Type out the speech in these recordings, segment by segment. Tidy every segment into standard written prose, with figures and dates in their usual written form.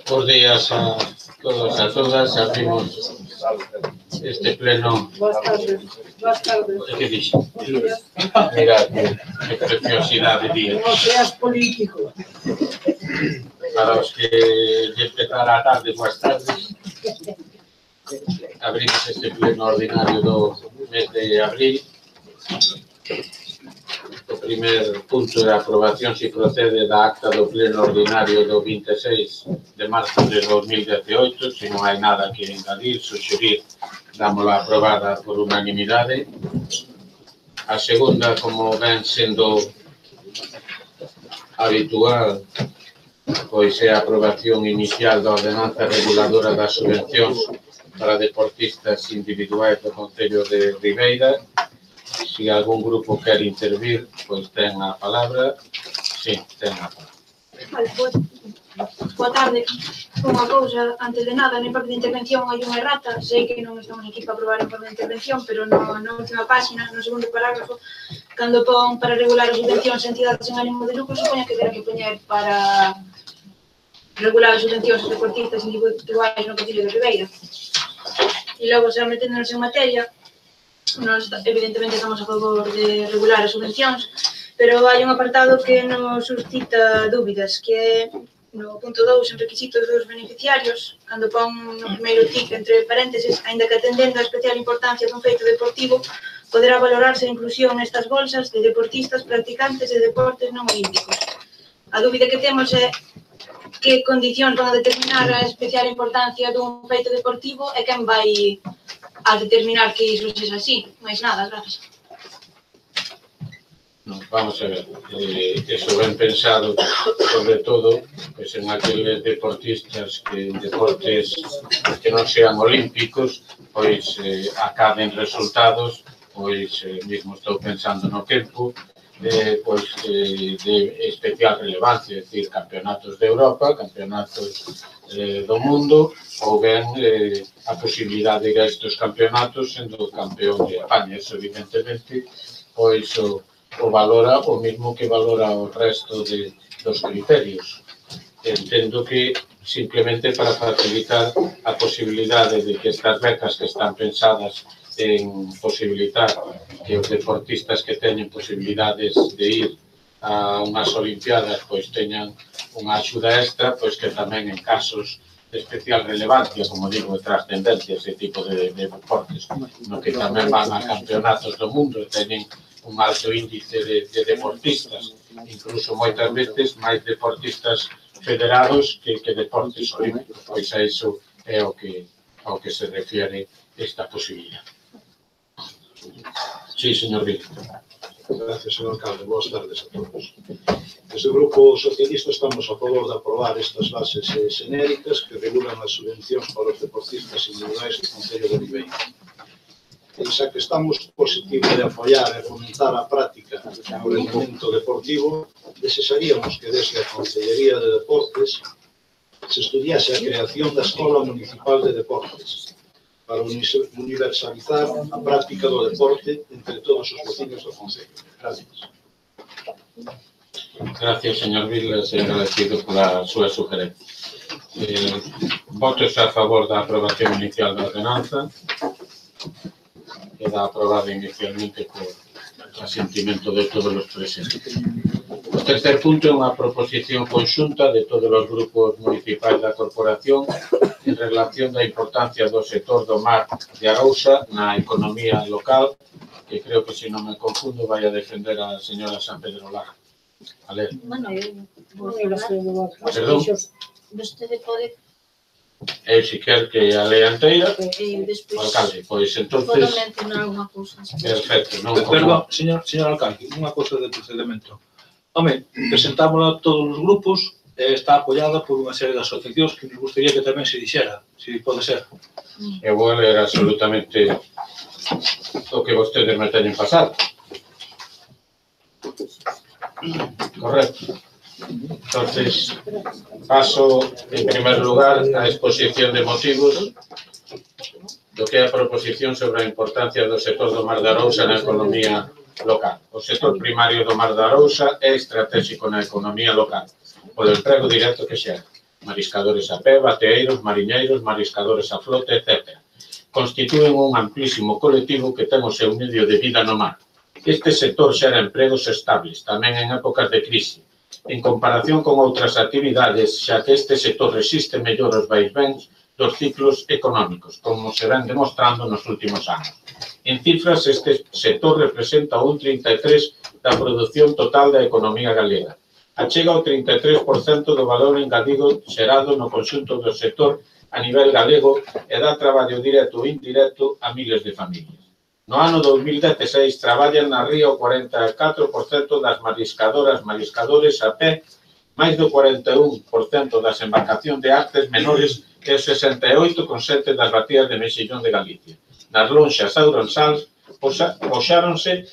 Buenos días a todos, a todas. Abrimos este pleno. Boas tardes. ¿Qué dice? Mira, qué preciosidad de día. No seas político. Para los que empezar a tarde, buenas tardes. Abrimos este pleno ordinario do mes de abril. O primer punto é a aprobación se procede da acta do pleno ordinario do 26 de marzo de 2018. Se non hai nada que engadir, suxerir, dámola aprobada por unanimidade. A segunda, como ven sendo habitual, pois é a aprobación inicial da ordenanza reguladora das subvencións para deportistas individuais do Concello de Ribeira. Se algún grupo quer intervir, pois ten a palabra. Sí, ten a palabra. Vale, boa tarde. Unha cousa, antes de nada, no informe de intervención hai unha errata. Sei que non estamos aquí para aprobar o informe de intervención, pero na última página, no segundo parágrafo, cando pon para regular as subvencións a entidades sen ánimo de lucro, supoña que terá que poñer para regular as subvencións aos deportistas individuais no Concello de Ribeira. E logo, xa meténdonos en materia, nós evidentemente estamos a favor de regular as subvencións, pero hai un apartado que nos suscita dúbidas, que é no punto 2, en requisitos dos beneficiarios, cando pon no primeiro tic, entre paréntesis, aínda que atendendo a especial importancia dun feito deportivo, poderá valorarse a inclusión nestas bolsas de deportistas practicantes de deportes non olímpicos. A dúbida que temos é que condicións van a determinar a especial importancia dun feito deportivo e quen vai a determinar que iso sexa así. Máis nada, gracias. No, vamos a ver, eso ben pensado, sobre todo, pues, en aqueles deportistas que en deportes que non sean olímpicos, pois acaden resultados, pois mesmo estou pensando no tempo, pois de especial relevancia, é dicir, campeonatos de Europa, campeonatos do mundo, ou ben a posibilidade de ir a estes campeonatos sendo campeón de España. Eso, evidentemente, pois o valora o mismo que valora o resto dos criterios. Entendo que simplemente para facilitar a posibilidade de que estas becas que están pensadas en posibilitar que os deportistas que teñen posibilidades de ir a unhas olimpiadas pois teñan unha axuda extra, pois que tamén en casos de especial relevancia, como digo, de trascendencia, ese tipo de deportes, no que tamén van a campeonatos do mundo e teñen un alto índice de deportistas, incluso moitas veces máis deportistas federados que deportes olímpicos, pois a iso é ao que se refiere esta posibilidade. Sí, señor Víctor. Gracias, señor alcalde. Boas tardes a todos. Desde o Grupo Socialista estamos a favor de aprobar estas bases xenéricas que regulan as subvencións para os deportistas individuais do Concello de Ribeira. E xa que estamos positivos de apoiar e fomentar a práctica no rendimento deportivo, desexaríamos que desde a Consellería de Deportes se estudiase a creación da Escola Municipal de Deportes para universalizar a práctica do deporte entre todos os vecinos do Concello. Gracias. Gracias, señor Vilas, e agradecido pola súa sugerencia. Votos a favor da aprobación inicial da ordenanza. Queda aprobada inicialmente por asentimento de todos os presentes. O tercer punto é unha proposición conxunta de todos os grupos municipais da corporación en relación da importancia do sector do mar de Arousa na economía local, que creo que, se non me confundo, vai a defender a señora San Pedro Lara. A ler. Bueno, eu vou falar. Perdón. Vostede pode... Eu, se quer que a lea inteira, E despois... alcalde, pois Podo entonces, mencionar unha cousa. perfecto, non Perdón, como... señor alcalde, unha cousa de procedimento. Home, presentámola a todos os grupos e está apoiada por unha serie de asociacións que nos gustaría que tamén se dixera, se pode ser. Eu vou ler absolutamente o que vostedes me teñen pasado. Correcto. Entonces, paso, en primer lugar, a exposición de motivos do que é a proposición sobre a importancia do sector do Mar de Arousa na economía local. O sector primario do Mar de Arousa é estratégico na economía local, polo emprego directo que xera. Mariscadores a pé, bateeiros, mariñeiros, mariscadores a flote, etc. Constitúen un amplísimo colectivo que ten o seu medio de vida no mar. Este sector xera empregos estables, tamén en épocas de crise, en comparación con outras actividades, xa que este sector resiste mellor os vaivens dos ciclos económicos, como se ven demostrando nos últimos anos. En cifras, este sector representa un 33% da produción total da economía galega. Achega o 33% do valor engadido xerado no conxunto do sector a nivel galego e dá traballo directo ou indirecto a miles de familias. No ano 2016 traballan na ría o 44% das mariscadores a pé, máis do 41% das embarcacións de artes menores e o 68,7% das batías de mexillón de Galicia. Nas lonxas auronsals poxáronse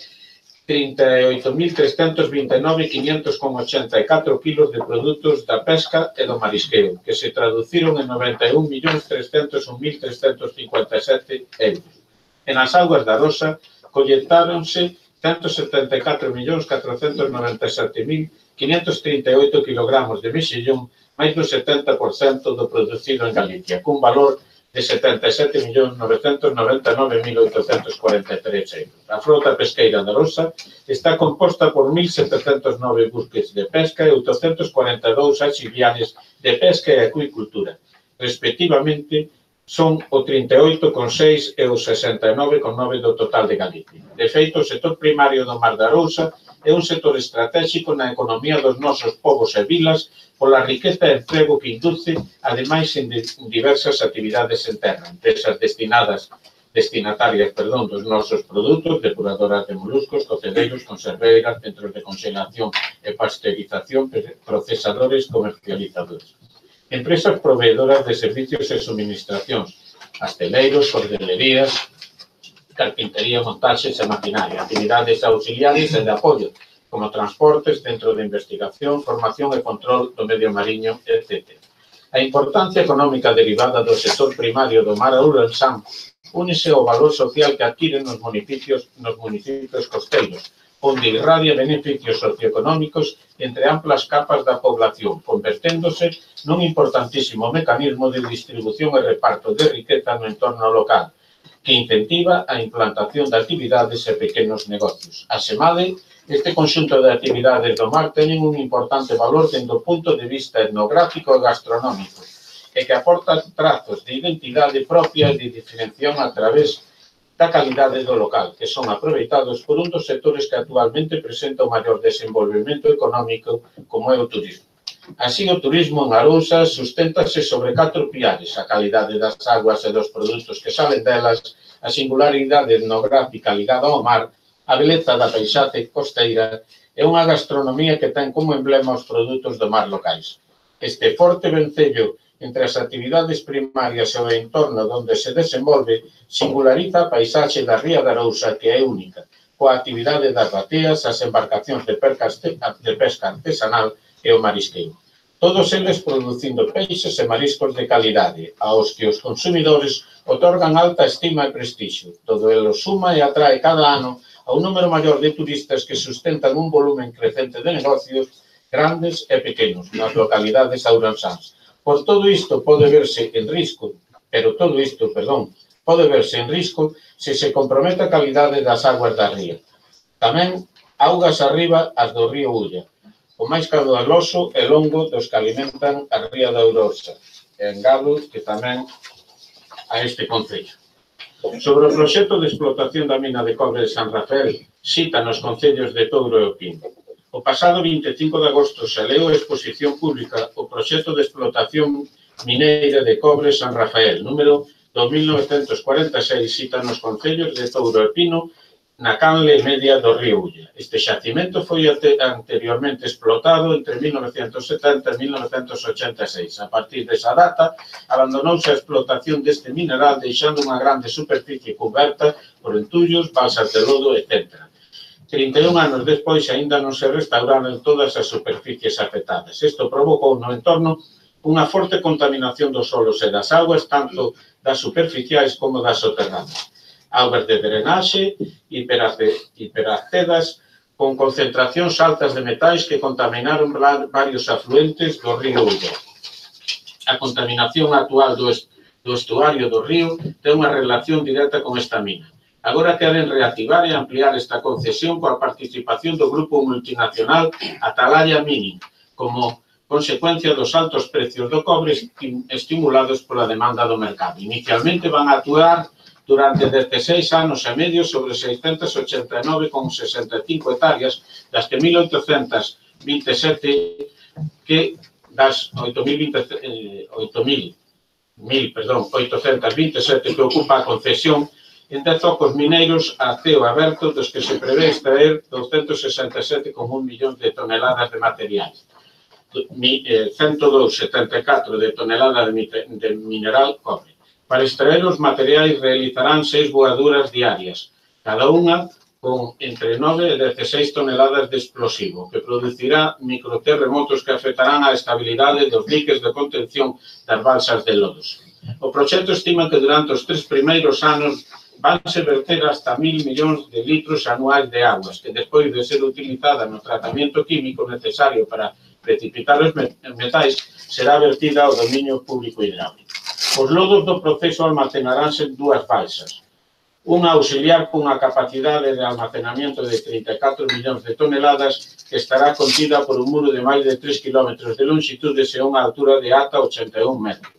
38.329.584 kilos de produtos da pesca e do marisqueo, que se traduciron en 91.301.357 euros. En as augas da Arousa collectáronse 174.497.538 kilogramos de mexillón, máis do 70% do producido en Galicia, cun valor de 77.999.843 euros. A frota pesqueira da Arousa está composta por 1.709 buques de pesca e 842 auxiliares de pesca e acuicultura. Respectivamente, son o 38,6% e o 69,9% do total de Galicia. De feito, o sector primario do Mar de Arousa é un sector estratégico na economía dos nosos povos e vilas pola riqueza e emprego que induce, ademais, en diversas actividades en terra, empresas destinatarias dos nosos produtos, depuradoras de moluscos, cocedeiros, conserveiras, centros de congelación e pasteurización, procesadores, comercializadores. Empresas proveedoras de servicios e suministracións, pasteleiros, cordelerías, carpintería, montaxes e maquinaria, actividades auxiliares e de apoio, como transportes, centro de investigación, formación e control do medio mariño, etc. A importancia económica derivada do sector primario do mar ourensán únese ao valor social que adquiren nos municipios costeiros, onde irradia beneficios socioeconómicos entre amplas capas da población, converténdose nun importantísimo mecanismo de distribución e reparto de riqueza no entorno local, que incentiva a implantación de actividades e pequenos negocios. Asemade, este conxunto de actividades do mar teñen un importante valor dende o punto de vista etnográfico e gastronómico, e que aportan trazos de identidade propia e de diferenciación a través da calidade do local, que son aproveitados por un dos sectores que actualmente presenta o maior desenvolvemento económico, como é o turismo. Así, o turismo en Arousa susténtase sobre 4 piares: a calidade das aguas e dos produtos que salen delas, a singularidade etnográfica ligada ao mar, a beleza da paisaxe costeira e unha gastronomía que ten como emblema os produtos do mar locais. Este forte vencello entre as actividades primarias e o entorno onde se desenvolve singulariza a paisaxe da ría de Arousa, que é única, coa actividade das bateas, as embarcacións de pesca artesanal e o marisqueo. Todos eles producindo peixes e mariscos de calidade, aos que os consumidores otorgan alta estima e prestixio. Todo elo suma e atrae cada ano a un número maior de turistas que sustentan un volumen crecente de negocios grandes e pequenos, nas localidades ourensáns. Por todo isto pode verse en risco, pode verse en risco se se compromete a calidade das aguas da ría. Tamén, augas arriba as do río Ulla, o máis caudaloso e longo dos que alimentan a ría da Ourosa, e engado que tamén a este concello. Sobre o proxecto de explotación da mina de cobre de San Rafael, cita nos concellos de Touro e O Pino. O pasado 25 de agosto se leu a exposición pública o proxecto de explotación mineira de cobre San Rafael, número 2946, cita nos concellos de Touro e Pino, na canle media do río Ulla. Este xacimento foi anteriormente explotado entre 1970 e 1986. A partir desa data, abandonouse a explotación deste mineral, deixando unha grande superficie coberta por entullos, balsas de lodo, etc. 31 anos despois, aínda non se restauraron todas as superficies afectadas. Isto provocou no entorno unha forte contaminación dos solos e das augas, tanto das superficiais como das soterradas. Augas de drenaxe, hiperaccedas, con concentracións altas de metais que contaminaron varios afluentes do río Ulla. A contaminación actual do estuario do río ten unha relación directa con esta mina. Agora queren reactivar e ampliar esta concesión coa participación do grupo multinacional Atalaya Mining, como consecuencia dos altos precios do cobre estimulados pola demanda do mercado. Inicialmente van a actuar durante 16 anos e medio sobre 689,65 hectáreas, das que 1.827 que ocupa a concesión en 10 zocos mineiros a ceo aberto, dos que se prevé extraer 267,1 millóns de toneladas de materiais. 102,74 de toneladas de mineral cobre. Para extraer os materiais realizarán 6 voaduras diarias, cada unha con entre 9 e 16 toneladas de explosivo, que producirá microterremotos que afectarán a estabilidade dos diques de contención das balsas de lodos. O proxecto estima que durante os 3 primeiros anos vanse verter hasta 1.000 millóns de litros anuais de aguas, que despois de ser utilizada no tratamento químico necesario para precipitar os metais, será vertida ao dominio público hidráulico. Os lodos do proceso almacenaránse en 2 balsas. Unha auxiliar cunha capacidade de almacenamento de 34 millóns de toneladas que estará contida por un muro de máis de 3 km de longitude e unha altura de ata 81 metros.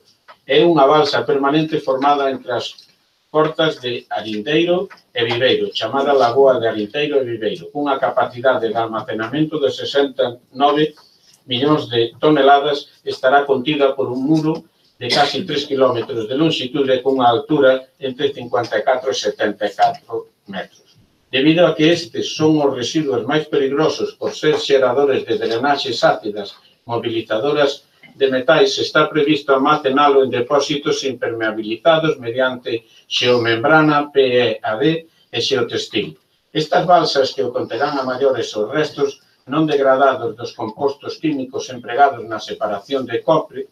É unha balsa permanente formada entre as portas de Arindeiro e Viveiro, chamada Lagoa de Arindeiro e Viveiro, cunha capacidade de almacenamento de 69 millóns de toneladas, estará contida por un muro de casi 3 km de longitude cunha altura entre 54 e 74 metros. Debido a que estes son os residuos máis peligrosos por ser xeradores de drenaxes ácidas mobilizadoras de metais, está previsto almacenalo en depósitos impermeabilizados mediante xeomembrana PEAD e xeotextil. Estas balsas que o conterán a maiores os restos non degradados dos compostos químicos empregados na separación de cobre,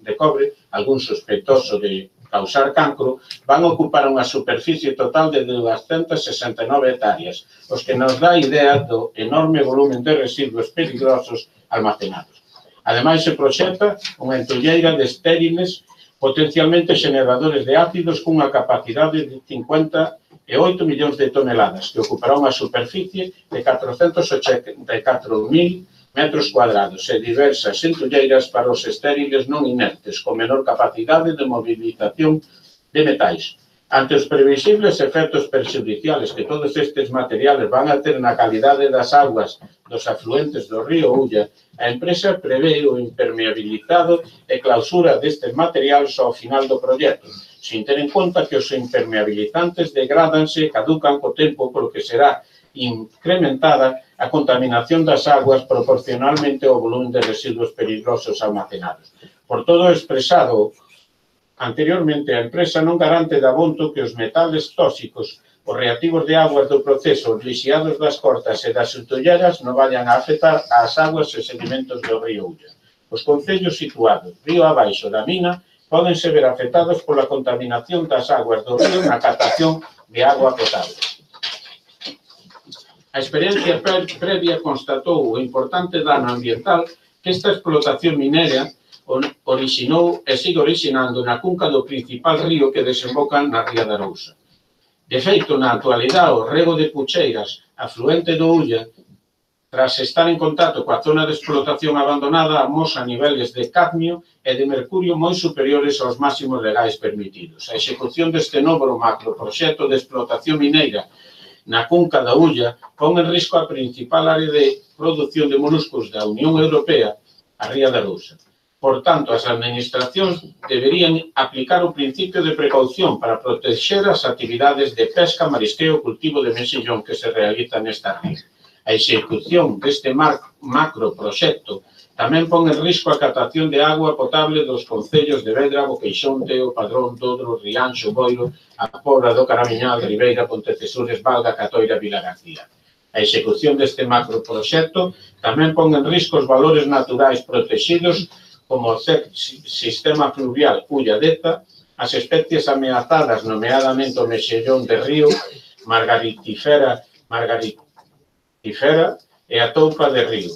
algún sospeitoso de causar cancro, van a ocupar unha superficie total de 269 hectáreas, os que nos dá idea do enorme volumen de residuos peligrosos almacenados. Ademais, se proxecta unha entulleira de estériles potencialmente generadores de ácidos cunha capacidade de 58 millóns de toneladas, que ocupará unha superficie de 484.000 metros cuadrados e diversas entulleiras para os estériles non inertes, con menor capacidade de movilización de metais. Ante os previsibles efectos perxudiciales que todos estes materiales van a ter na calidade das aguas dos afluentes do río Ulla, a empresa prevé o impermeabilizado e clausura destes materiais ao final do proxecto, sin ter en conta que os impermeabilizantes degradanse e caducan co tempo, polo que será incrementada a contaminación das aguas proporcionalmente ao volumen de residuos peligrosos almacenados. Por todo o expresado anteriormente, a empresa non garante de abondo que os metales tóxicos, os reactivos de aguas do proceso, os lixiados das cortas e das entulleras non vayan a afectar ás aguas e sedimentos do río Ulla. Os concellos situados río abaixo da mina pódense ver afectados pola contaminación das aguas do río na captación de agua potable. A experiencia previa constatou o importante dano ambiental que esta explotación minera orixinou e sigue orixinando na cunca do principal río que desemboca na ría da Arousa. De feito, na actualidade, o rego de Pucheiras, afluente do Ulla, tras estar en contacto coa zona de explotación abandonada, amosa niveles de cadmio e de mercurio moi superiores aos máximos legais permitidos. A execución deste novo macroproxecto de explotación mineira na cunca da Ulla pon en risco a principal área de produción de moluscos da Unión Europea, a ría da Arousa. Por tanto, as administracións deberían aplicar o principio de precaución para protexer as actividades de pesca, marisqueo e cultivo de mexillón que se realiza nesta ría. A execución deste macroproxecto tamén pon en risco a captación de agua potable dos concellos de Vedra, Boqueixonte, O Padrón, Todro, Rianxo, Boiro, a Pobra do Caramiñal, Ribeira, Pontecesures, Valga, Catoira e Vilagarcía. A execución deste macroproxecto tamén pon en risco os valores naturais protegidos como o sistema fluvial Ulladeta, as especies ameazadas, nomeadamente o mexillón de río, margaritifera e a toupa de río,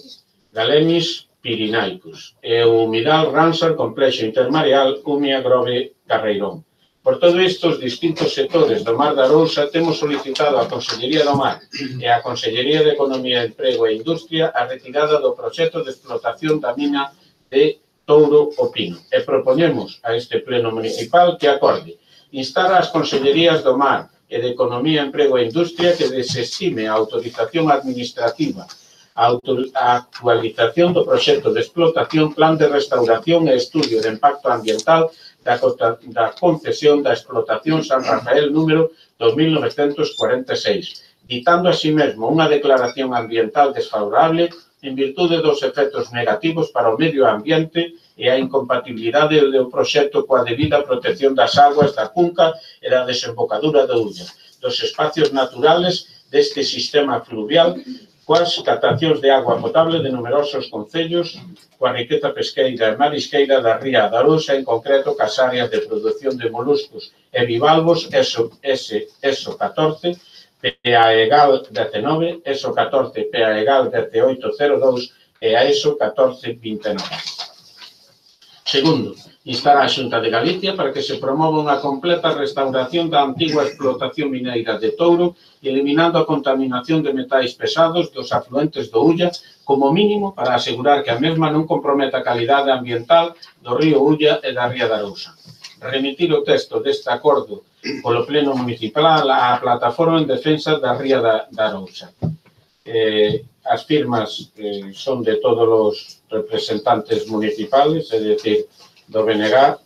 Galemis pirinaicus, e o humidal Ramsar complexo intermareal Umia Grove Carreirón. Por todo isto, os distintos sectores do Mar da Arousa temos solicitado á Consellería do Mar e á Consellería de Economía, Emprego e Industria a retirada do proxecto de explotación da mina de Touro o Pino. E proponemos a este pleno municipal que acorde instar ás Consellerías do Mar e de Economía, Emprego e Industria que desestime a autorización administrativa, a actualización do proxecto de explotación, plan de restauración e estudio de impacto ambiental da concesión da explotación San Rafael número 2946, ditando así mesmo unha declaración ambiental desfavorable en virtude dos efectos negativos para o medio ambiente e a incompatibilidade do proxecto coa debida protección das aguas da cunca e da desembocadura do Ulla, dos espacios naturales deste sistema fluvial, coas captacións de agua potable de numerosos concellos, coa riqueza pesqueira e marisqueira da ría da Arousa, en concreto cas áreas de produción de moluscos e bivalvos ESO 14, PA egal 19, ESO 14, PA egal 1802 e a ESO 1429. Segundo, instar a Xunta de Galicia para que se promova unha completa restauración da antigua explotación mineira de Touro, eliminando a contaminación de metais pesados dos afluentes do Ulla, como mínimo para asegurar que a mesma non comprometa a calidade ambiental do río Ulla e da ría da Arousa. Remitir o texto deste acordo polo Pleno Municipal á plataforma en defensa da ría da Arousa. As firmas son de todos os representantes municipales, é dicir, do BNG,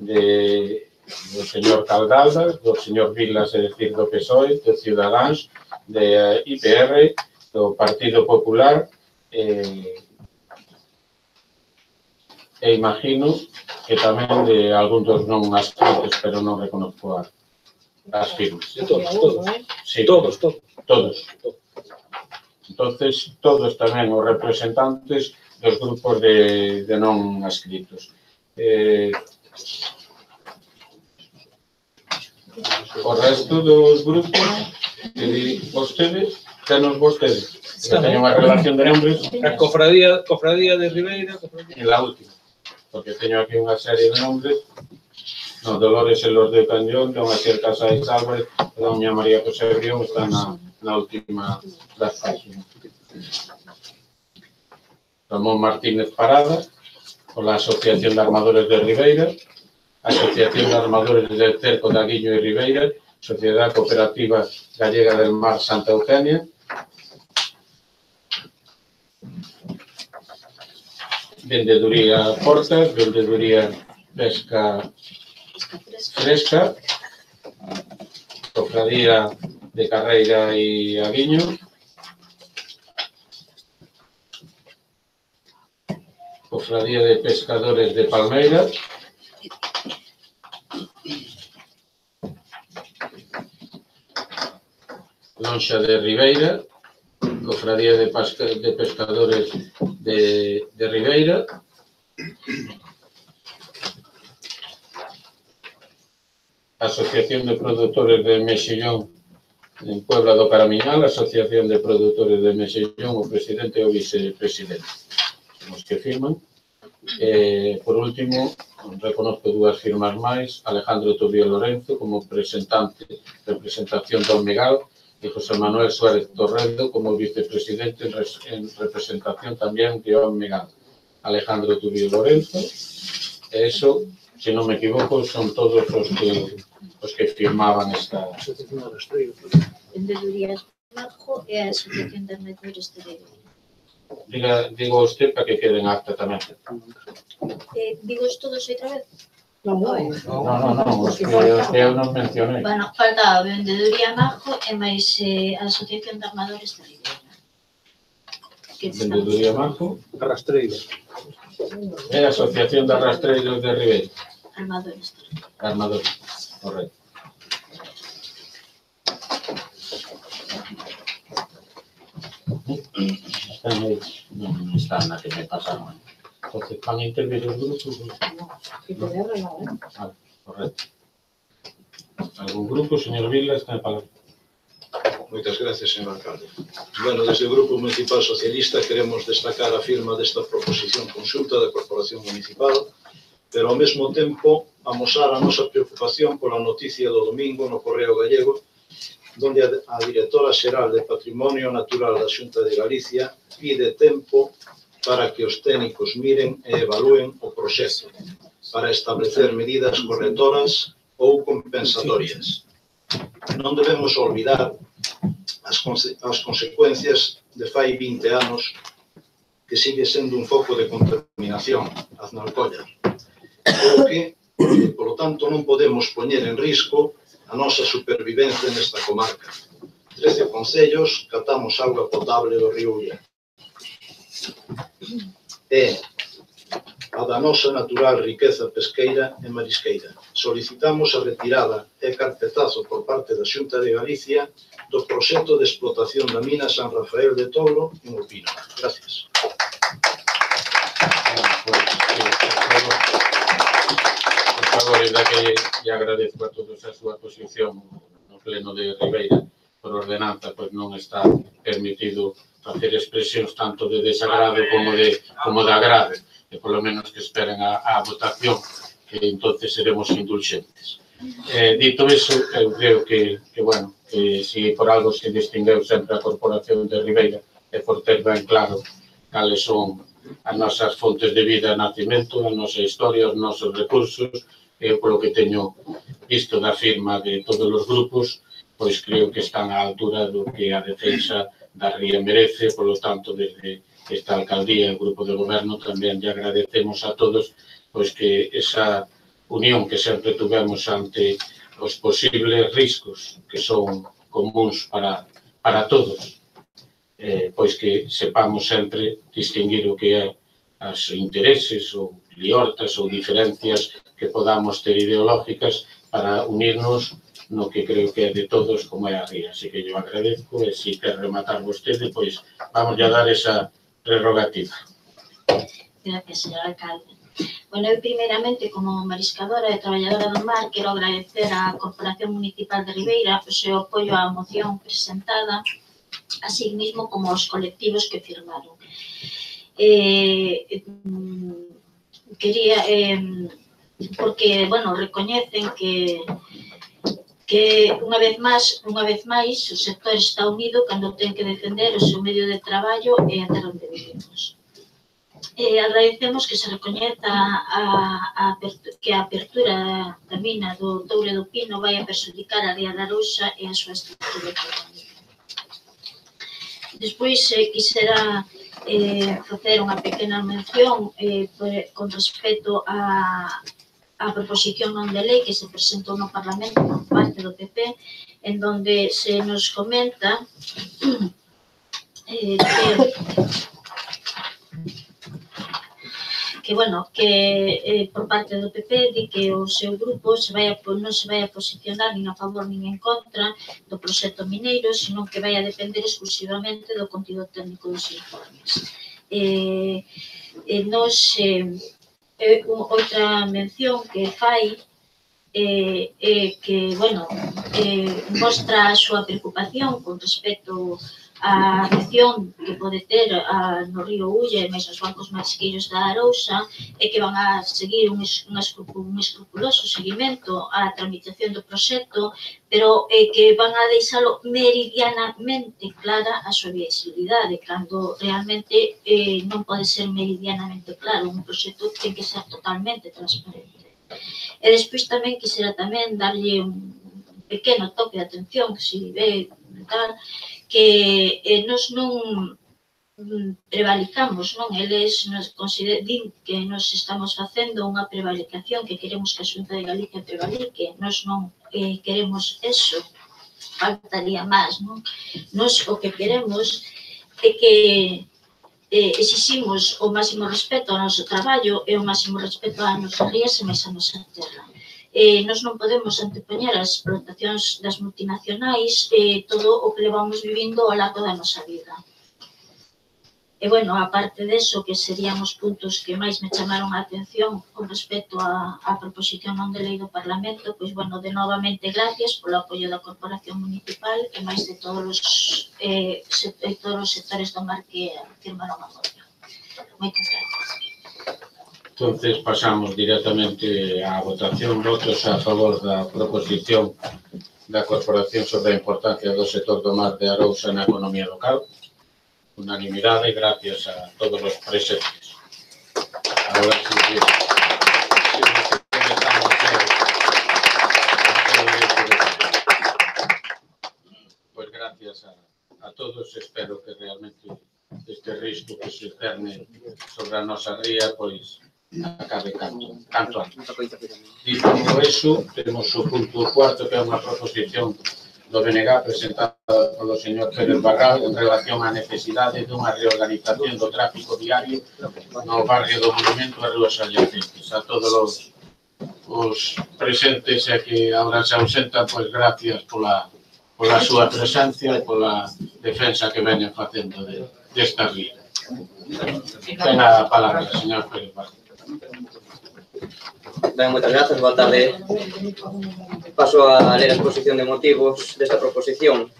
do señor Caldaldas, do señor Vilas, é dicir, do PSOE, do Ciudadanos, de IPR, do Partido Popular, e imagino que tamén de algún dos non adscritos, pero non reconozco as firmas. Todos. Sí, Todos. Entonces, todos tamén os representantes dos grupos de non adscritos. O resto dos grupos, vostedes, tenos vostedes, que teñen unha relación de nombres. A cofradía de Ribeira. En la última, porque teño aquí unha serie de nombres. No, Dolores e los de Cañón, Don Asier Casais Álvarez e Doña María José Brión están na última das páginas. Ramón Martínez Parada, pola Asociación de Armadores de Ribeira, Asociación de Armadores del Cerco de Aguiño e Ribeira, Sociedad Cooperativa Gallega del Mar Santa Eugenia, Vendeduría Portas, Vendeduría Pesca Fresca, Cofradía de Carreira e Aguiño, Cofradía de Pescadores de Palmeira, Lonxa de Ribeira, Cofradía de Pescadores de Ribeira, Asociación de Productores de Mexillón en Puebla do Caramiñal, Asociación de Productores de Mexillón, o presidente e o vicepresidente. os que firman. Por último, reconozco dúas firmas máis, Alejandro Tobío Lorenzo como representación do Megal e José Manuel Suárez Torrendo como vicepresidente en representación tamén de Megal. Alejandro Tobío Lorenzo, e eso, se non me equivoco, son todos os que firmaban esta... Vendeduría Majo e a Asociación de Armadores de Ribeira. Digo usted para que queden acta tamén. Digo todos outra vez? Non, os que eu non mencionei. Bueno, falta a Vendeduría Majo e máis a Asociación de Armadores de Ribeira. Vendeduría Majo Rastreiro. e a Asociación de Rastreiros de Ribeira. Armadores de Ribeira. Armadores, correcto. Non está na que me pasaron. Entonces, van a intervir os grupos. Correcto. Algún grupo, señor Vila, está en palabra. Moitas gracias, señor alcalde. Bueno, desde o Grupo Municipal Socialista queremos destacar a firma desta proposición conxunta da Corporación Municipal, pero ao mesmo tempo amosar a nosa preocupación pola noticia do domingo no Correo Gallego, donde a directora xeral de Patrimonio Natural da Xunta de Galicia pide tempo para que os técnicos miren e evalúen o proxecto para establecer medidas correctoras ou compensatorias. Non debemos olvidar as consecuencias de fai 20 anos que sigue sendo un foco de contaminación, Aznalcóllar, polo tanto non podemos poñer en risco a nosa supervivencia nesta comarca. 13 concellos catamos auga potable do río Ulla. E a da nosa natural riqueza pesqueira e marisqueira. Solicitamos a retirada e carpetazo por parte da Xunta de Galicia do proxecto de explotación da mina San Rafael de Touro en Opino. Gracias. Por favor, ainda que lle agradezco a todos a súa posición no pleno de Ribeira por ordenanza, pois non está permitido facer expresións tanto de desagrado como de agrado, e polo menos que esperen a votación, que entonces seremos indulgentes. Dito eso, eu creo que se por algo se distingueu sempre a Corporación de Ribeira é por ter ben claro cales son as nosas fontes de vida e nacimento, a nosa historia, os nosos recursos, e polo que teño visto da firma de todos os grupos, pois creo que están á altura do que a defensa da ría merece. Polo tanto, desde esta alcaldía e o grupo de goberno tamén lle agradecemos a todos pois que esa unión que sempre tuvemos ante os posibles riscos que son comuns para todos, pois que sepamos sempre distinguir o que é as intereses ou liortas ou diferencias que podamos ter ideológicas para unirnos no que creo que é de todos como é a ría. Así que yo agradezco e se quer rematar vostede, pois vamos a dar esa prerrogativa. Gracias, señor alcalde. Bueno, eu primeiramente, como mariscadora e traballadora do mar, quero agradecer á Corporación Municipal de Ribeira o seu apoio á moción presentada, así mismo como aos colectivos que firmaron. Quería, porque, bueno, recoñecen que unha vez máis o sector está unido cando ten que defender o seu medio de traballo e a terra onde vivimos. Agradecemos que se recoñeza que a apertura da mina do Touro do Pino vai a perxudicar a ría da Arousa e a súa estrutura económica. Despois, quisera facer unha pequena mención con respecto á proposición non de lei que se presentou no Parlamento por parte do PP, en donde se nos comenta que por parte do PP di que o seu grupo non se vai a posicionar nin a favor nin en contra do proxecto mineiro, senón que vai a depender exclusivamente do contido técnico dos informes. Outra mención que fai que, mostra a súa preocupación con respecto a acción que pode ter no río Ulla e máis os bancos marisqueiros da Arousa é que van a seguir un escrupuloso seguimento á tramitación do proxecto, pero que van a deixalo meridianamente clara a súa visibilidade, cando realmente non pode ser meridianamente claro, un proxecto ten que ser totalmente transparente. E despois tamén quisera tamén darlle un pequeno toque de atención, que se ve tal, que nos non prevalicamos, non? Eles nos din que nos estamos facendo unha prevalicación, que queremos que a Xunta de Galicia prevalique, nos non queremos eso, faltaría máis, non? Nos o que queremos é que exiximos o máximo respeto ao noso traballo e o máximo respeto á nosa rías e máis a nosa terra. Nós non podemos antepoñer as explotacións das multinacionais todo o que levamos vivindo ao largo da nosa vida. E, bueno, aparte deso, que serían os puntos que máis me chamaron a atención con respecto á proposición non de lei do Parlamento, pois, bueno, de novamente gracias polo apoio da Corporación Municipal e máis de todos os sectores do mar que firmaron a moción. Moitas gracias. Entonces pasamos directamente á votación. Votos a favor da proposición da Corporación sobre a importancia do sector do mar de Arousa na economía local. Unanimidade, gracias a todos os presentes. Ahora sí que pues gracias a todos. Espero que realmente este risco que se cerne sobre a nosa ría, pois acabe canto antes. Dito eso, temos o punto cuarto, que é unha proposición do BNG presentada polo señor Pérez Barral en relación á necesidade dunha reorganización do tráfico diario no barrio do Monumento e rúas adyacentes. A todos os presentes e que agora se ausentan, pois gracias pola súa presencia e pola defensa que veñen facendo desta ría. Ten a palabra, señor Pérez Barral. Ben, moitas grazas, boa tarde. Paso a ler a exposición de motivos desta proposición.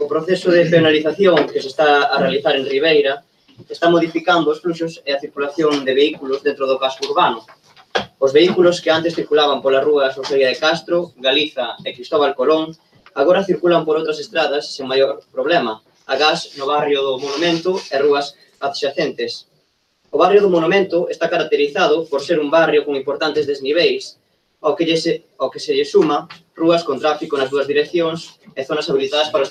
O proceso de penalización que se está a realizar en Ribeira está modificando os fluxos e a circulación de vehículos dentro do casco urbano. Os vehículos que antes circulaban polas rúas Oseira de Castro, Galiza e Cristóbal Colón agora circulan por outras estradas sen maior problema, agás no barrio do Monumento e rúas adxacentes. O barrio do Monumento está caracterizado por ser un barrio con importantes desniveis, ao que se lle suma rúas con tráfico nas dúas direccións e zonas habilitadas para o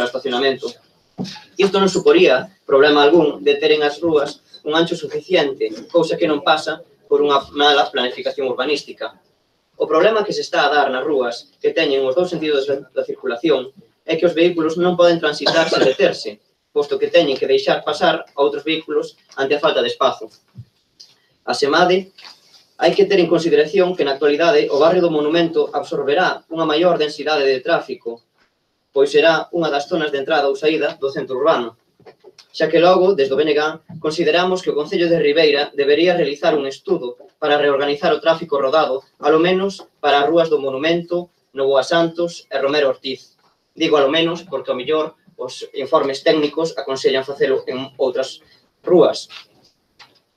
estacionamento. Isto non suporía problema algún de teren as rúas un ancho suficiente, cousa que non pasa por unha mala planificación urbanística. O problema que se está a dar nas rúas que teñen os dous sentidos da circulación é que os vehículos non poden transitar sen deterse, posto que teñen que deixar pasar a outros vehículos ante a falta de espazo. Asemade, hai que ter en consideración que na actualidade o barrio do Monumento absorberá unha maior densidade de tráfico, pois será unha das zonas de entrada ou saída do centro urbano. Xa que logo, desde o BNG, consideramos que o Concello de Ribeira debería realizar un estudo para reorganizar o tráfico rodado, alo menos para as rúas do Monumento, Novoa Santos e Romero Ortiz. Digo alo menos porque ao mellor os informes técnicos aconsellan facelo en outras rúas.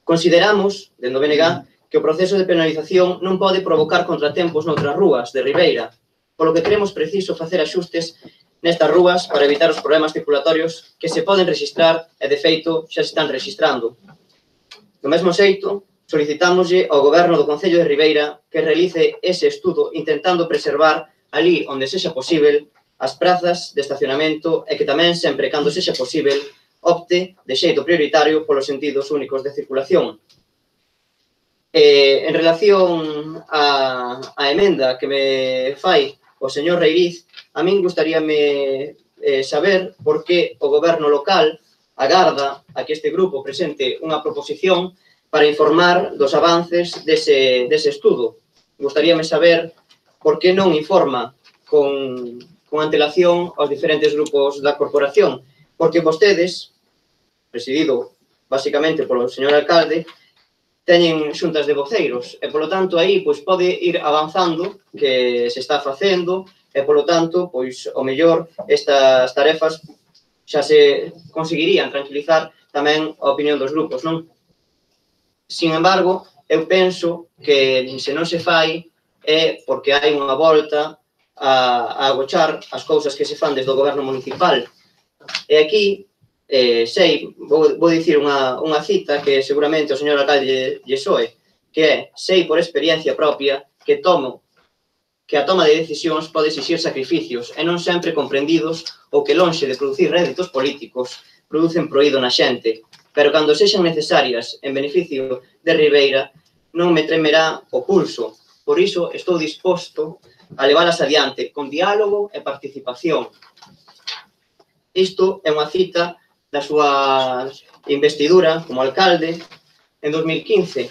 Consideramos, dentro do BNG, que o proceso de penalización non pode provocar contratempos noutras rúas de Ribeira, polo que creemos preciso facer axustes nestas rúas para evitar os problemas circulatorios que se poden registrar e, de feito, xa se están registrando. Do mesmo xeito, solicitámoslle ao Goberno do Concello de Ribeira que realice ese estudo intentando preservar ali onde sexa posible as prazas de estacionamento e que tamén, sempre cando sexa posible, opte de xeito prioritario polos sentidos únicos de circulación. En relación á emenda que me fai o señor Reiriz, a min gustaríame saber por que o goberno local agarda a que este grupo presente unha proposición para informar dos avances dese estudo. Gustaríame saber por que non informa con antelación aos diferentes grupos da corporación, porque vostedes, presidido basicamente polo señor alcalde, teñen xuntas de voceiros e, polo tanto, aí pode ir avanzando que se está facendo e, polo tanto, o mellor estas tarefas xa se conseguirían tranquilizar tamén a opinión dos grupos, non? Sin embargo, eu penso que se non se fai é porque hai unha volta a agochar as cousas que se fan desde o goberno municipal. E aquí, vou dicir unha cita que seguramente o señor alcalde lle soe, que é: sei por experiencia propia que a toma de decisións pode exixir sacrificios e non sempre comprendidos ou que lonxe de producir réditos políticos producen proído na xente, pero cando sexan necesarias en beneficio de Ribeira non me tremerá o pulso. Por iso estou disposto a leválas adiante con diálogo e participación. Isto é unha cita da súa investidura como alcalde en 2015.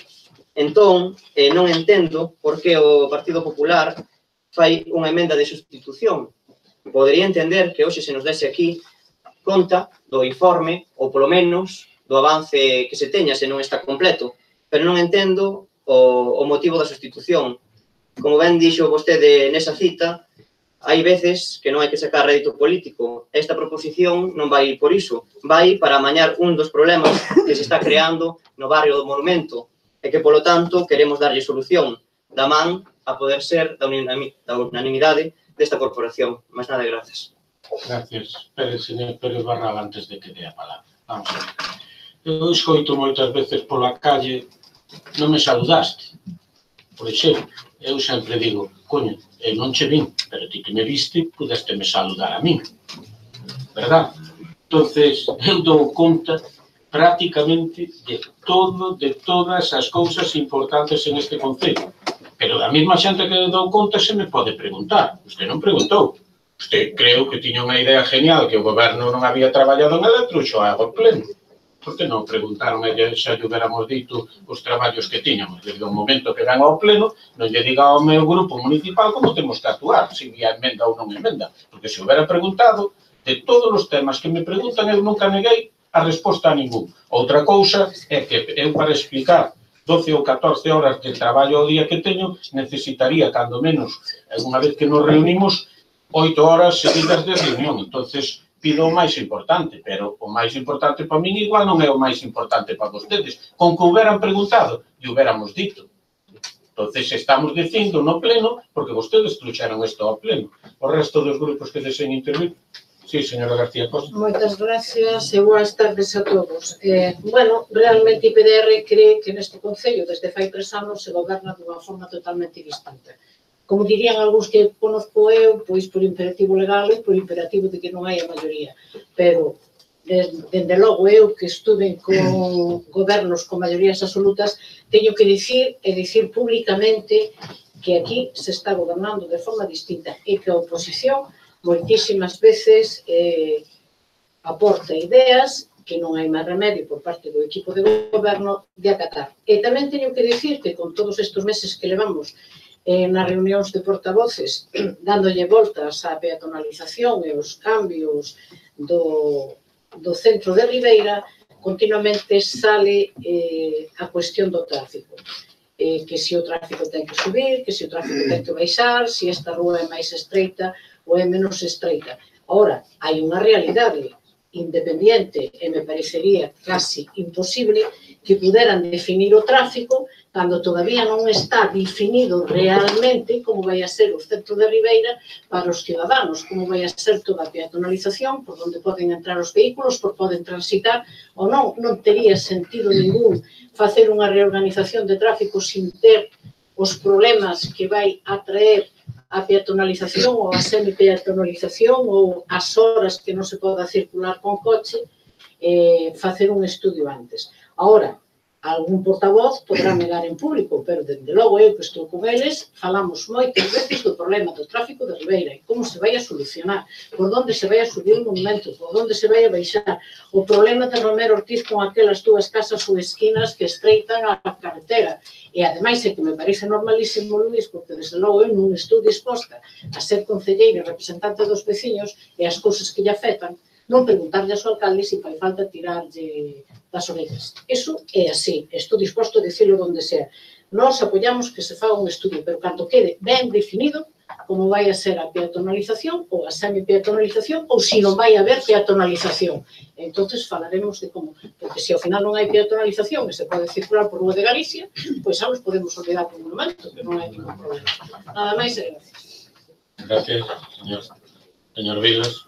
Entón, non entendo por que o Partido Popular fai unha emenda de sustitución. Podería entender que hoxe se nos dese aquí conta do informe, ou polo menos do avance que se teña, se non está completo, pero non entendo o motivo da sustitución. Como ben dixo vostede nesa cita, hai veces que non hai que sacar rédito político. Esta proposición non vai por iso, vai para amañar un dos problemas que se está creando no barrio do Monumento e que, polo tanto, queremos darlle solución da man a poder ser da unanimidade desta corporación. Mas nada, gracias. Gracias. Señor Pérez Barral, antes de que dé a palabra. Vamos a ver. Eu escoito moitas veces pola calle: non me saludaste. Por exemplo, eu sempre digo: coño, eu non che vin, pero ti que me viste, pudeste me saludar a min. Verdad? Entonces, eu dou conta prácticamente de todas as cousas importantes en este concello. Pero da mesma xente que dou conta se me pode preguntar. Usted non preguntou. Usted creo que tiña unha idea genial que o goberno non había traballado en electro e xoa ao pleno. Por que non preguntaron e xa lle hubiéramos dito os traballos que tiñamos? Desde o momento que van ao pleno, non lle diga ao meu grupo municipal como temos que actuar, se vía emenda ou non emenda. Porque se hubiera preguntado, de todos os temas que me preguntan, eu nunca neguei a resposta a ningún. Outra cousa é que eu, para explicar 12 ou 14 horas de traballo ao día que teño, necesitaría, cando menos, unha vez que nos reunimos, 8 horas seguidas de reunión. Entonces, pido o máis importante, pero o máis importante para min igual non é o máis importante para vostedes. Con que hubieran preguntado, e hubiéramos dito. Entonces, estamos dicindo no pleno, porque vostedes truxeron isto ao pleno. O resto dos grupos que deseen intervir. Sí, señora García Costa. Moitas gracias e boas tardes a todos. Bueno, realmente IPDR cree que neste Concello desde fai 3 anos se goberna dunha forma totalmente distinta. Como dirían algúns que conozco eu, pois por imperativo legal e por imperativo de que non hai a maioría. Pero, dende logo, eu que estuve con gobernos con maiorías absolutas, teño que dicir e dicir públicamente que aquí se está gobernando de forma distinta e que a oposición moitísimas veces aporta ideas que non hai máis remedio por parte do equipo de goberno de acatar. E tamén teño que dicir que con todos estes meses que levamos nas reunións de portavoces, dándolle voltas á peatonalización e os cambios do centro de Ribeira, continuamente sale a cuestión do tráfico. Que se o tráfico ten que subir, que se o tráfico ten que baixar, se esta rúa é máis estreita ou é menos estreita. Ahora, hai unha realidade independiente e me parecería casi imposible que puderan definir o tráfico cando todavía non está definido realmente como vai a ser o centro de Ribeira para os ciudadanos, como vai a ser toda a peatonalización, por onde poden entrar os vehículos, por poden transitar ou non. Non tería sentido ningún facer unha reorganización de tráfico sin ter os problemas que vai a traer a peatonalización ou a semi-peatonalización ou as horas que non se poda circular con coche, facer un estudio antes. Ahora, algún portavoz podrá negar en público, pero, dende logo, eu que estou con eles, falamos moitas veces do problema do tráfico de Ribeira e como se vai a solucionar, por onde se vai a subir o monumento, por onde se vai a baixar, o problema de Romero Ortiz con aquelas dúas casas ou esquinas que estreitan a carretera. E, ademais, é que me parece normalísimo, Luís, porque, desde logo, eu non estou disposta a ser concelleira e representante dos veciños e as cousas que lle afectan, non preguntarlle ao seu alcalde se fai falta tirarlle das orellas. Iso é así, estou disposto a dicirlo donde sea. Nós apoiamos que se faga un estudio, pero cando quede ben definido como vai a ser a peatonalización ou a semi-peatonalización ou se non vai haber peatonalización. Entonces falaremos de como, porque se ao final non hai peatonalización e se pode circular por Rúa de Galicia, pois xa nos podemos olvidar do monumento, que non hai ningún problema. Nada máis e gracias. Gracias, señor Vilas.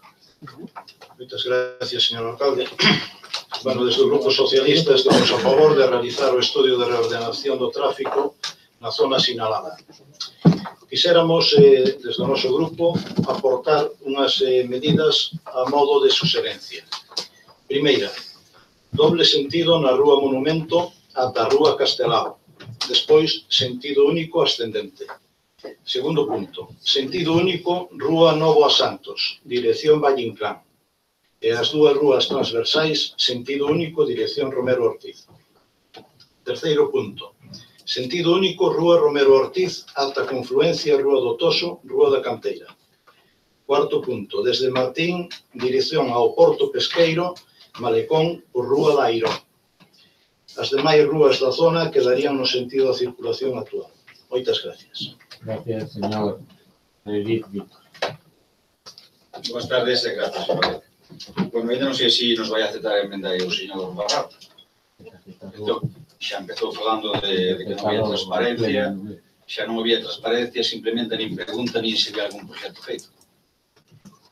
Moitas gracias, señor alcalde. Bueno, desde o Grupo Socialista estamos a favor de realizar o estudio de reordenación do tráfico na zona sinalada. Quixéramos, desde o noso grupo, aportar unhas medidas a modo de suxerencia. Primeira, doble sentido na Rúa Monumento ata a Rúa Castelao. Despois, sentido único ascendente. Segundo punto, sentido único Rúa Novo a Santos, dirección Valle Inclán. E as dúas rúas transversais, sentido único, dirección Romero Ortiz. Terceiro punto, sentido único, Rúa Romero Ortiz, alta confluencia, Rúa do Toso, Rúa da Canteira. Cuarto punto, desde Martín, dirección ao Porto Pesqueiro, Malecón, por Rúa da Airón. As demais rúas da zona quedarían no sentido da circulación actual. Moitas gracias. Gracias, señor Víctor. Buenas tardes e gracias, señor. Bueno, ainda non sei se nos vai aceptar a emenda o señor Barral. Entón, xa empezou falando de que non había transparencia, xa non había transparencia, simplemente nin pregunta, nin se había algún proxecto feito.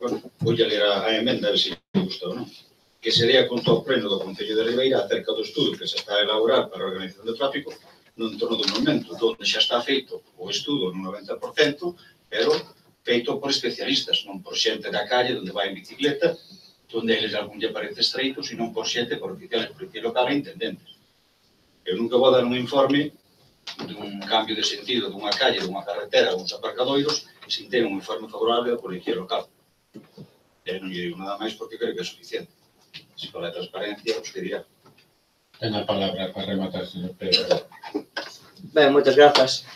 Bueno, vou a ler a emenda, a ver se me gustou, non? Que sería con todo o pleno do Concello de Ribeira acerca do estudo que se está a elaborar para a organización do tráfico no entorno do monumento, onde xa está feito o estudo no 90%, pero feito por especialistas, non por xente da calle, onde vai en bicicleta, onde eles algún lle parece estreito, sino por xente, por oficiales de policía local e intendentes. Eu nunca vou dar un informe dun cambio de sentido dunha calle, dunha carretera, uns aparcadoiros, sin ter un informe favorable da policía local. E non lle digo nada máis porque creo que é suficiente. Se fala de transparencia, os que dirá. Ten a palabra para rematar, señor Pedro. Ben, moitas grazas.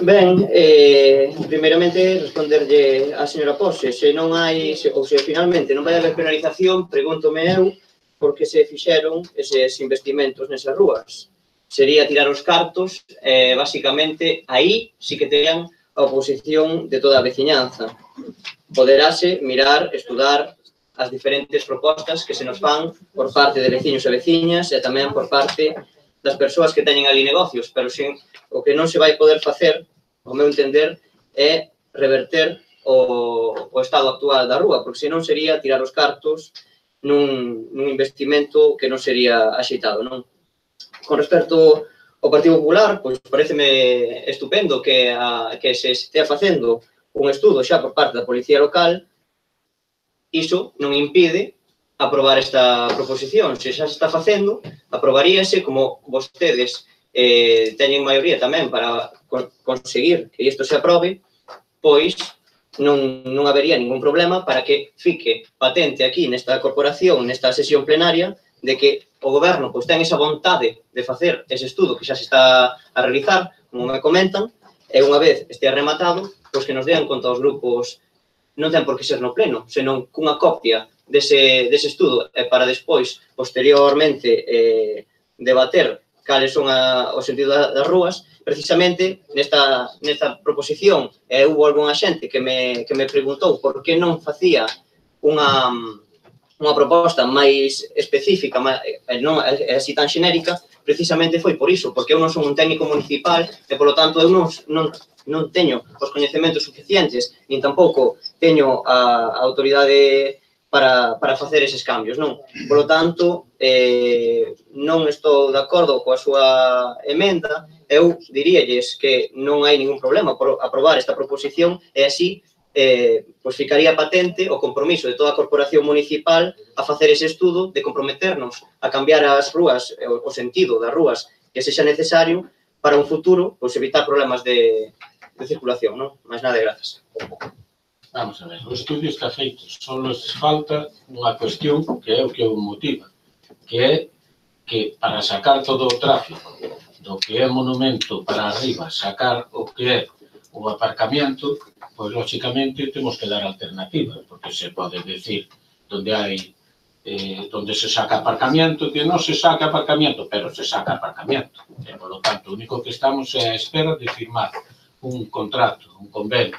Ben, primeiramente, responderlle á señora Pose, se non hai, ou se finalmente non vai haber penalización, pregúntome eu, por que se fixeron eses investimentos nesas rúas. Sería tirar os cartos, basicamente, aí sí que terían a oposición de toda a veciñanza. Poderase mirar, estudar as diferentes propostas que se nos fan por parte de veciños e veciñas e tamén por parte das persoas que teñen ali negocios, pero o que non se vai poder facer, ao meu entender, é reverter o estado actual da rúa, porque senón sería tirar os cartos nun investimento que non sería axeitado, non? Con respecto ao Partido Popular, pois pareceme estupendo que se estea facendo un estudo xa por parte da Policía Local. Iso non impide aprobar esta proposición. Se xa se está facendo, aprobaríase, como vostedes teñen maioría tamén para conseguir que isto se aprobe, pois non habería ningún problema para que fique patente aquí nesta corporación, nesta sesión plenaria, de que o goberno pois ten esa vontade de facer ese estudo que xa se está a realizar, como me comentan, e unha vez estea rematado, pois que nos dean conta os grupos. Non ten por que ser no pleno, senón cunha copia dese estudo e para despois, posteriormente, debater cales son o sentido das rúas. Precisamente, nesta proposición, houve algunha xente que me preguntou por que non facía unha proposta máis específica, non así tan xenérica. Precisamente foi por iso, porque eu non son un técnico municipal e, polo tanto, eu non teño os coñecementos suficientes, nin tampouco teño a autoridade para facer eses cambios, non? Polo tanto, non estou de acordo coa súa emenda. Eu diríalles que non hai ningún problema por aprobar esta proposición e así pois ficaría patente o compromiso de toda a corporación municipal a facer ese estudo, de comprometernos a cambiar as rúas, o sentido das rúas que sexa necesario para un futuro, pois evitar problemas de circulación, non? Mais nada, grazas. Vamos a ver, o estudio está feito, só nos falta unha cuestión que é o que o motiva, que é que para sacar todo o tráfico do que é monumento para arriba, sacar o que é o aparcamiento, pois, lógicamente, temos que dar alternativas, porque se pode decir onde se saca aparcamiento, que non se saca aparcamiento, pero se saca aparcamiento. E, polo tanto, o único que estamos é a espera de firmar un contrato, un convenio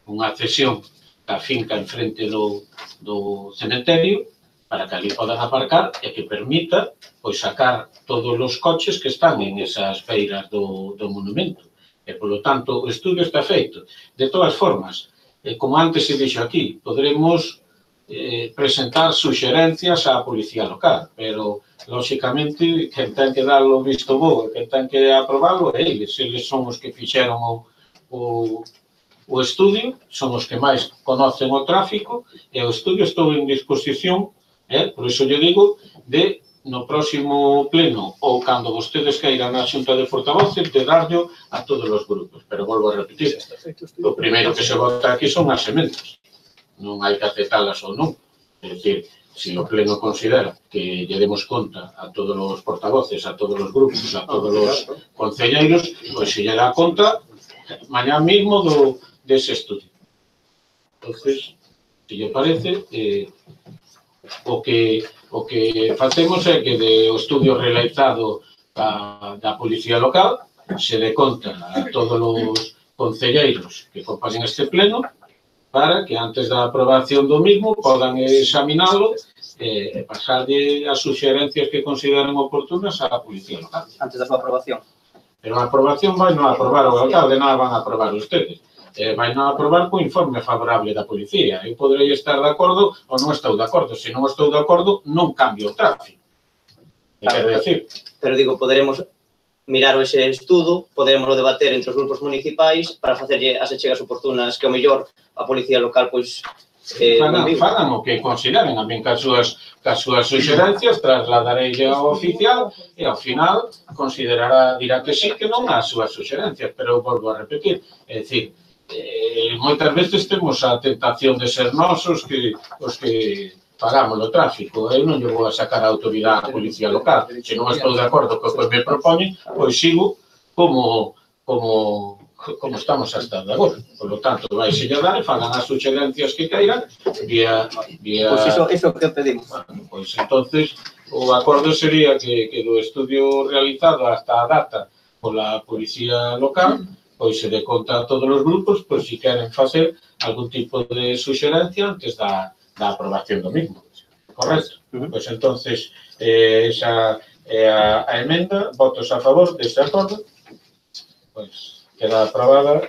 unha cesión da finca enfrente do cementerio para que ali podan aparcar e que permita pois sacar todos os coches que están en esas beiras do monumento. E, polo tanto, o estudio está feito. De todas formas, como antes se dixo aquí, poderemos presentar suxerencias á policía local, pero, lóxicamente, quen ten que dar o visto bo e quen ten que aprobalo é eles. Eles son os que fixeron o estudio, son os que máis conocen o tráfico, e o estudio estou en disposición, por iso lle digo, de no próximo pleno ou cando vostedes queiran na Xunta de Portavoces de darlo a todos os grupos. Pero volvo a repetir, o primeiro que se vota aquí son as sementes. Non hai que aceptalas ou non. É dicir, se o pleno considera que lle demos conta a todos os portavoces, a todos os grupos, a todos os concelleiros, pois se lle dá conta mañá mismo dese estudio. Entonces, se lle parece, o que facemos é que do estudio realizado da Policía Local se dé conta a todos os concelleiros que compoñen este pleno para que antes da aprobación do mismo podan examinalo e pasarlle as suxerencias que consideren oportunas á Policía Local. Antes da súa aprobación. Pero a aprobación vai non aprobar o alcalde, nada van a aprobar ustedes. Vai non aprobar co informe favorable da policía. Eu poderei estar de acordo ou non estou de acordo. Se non estou de acordo, non cambio o tráfico. Quero decir. Pero digo, poderemos mirar ese estudo, poderemos debater entre os grupos municipais para facerlle as achegas oportunas que o mellor a policía local, pois, fagan o que consideren, a min que as súas suxerencias trasladarei ao oficial e ao final dirá que sí, que non as súas suxerencias, pero eu volvo a repetir, é dicir, moitas veces temos a tentación de ser nós os que pagamos o tráfico. Eu non lle vou a sacar a autoridade á policía local. Se non estou de acordo co que me propoñen, pois sigo como estamos hasta de agora. Por lo tanto, vai se lle dar e fagan as suxerencias que queiran vía... Pois iso que pedimos. Pois entonces, o acordo sería que do estudio realizado hasta a data pola policía local, pois se dé conta a todos os grupos, pois se queren facer algún tipo de suxerencia antes da aprobación do mismo. Correcto? Pois entonces, esa é a emenda, votos a favor deste acordo, pois queda aprobada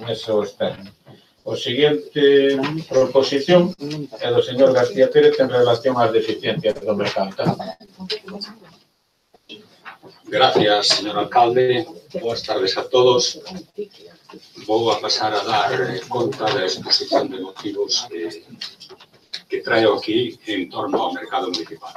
nesos términos. O seguinte proposición é do señor García Pérez en relación ás deficiencias do mercado. Gracias, señor alcalde. Boas tardes a todos. Vou a pasar a dar conta da exposición de motivos que traio aquí en torno ao mercado municipal.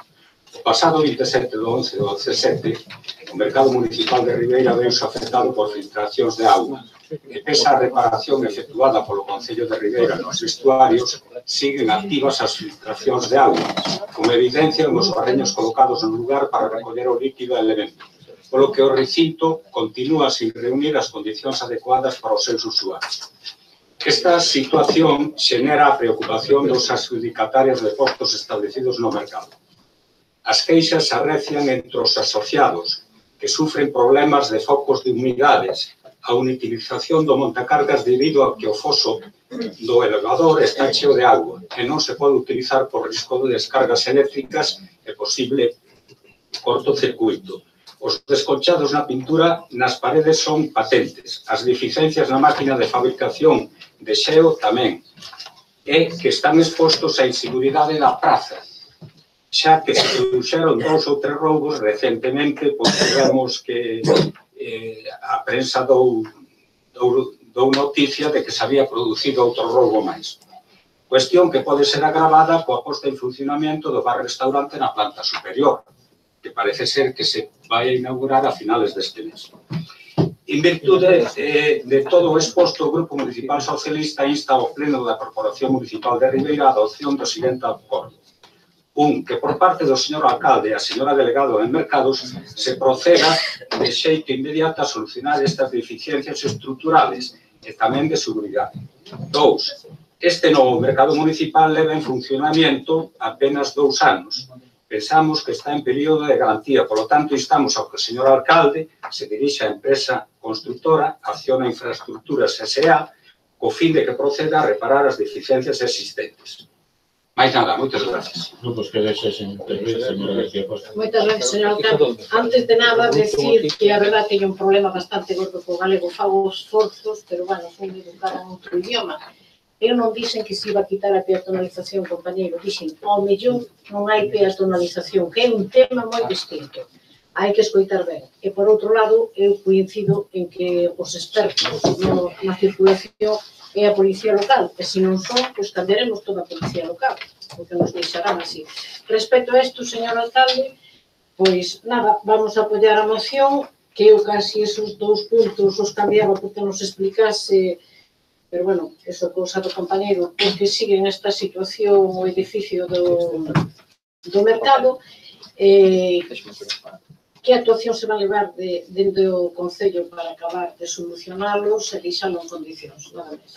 O pasado 27 de 11 do 17, o mercado municipal de Ribeira veuse afectado por filtracións de auga e pese a reparación efectuada polo Concello de Ribeira nos vestuarios, siguen activas as filtracións de auga, como evidencia nos barreños colocados no lugar para recoller o líquido elemento, polo que o recinto continúa sin reunir as condicións adecuadas para os seus usuarios. Esta situación xenera a preocupación dos adjudicatarios de postos establecidos no mercado. As queixas se arrecian entre os asociados, que sufren problemas de focos de humidades, a inutilización do montacargas debido a que o foso do elevador está cheo de agua e non se pode utilizar por risco de descargas eléctricas e posible cortocircuito. Os desconchados na pintura nas paredes son patentes. As deficiencias na máquina de fabricación de xeo tamén. E que están expostos á inseguridade da praza, xa que se produxeron 2 ou 3 roubos recentemente, pois vemos que a prensa dou noticia de que se había producido outro roubo máis. Cuestión que pode ser agravada coa posta en funcionamento do bar-restaurante na planta superior, que parece ser que se vai a inaugurar a finales deste mes. En virtude de todo o exposto, o Grupo Municipal Socialista insta ao Pleno da Corporación Municipal de Ribeira a adopción do seguinte acordo. Que por parte do señor alcalde e a señora delegado en mercados se proceda de xeito inmediato a solucionar estas deficiencias estruturales e tamén de seguridade. 2. Este novo mercado municipal leva en funcionamento apenas 2 anos. Pensamos que está en período de garantía, polo tanto, instamos ao que o señor alcalde se dirixa á empresa constructora Acciona Infraestructuras S.A. co fin de que proceda a reparar as deficiencias existentes. Mais nada, moitas gracias. Grupos que desexen intervir, señora García Costa. Moitas gracias, señor alcalde. Antes de nada, decir que a verdade teño un problema bastante gordo co galego, fago esforzos, pero, bueno, son educada en outro idioma. Eu non dixen que se iba a quitar a peatonalización, compañeiro, dixen, ao mellor non hai peatonalización, que é un tema moi distinto. Hai que escoitar ben. E, por outro lado, eu coincido en que os expertos na circulación é a policía local, e se non son, pois cambiaremos toda a policía local, porque nos deixarán así. Respecto a isto, señor alcalde, pois nada, vamos a apoiar a moción, que eu casi esos 2 puntos os cambiaba porque nos explicase, pero bueno, eso cousa do compañeiro, porque sigue nesta situación o edificio do mercado, que actuación se van levar dentro do Concello para acabar de solucionalos e deixalo en condicións, nada máis.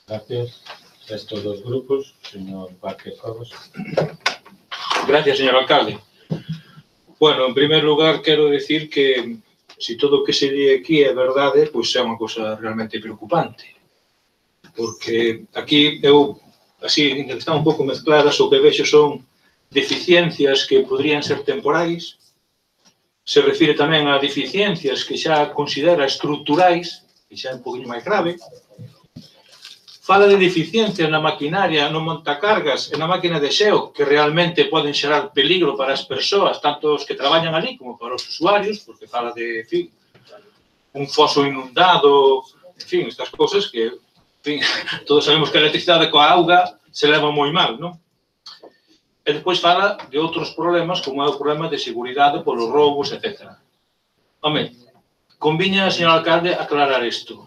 Gracias. Estos dos grupos, señor Vázquez Cobos. Gracias, señor alcalde. Bueno, en primer lugar, quero decir que se todo o que se di aquí é verdade, pois é unha cosa realmente preocupante. Porque aquí eu, así, están un pouco mezcladas, o que vexo son deficiencias que podrían ser temporais, se refire tamén a deficiencias que xa considera estruturais, que xa é un poquinho máis grave. Fala de deficiencias na maquinaria, no montacargas e na máquina de xeo, que realmente poden xerar peligro para as persoas, tanto os que traballan ali como para os usuarios, porque fala de, en fin, un foso inundado, en fin, estas cosas que, en fin, todos sabemos que a electricidade coa auga se leva moi mal, non? E despois fala de outros problemas, como é o problema de seguridade polos roubos, etc. Home, conviña, señor alcalde, aclarar isto.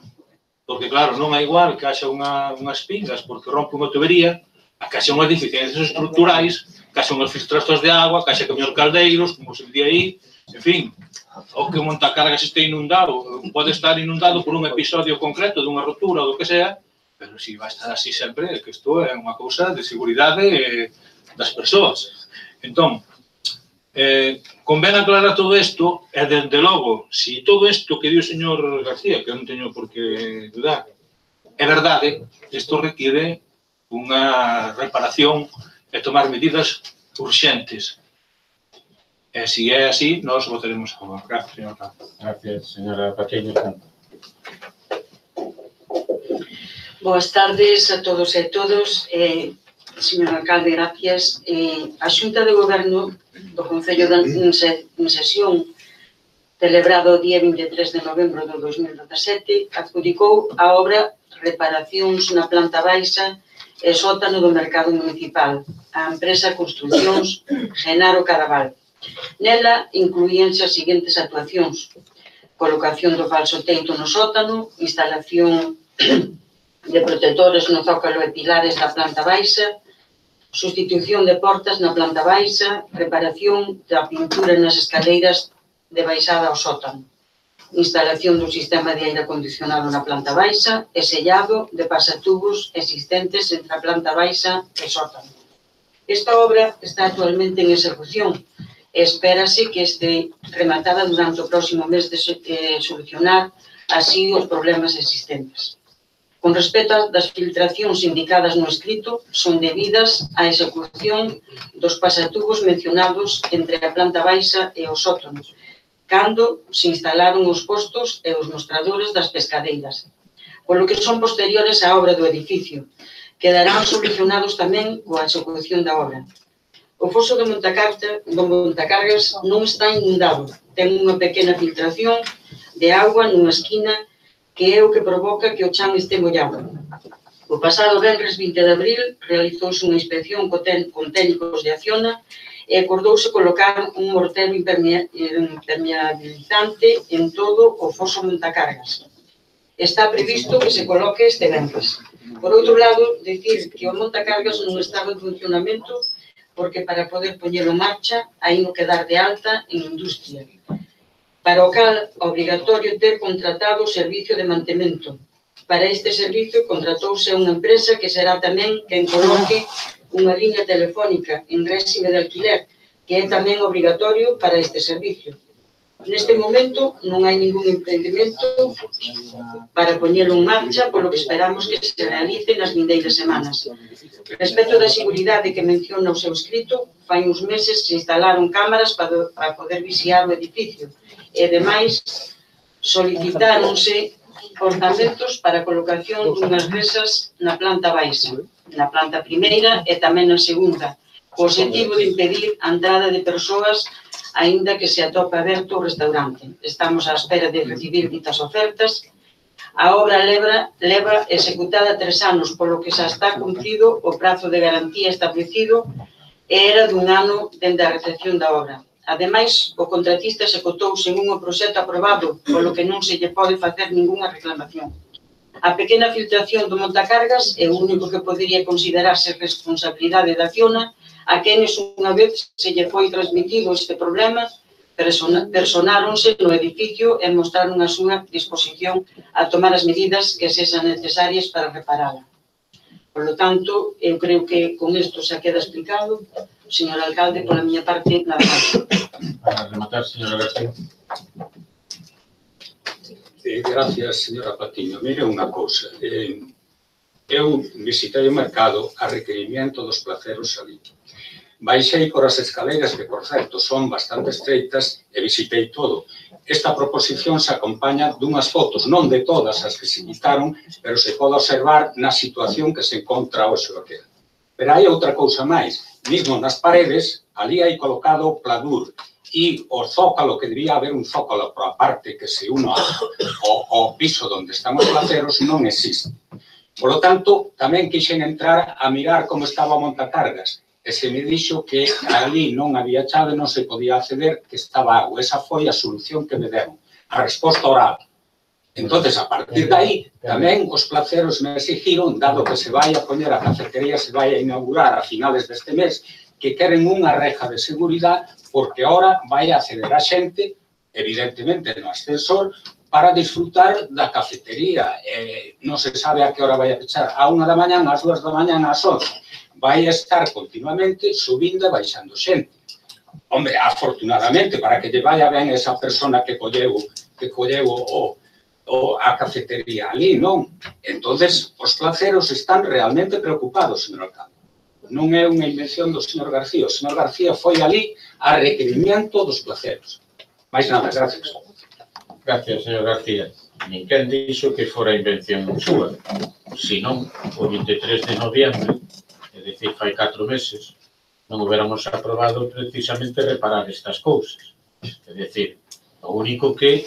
Porque, claro, non é igual que haxa unhas pingas porque rompe unha tubería, a que haxa unhas deficiencias estruturais, que haxa unhas filtracións de agua, que haxa camións caldeiros, como se di aí, en fin, o que o montacargas este inundado, pode estar inundado por un episodio concreto de unha rotura ou do que sea, pero si vai estar así sempre, que isto é unha cousa de seguridade das persoas. Entón, convén aclarar todo isto, e, desde logo, se todo isto que di o señor García, que non teño por que dudar, é verdade, isto requiere unha reparación e tomar medidas urxentes. E, se é así, nós votaremos a favor. Gracias, señor alcalde. Gracias, señora Pacheco. Boas tardes a todos e todos. Señor alcalde, gracias. A Xunta de Goberno do Concello en sesión celebrado o día 23 de novembro de 2017 adjudicou a obra Reparacións na planta baixa e sótano do mercado municipal á empresa Construcións Genaro Cadaval. Nela incluíanse as seguintes actuacións: colocación do falso teito no sótano, instalación de protectores no zócalo e pilares da planta baixa, sustitución de portas na planta baixa, reparación da pintura nas escaleiras de baixada ao sótano, instalación do sistema de aire acondicionado na planta baixa e sellado de pasatubos existentes entre a planta baixa e sótano. Esta obra está actualmente en execución e espérase que este rematada durante o próximo mes de solucionar así os problemas existentes. Con respecto das filtracións indicadas no escrito, son debidas á execución dos pasatubos mencionados entre a planta baixa e os sótanos, cando se instalaron os postos e os mostradores das pescadeiras, polo que son posteriores á obra do edificio. Quedarán solucionados tamén coa execución da obra. O foso do montacargas non está inundado, ten unha pequena filtración de agua nunha esquina que é o que provoca que o chan este mollado. O pasado venres 20 de abril realizouse unha inspección con técnicos de Acciona e acordouse colocar un mortero impermeabilizante en todo o foso montacargas. Está previsto que se coloque este venres. Por outro lado, decir que o montacargas non estaba en funcionamento porque para poder poñelo en marcha hai no que dar de alta en industria, para o cal obrigatorio ter contratado o servicio de mantemento. Para este servicio contratouse a unha empresa que será tamén quen coloque unha liña telefónica en réxime de alquiler, que é tamén obrigatorio para este servicio. Neste momento non hai ningún emprendimento para poñelo en marcha, polo que esperamos que se realice nas vindeiras semanas. Respecto da seguridade que menciona o seu escrito, fai uns meses se instalaron cámaras para poder vixiar o edificio e, demais, solicitáronse ornamentos para a colocación dunhas mesas na planta baixa, na planta primeira e tamén na segunda, co objetivo de impedir a entrada de persoas aínda que se atopa aberto o restaurante. Estamos á espera de recibir ditas ofertas. A obra leva executada 3 anos, polo que xa está cumprido o prazo de garantía establecido e era dun ano dende a recepción da obra. Ademais, o contratista executou según o proxecto aprobado, polo que non se lle pode facer ningunha reclamación. A pequena filtración do montacargas é o único que podería considerarse responsabilidade da Acciona, a quenes unha vez se lle foi transmitido este problema, personáronse no edificio e mostraron a súa disposición a tomar as medidas que sexan necesarias para reparala. Por lo tanto, eu creo que con isto xa queda explicado. Señor alcalde, pola miña parte, nada máis. Para rematar, señora García. Gracias, señora Patiño. Mire unha cousa. Eu visitei o mercado a requerimento dos placeros ali. Baixei por as escaleiras, que, por certo, son bastante estreitas, e visitei todo. Esta proposición se acompaña dunhas fotos, non de todas as que se quitaron, pero se pode observar na situación que se encontra hoxe aquel. Pero hai outra cousa máis. Mismo nas paredes, ali hai colocado o pladur e o zócalo, que debía haber un zócalo por a parte que se uno ao piso onde están os placeros, non existe. Por lo tanto, tamén quixen entrar a mirar como estaba o montacargas. E se me dixo que ali non había chave, non se podía acceder, que estaba agua. Esa foi a solución que me deron, a resposta oral. Entón, a partir de aí, tamén os placeros me exigiron, dado que se vai a poñer a cafetería, se vai a inaugurar a finales deste mes, que queren unha reja de seguridade, porque ahora vai a acceder a xente, evidentemente no ascensor, para disfrutar da cafetería. Non se sabe a que hora vai a pechar, a 1 da mañá, ás 2 da mañá, ás 11. Vai estar continuamente subindo e baixando xente. Hombre, afortunadamente, para que lle vaya ben esa persona que colleu a cafetería ali, non? Entonces, os placeros están realmente preocupados, señor alcalde. Non é unha invención do señor García. O señor García foi ali a requerimiento dos placeros. Mais nada, gracias. Gracias, señor García. Ninguén dixo que fora invención súa. Senón, o 23 de noviembre, é dicir, fai 4 meses, non hubiéramos aprobado precisamente reparar estas cousas. É dicir, o único que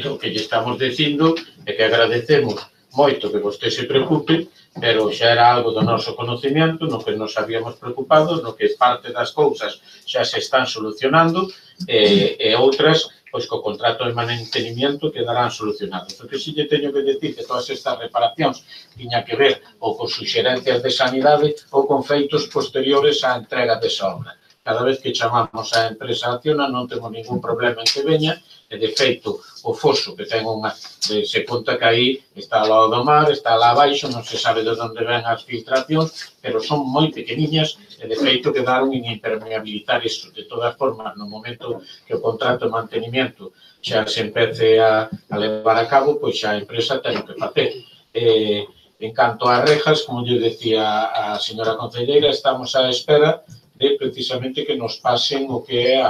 o que lle estamos dicindo é que agradecemos moito que vostede se preocupe, pero xa era algo do noso conocimiento, no que nos habíamos preocupado, no que parte das cousas xa se están solucionando e outras, pois, co contrato de mantenimiento quedarán solucionados. O que si lle teño que decir que todas estas reparacións tiña que ver ou con suxerencias de sanidade ou con feitos posteriores á entrega desa obra. Cada vez que chamamos a empresa Acciona non temos ningún problema en que veña, e de feito o foso que ten unha, se conta que aí está ao lado do mar, está lá abaixo, non se sabe de onde ven as filtracións, pero son moi pequeniñas e de feito quedaron en impermeabilizar iso. De todas formas, no momento que o contrato de mantenimiento xa se empece a levar a cabo, pois xa a empresa ten que facer. En canto a rejas, como lle decía a señora concelleira, estamos á espera de precisamente que nos pasen o que é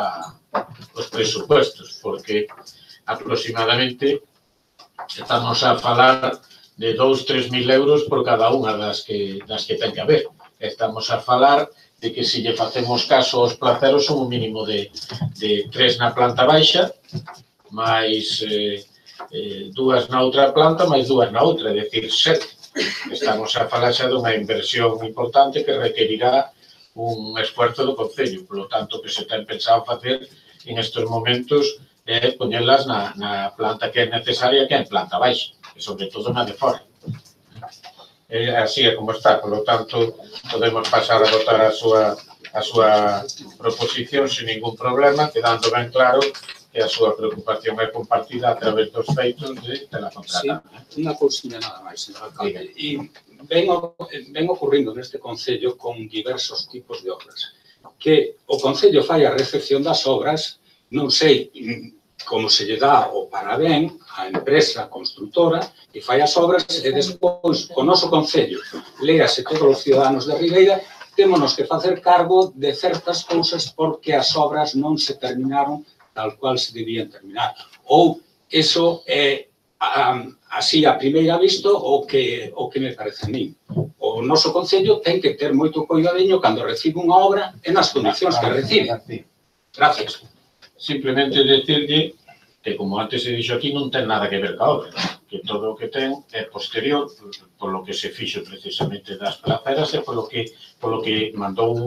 os presupuestos, porque aproximadamente estamos a falar de 2-3 mil euros por cada unha das que ten que haber. Estamos a falar de que se lle facemos caso aos placeros son un mínimo de 3 na planta baixa, máis 2 na outra planta, máis 2 na outra, é dicir, 7. Estamos a falar xa dunha inversión importante que requerirá un esfuerzo do Concello. Por lo tanto, o que se ten pensado facer en estes momentos é poñelas na planta que é necesaria, que é en planta baixa, e sobre todo na de fora. Así é como está. Por lo tanto, podemos pasar a votar a súa proposición sin ningún problema, quedando ben claro que a súa preocupación é compartida a través dos feitos de la contratada. Sí, unha cousinha nada máis, señor alcalde. E ven ocurrindo neste Concello con diversos tipos de obras. Que o Concello fai a recepción das obras, non sei como se lle dá o parabén á empresa construtora que fai as obras e despois, o noso Concello, léase todos os ciudadanos de Ribeira, témonos que facer cargo de certas cousas porque as obras non se terminaron tal cual se debían terminar. Ou eso é así a primeira vista o que me parece a mí. O noso Concello ten que ter moito cuidadiño cando recibe unha obra e nas condicións que recibe. Gracias. Simplemente decirlle que, como antes se dixo aquí, non ten nada que ver ca obra, que todo o que ten é posterior, polo que se fixo precisamente das placeras e polo que mandou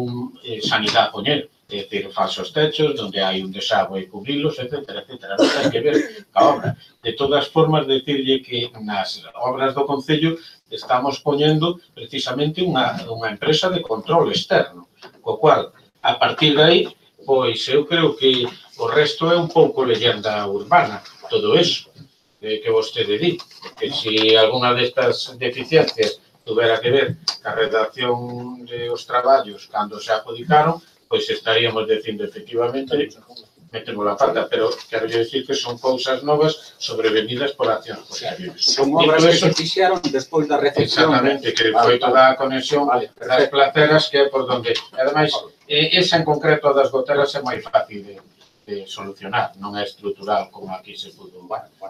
Sanidade poñer, é dicir, falsos techos, onde hai un desagüe e cubrilos, etcétera, etcétera. Non ten que ver ca obra. De todas formas, decirlle que nas obras do Concello estamos poñendo precisamente unha empresa de control externo, co cual, a partir de aí, pois eu creo que o resto é un pouco leyenda urbana, todo eso que vostede di, que se alguna destas deficiencias tuvera que ver ca redacción dos traballos cando se adjudicaron, pois estaríamos dicindo efectivamente metemos a pata, pero quero dicir que son cousas novas sobrevenidas por accións posteriores. Son obras que se fixeron despois da recepción. Exactamente, que foi toda a conexión das placeras que é por donde... Ademais, esa en concreto das goteras é moi fácil de solucionar, non é estrutural como aquí se pudo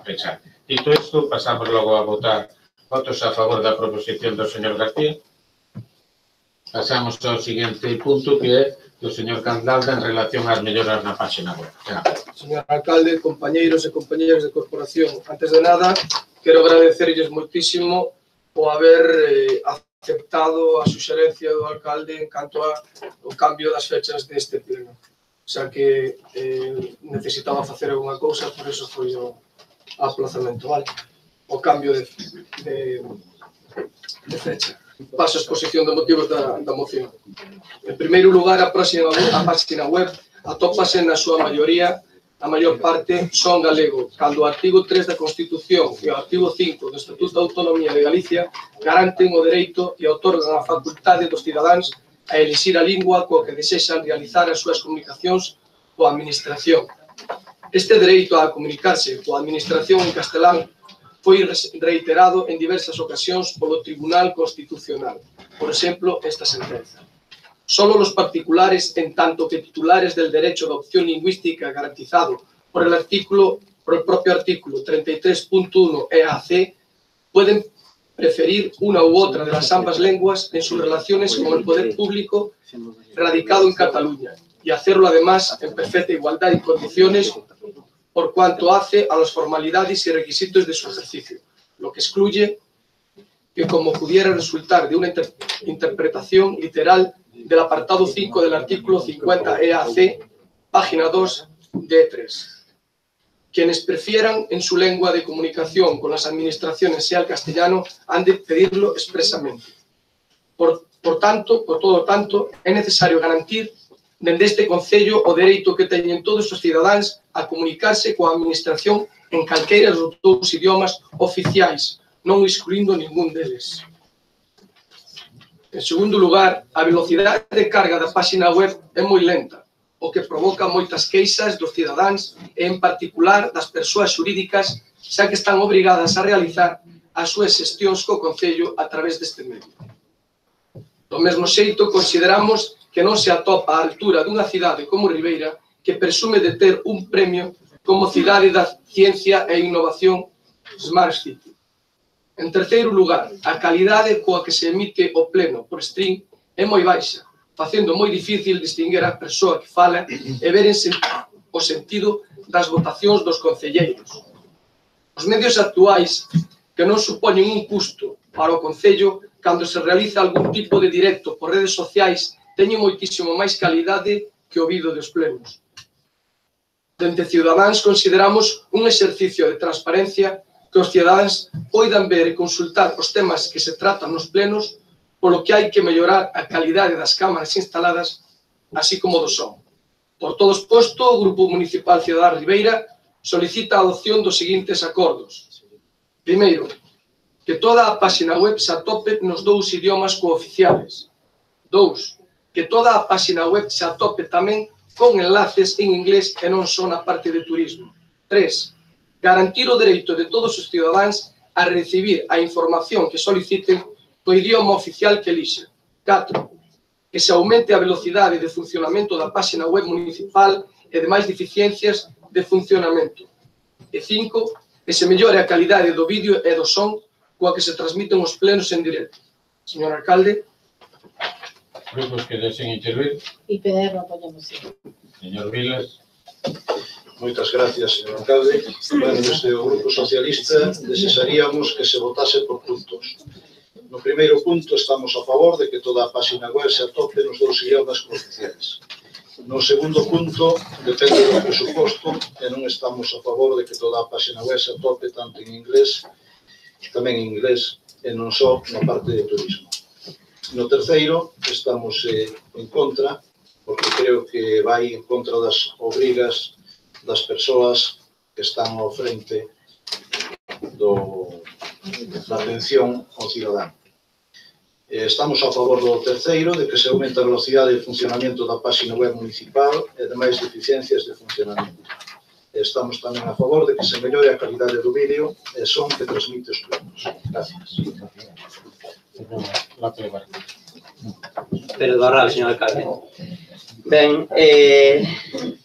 pensar. Dito isto, pasamos logo a votar votos a favor da proposición do señor García. Pasamos ao seguinte punto, que é do señor Candalda en relación ás melloras na página web. Señor alcalde, compañeiros e compañeras de corporación, antes de nada, quero agradecerlles moitísimo o haber aceptado a suxerencia do alcalde en canto ao cambio das fechas deste pleno. O sea que necesitaba facer alguna cousa, por eso foi o aplazamento, vale? O cambio de fecha. Paso a exposición de motivos da moción. En primeiro lugar, a página web atópase na súa maioría, a maior parte son galego, cando o artigo 3 da Constitución e o artigo 5 do Estatuto de Autonomía de Galicia garanten o dereito e outorgan a facultade dos cidadáns a elixir a lingua coa que desexan realizar as súas comunicacións coa administración. Este dereito a comunicarse coa administración en castelán foi reiterado en diversas ocasións polo Tribunal Constitucional. Por exemplo, esta sentenza. Solo los particulares, en tanto que titulares del derecho de opción lingüística garantizado por el propio artículo 33.1 EAC, pueden preferir una u otra de las ambas lenguas en sus relaciones con el poder público radicado en Cataluña y hacerlo además en perfecta igualdad y condiciones por cuanto hace a las formalidades y requisitos de su ejercicio, lo que excluye que, como pudiera resultar de una interpretación literal del apartado 5 del artículo 50 EAC, página 2 de 3. Quienes prefieran en su lengua de comunicación con las administraciones sea el castellano, han de pedirlo expresamente. Por todo tanto, é necesario garantir dende este Concello o dereito que teñen todos os cidadáns a comunicarse coa administración en calqueira dos dous idiomas oficiais, non excluindo ningún deles. En segundo lugar, a velocidade de carga da página web é moi lenta, o que provoca moitas queixas dos cidadáns e, en particular, das persoas xurídicas, xa que están obrigadas a realizar as súas xestións co Concello a través deste medio. Do mesmo xeito, consideramos que non se atopa á altura dunha cidade como Ribeira, que presume de ter un premio como cidade da ciencia e innovación Smart City. En terceiro lugar, a calidade coa que se emite o pleno por stream é moi baixa, facendo moi difícil distinguir a persoa que fala e ver o sentido das votacións dos concelleiros. Os medios actuais, que non supoñen un custo para o Concello, cando se realiza algún tipo de directo por redes sociais, teñen moitísimo máis calidade que o vídeo dos plenos. Dende Ciudadáns consideramos un exercicio de transparencia que os cidadáns poidan ver e consultar os temas que se tratan nos plenos, polo que hai que mellorar a calidade das cámaras instaladas, así como do son. Por todo exposto, o Grupo Municipal Ciudadán Ribeira solicita a adopción dos seguintes acordos. Primeiro, que toda a página web se atope nos dous idiomas cooficiales. 2. Que toda a página web se atope tamén con enlaces en inglés e non só na parte de turismo. 3. Garantir o dereito de todos os cidadáns a recibir a información que soliciten no idioma oficial que elixe. 4. Que se aumente a velocidade de funcionamento da páxina web municipal e demais deficiencias de funcionamento. E 5. Que se mellore a calidade do vídeo e do son coa que se transmiten os plenos en directo. Señor alcalde. Grupos que deseen intervir. IPDR apoia a moción. Señor Vilas. Moitas gracias, señor alcalde. Bueno, desde o Grupo Socialista desearíamos que se votase por puntos. No primeiro punto estamos a favor de que toda a página web se atope nos 2 idiomas cooficiais. No segundo punto, depende do presuposto e non estamos a favor de que toda a página web se atope tanto en inglés, tamén en inglés, e non só na parte de turismo. No terceiro, estamos en contra, porque creo que vai en contra das obrigas das persoas que están ao frente da atención ao cidadán. Estamos a favor do terceiro, de que se aumente a velocidade de funcionamento da página web municipal e demais deficiencias de funcionamento. Estamos tamén a favor de que se mellore a calidade do vídeo e son que transmite os plenos. Gracias. Pero do arral, señor alcalde. Ben,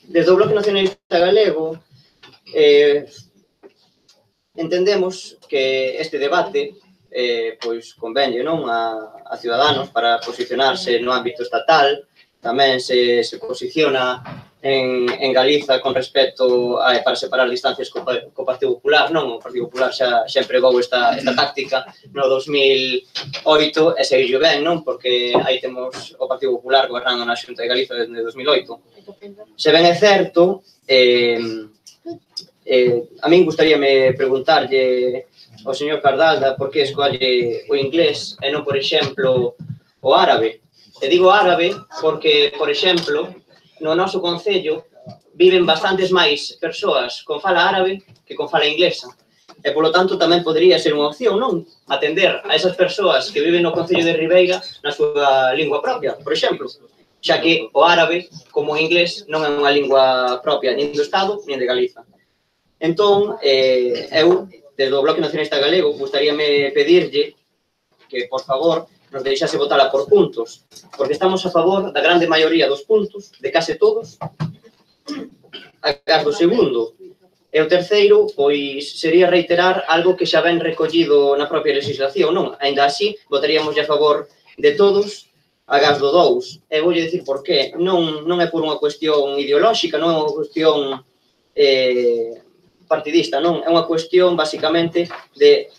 desde o Bloque Nacionalista Galego entendemos que este debate pois convenlle non a ciudadanos para posicionarse no ámbito estatal, tamén se posiciona en Galiza con respecto para separar distancias co Partido Popular, non? O Partido Popular xa empregou esta táctica no 2008 e seguiu ben, non? Porque aí temos o Partido Popular gobernando na Xunta de Galiza desde 2008. Se ben é certo, a min gustaríame preguntarlle ao señor Cardalda por que escolle o inglés e non, por exemplo, o árabe. E digo árabe porque, por exemplo, no noso concello viven bastantes máis persoas con fala árabe que con fala inglesa. E, polo tanto, tamén podría ser unha opción, non? Atender a esas persoas que viven no concello de Ribeira na súa lingua propia, por exemplo. Xa que o árabe, como o inglés, non é unha lingua propia nin do Estado, nin de Galiza. Entón, eu, desde o Bloque Nacionalista Galego, gustaríame pedirlle que, por favor, nos deixase votala por puntos, porque estamos a favor da grande maioría dos puntos, de case todos, agás do segundo. E o terceiro, pois, sería reiterar algo que xa ven recollido na propia legislación, non? Ainda así, votaríamos a favor de todos, agás do 2. E voulle dicir por qué. Non é por unha cuestión ideolóxica, non é unha cuestión partidista, non? É unha cuestión, basicamente, de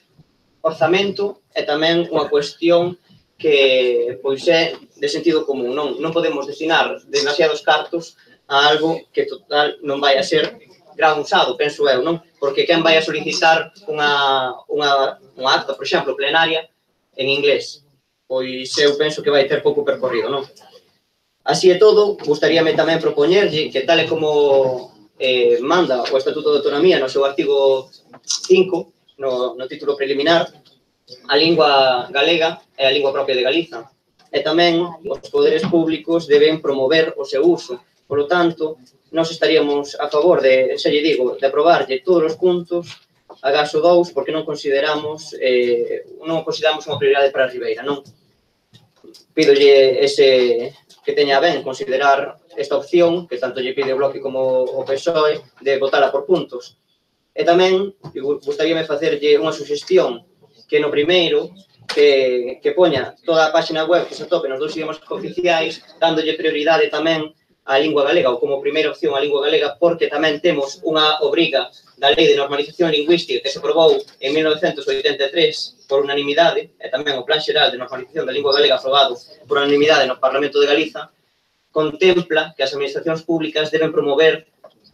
orzamento e tamén unha cuestión que, pois, é de sentido común, non? Non podemos destinar demasiados cartos a algo que total non vai a ser gran usado, penso eu, non? Porque quen vai a solicitar unha acta, por exemplo, plenaria en inglés? Pois eu penso que vai ter pouco percorrido, non? Así e todo, gustaríame tamén propoñerlle que, tal e como manda o Estatuto de Autonomía no seu artigo 5, no título preliminar, a lingua galega é a lingua propia de Galiza. E tamén os poderes públicos deben promover o seu uso. Por lo tanto, nós estaríamos a favor de, xa lle digo, de aprobarlle todos os puntos agás o 2, porque non consideramos unha prioridade para a Ribeira, non? Pídolle que teña ben considerar esta opción, que tanto lle pide o Bloque como o PSOE, de votala por puntos. E tamén, gustaríame facerlle unha suxestión, que no primeiro, que poña toda a página web que se atope nos 2 idiomas oficiais, dándolle prioridade tamén á lingua galega, ou como primeira opción á lingua galega, porque tamén temos unha obriga da Lei de Normalización Lingüística que se aprobou en 1983 por unanimidade, e tamén o Plan Xeral de Normalización da Lingua Galega aprobado por unanimidade no Parlamento de Galiza, contempla que as administracións públicas deben promover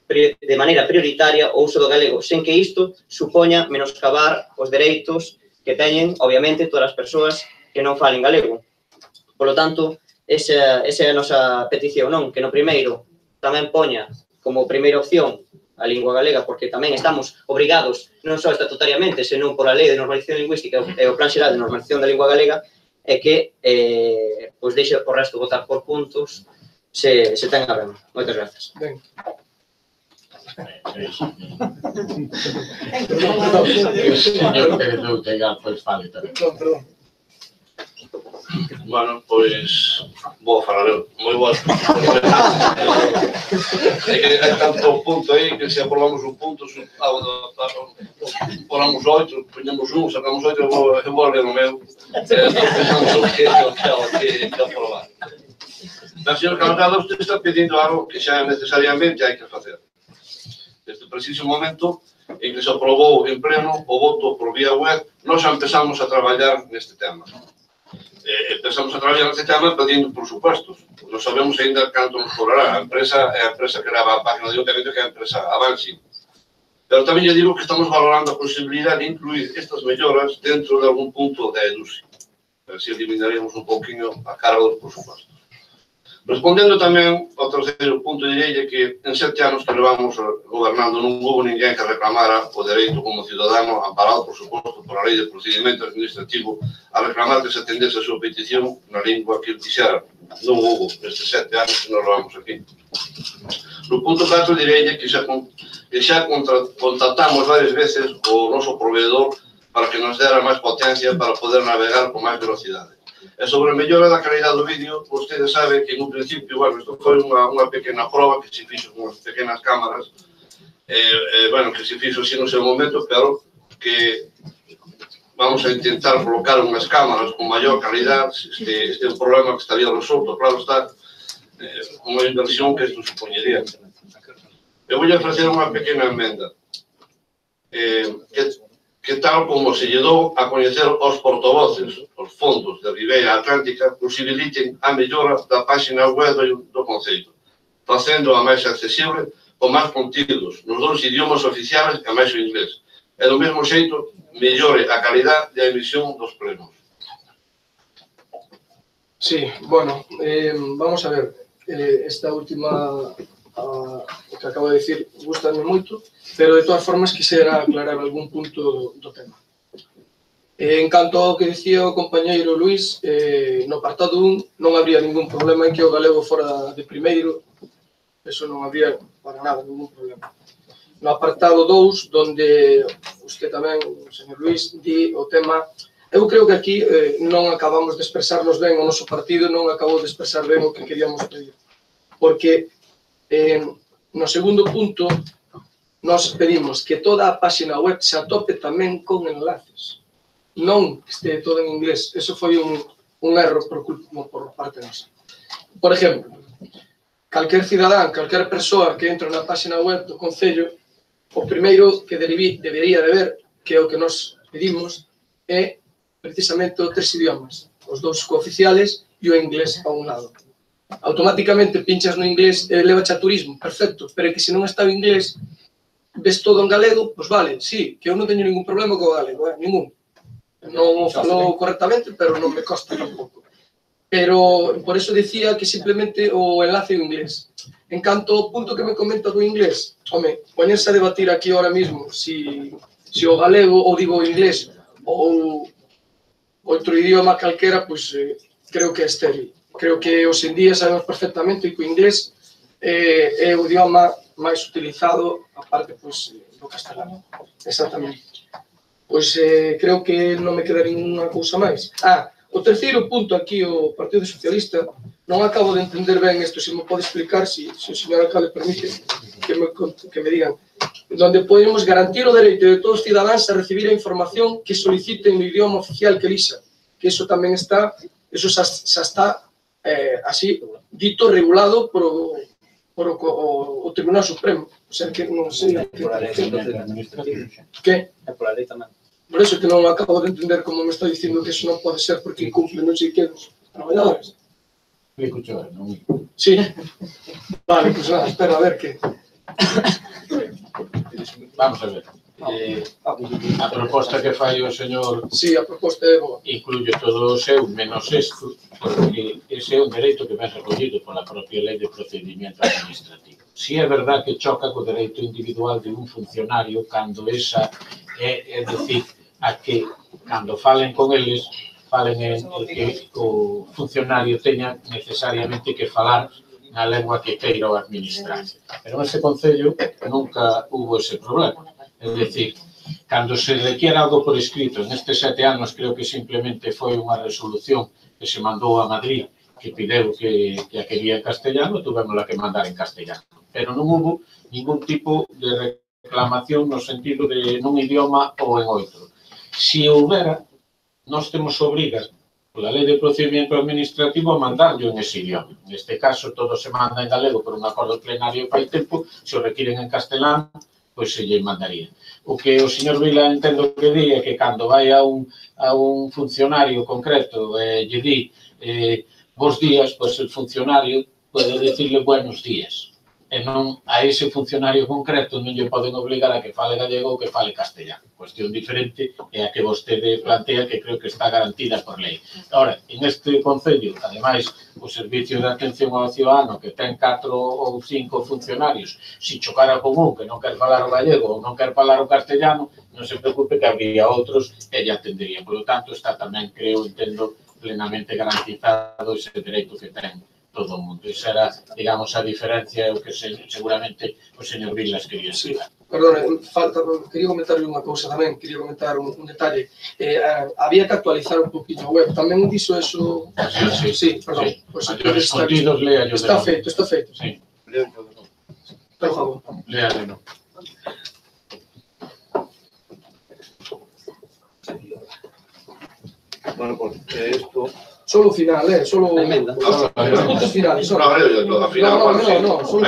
de maneira prioritaria o uso do galego, sen que isto supoña menoscabar os dereitos que teñen, obviamente, todas as persoas que non falen galego. Por lo tanto, esa é a nosa petición, non? Que no primeiro tamén poña como primeira opción a lingua galega, porque tamén estamos obrigados, non só estatutariamente, senón por a Lei de Normalización Lingüística e o Plan Xeral de Normalización da Lingua Galega, e que pois deixe o resto votar por puntos se ten a ben. Moitas grazas. Ben. O señor Pérez Outegar, pois fale tamén. Perdón. Bueno, pois vou falar eu. Moi boas. É que hai tanto punto aí que se aprobamos un punto, ponamos 8, poñemos un, sacamos 8, eu vou ler o meu. Pensamos o que aprobar. Pero, señor Camarada, usted está pedindo algo que xa necesariamente hai que facer. Neste preciso momento en que se aprobou en pleno o voto por vía web, nós xa empezamos a traballar neste tema. Empezamos a traballar neste tema pedindo presupuestos. Non sabemos ainda canto nos cobrará. A empresa é a empresa que grava a página de Ayuntamiento, que é a empresa Avansi. Pero tamén lle digo que estamos valorando a posibilidade de incluir estas melloras dentro de algún punto da EDUSI. Así eliminaremos un poquinho a carga dos presupuestos. Respondendo tamén ao terceiro punto, direi que en 7 anos que levamos gobernando non houve ninguén que reclamara o dereito como cidadano amparado, por suposto, por a lei de procedimento administrativo a reclamar que se atendese a súa petición na lingua que ele quixera. Non houve nestes 7 anos que nos levamos aquí. No punto 4 direi que xa contactamos varias veces o noso proveedor para que nos dera máis potencia para poder navegar con máis velocidade. E sobre a mellora da calidad do vídeo, vostede sabe que en un principio, bueno, isto foi unha pequena prova que se fixo con as pequenas cámaras, bueno, que se fixo así no seu momento, pero que vamos a intentar colocar unhas cámaras con maior calidad, este é un problema que estaría resolto, claro está, unha inversión que isto supoñería. Eu vou ofrecer unha pequena emenda, que tal como se lle dou a coñecer aos portavoces, os fondos de Ribeira Atlántica, posibiliten a mellora da página web do Concello, facendo-a máis accesible con máis contidos nos 2 idiomas oficiales e máis o inglés. E do mesmo xeito, mellore a calidad de emisión dos plenos. Sí, bueno, vamos a ver, esta última que acabo de decir gustame moito, pero de todas formas quixera aclarar algún punto do tema. En canto ao que dicía o compañeiro Luís, no apartado 1 non habría ningún problema en que o galego fora de primeiro, eso non habría para nada ningún problema. No apartado 2, donde usted tamén, o señor Luís, di o tema, eu creo que aquí non acabamos de expresarnos ben, o noso partido non acabou de expresar ben o que queríamos pedir, porque no segundo punto nos pedimos que toda a página web se atope tamén con enlaces, non que este todo en inglés. Eso foi un erro por parte nosa. Por exemplo, calquer cidadán, calquer persoa que entra na página web do Concello, o primeiro que debería de ver, que é o que nos pedimos, é precisamente os 3 idiomas, os 2 cooficiales e o inglés a un lado. Automáticamente pinchas no inglés e leva a turismo, perfecto, pero que se non está o inglés, ves todo en galego, pois vale, sí, que eu non teño ningún problema co galego, ningún. Non o falo correctamente, pero non me costa tampouco. Pero, por eso decía que simplemente o enlace o inglés. En canto ao punto que me comenta do inglés, home, poñerse a debatir aquí ahora mismo si o galego, ou digo o inglés, ou outro idioma calquera, pois creo que é estéril. Creo que hoxe en día sabemos perfectamente que o inglés é o idioma máis utilizado, aparte do castelano. Exactamente. Pois creo que non me queda ninguna cousa máis. O terceiro punto aquí, o Partido Socialista, non acabo de entender ben isto, se me pode explicar, se o señor alcalde permite que me digan, donde podemos garantir o dereito de todos os cidadáns a recibir a información que soliciten no idioma oficial que elisa, que iso tamén está, iso xa está así, dito, regulado por o Tribunal Supremo. O sea, que non sei... Que? É por a lei tamén. Por eso que non acabo de entender como me está dicindo que eso non pode ser porque incumple non sei que dos traballadores. Sí. Vale, pues nada, espera a ver que... Vamos a ver. A proposta que fai o señor... Sí, a proposta é boa. Incluye todo o seu, menos isto, porque ese é un dereito que ven recollido pola propia lei de procedimento administrativo. Si é verdad que choca co dereito individual de un funcionario cando esa é dicir, a que cando falen con eles, falen en que o funcionario teña necesariamente que falar na lengua que queira o administrar. Pero neste Concello nunca hubo ese problema. É dicir, cando se requiere algo por escrito, nestes 7 anos creo que simplemente foi unha resolución que se mandou a Madrid que pideu que a quería en castellano, tuvémola que mandar en castellano. Pero non hubo ningún tipo de reclamación no sentido de nun idioma ou en outro. Se houbera, nós temos obrigas pola Lei de Procedimento Administrativo a mandarlo en ese idioma. Neste caso, todo se manda en galego por un acordo plenario fai tempo, se o requiren en castelán, pois se lle mandaría. O que o señor Vila entendo que di é que cando vai a un funcionario concreto e lle di bos días, pois o funcionario pode decirle buenos días. E non a ese funcionario concreto non lle poden obligar a que fale gallego ou que fale castellano. Cuestión diferente é a que vostede plantea que creo que está garantida por lei. Ahora, en este Concello, ademais, o Servicio de Atención ao Ciudadano que ten 4 ou 5 funcionarios, se chocara con un que non quer falar o gallego ou non quer falar o castellano, non se preocupe que habría outros que lle atenderían. Por lo tanto, está tamén, creo, entendo, plenamente garantizado ese dereito que ten todo o mundo. Esa era, digamos, a diferencia o que seguramente o señor Vilas quería explicar. Perdón, quería comentarle unha cousa tamén, quería comentar un detalle. Había que actualizar un poquinho a web. Tamén dixo eso... Sí, perdón. Mayores contidos, lea yo. Está feito, está feito. Sí. Por favor. Léale, no. Bueno, pues esto... Solo final, solo... Los puntos finales. No, al final... No, solo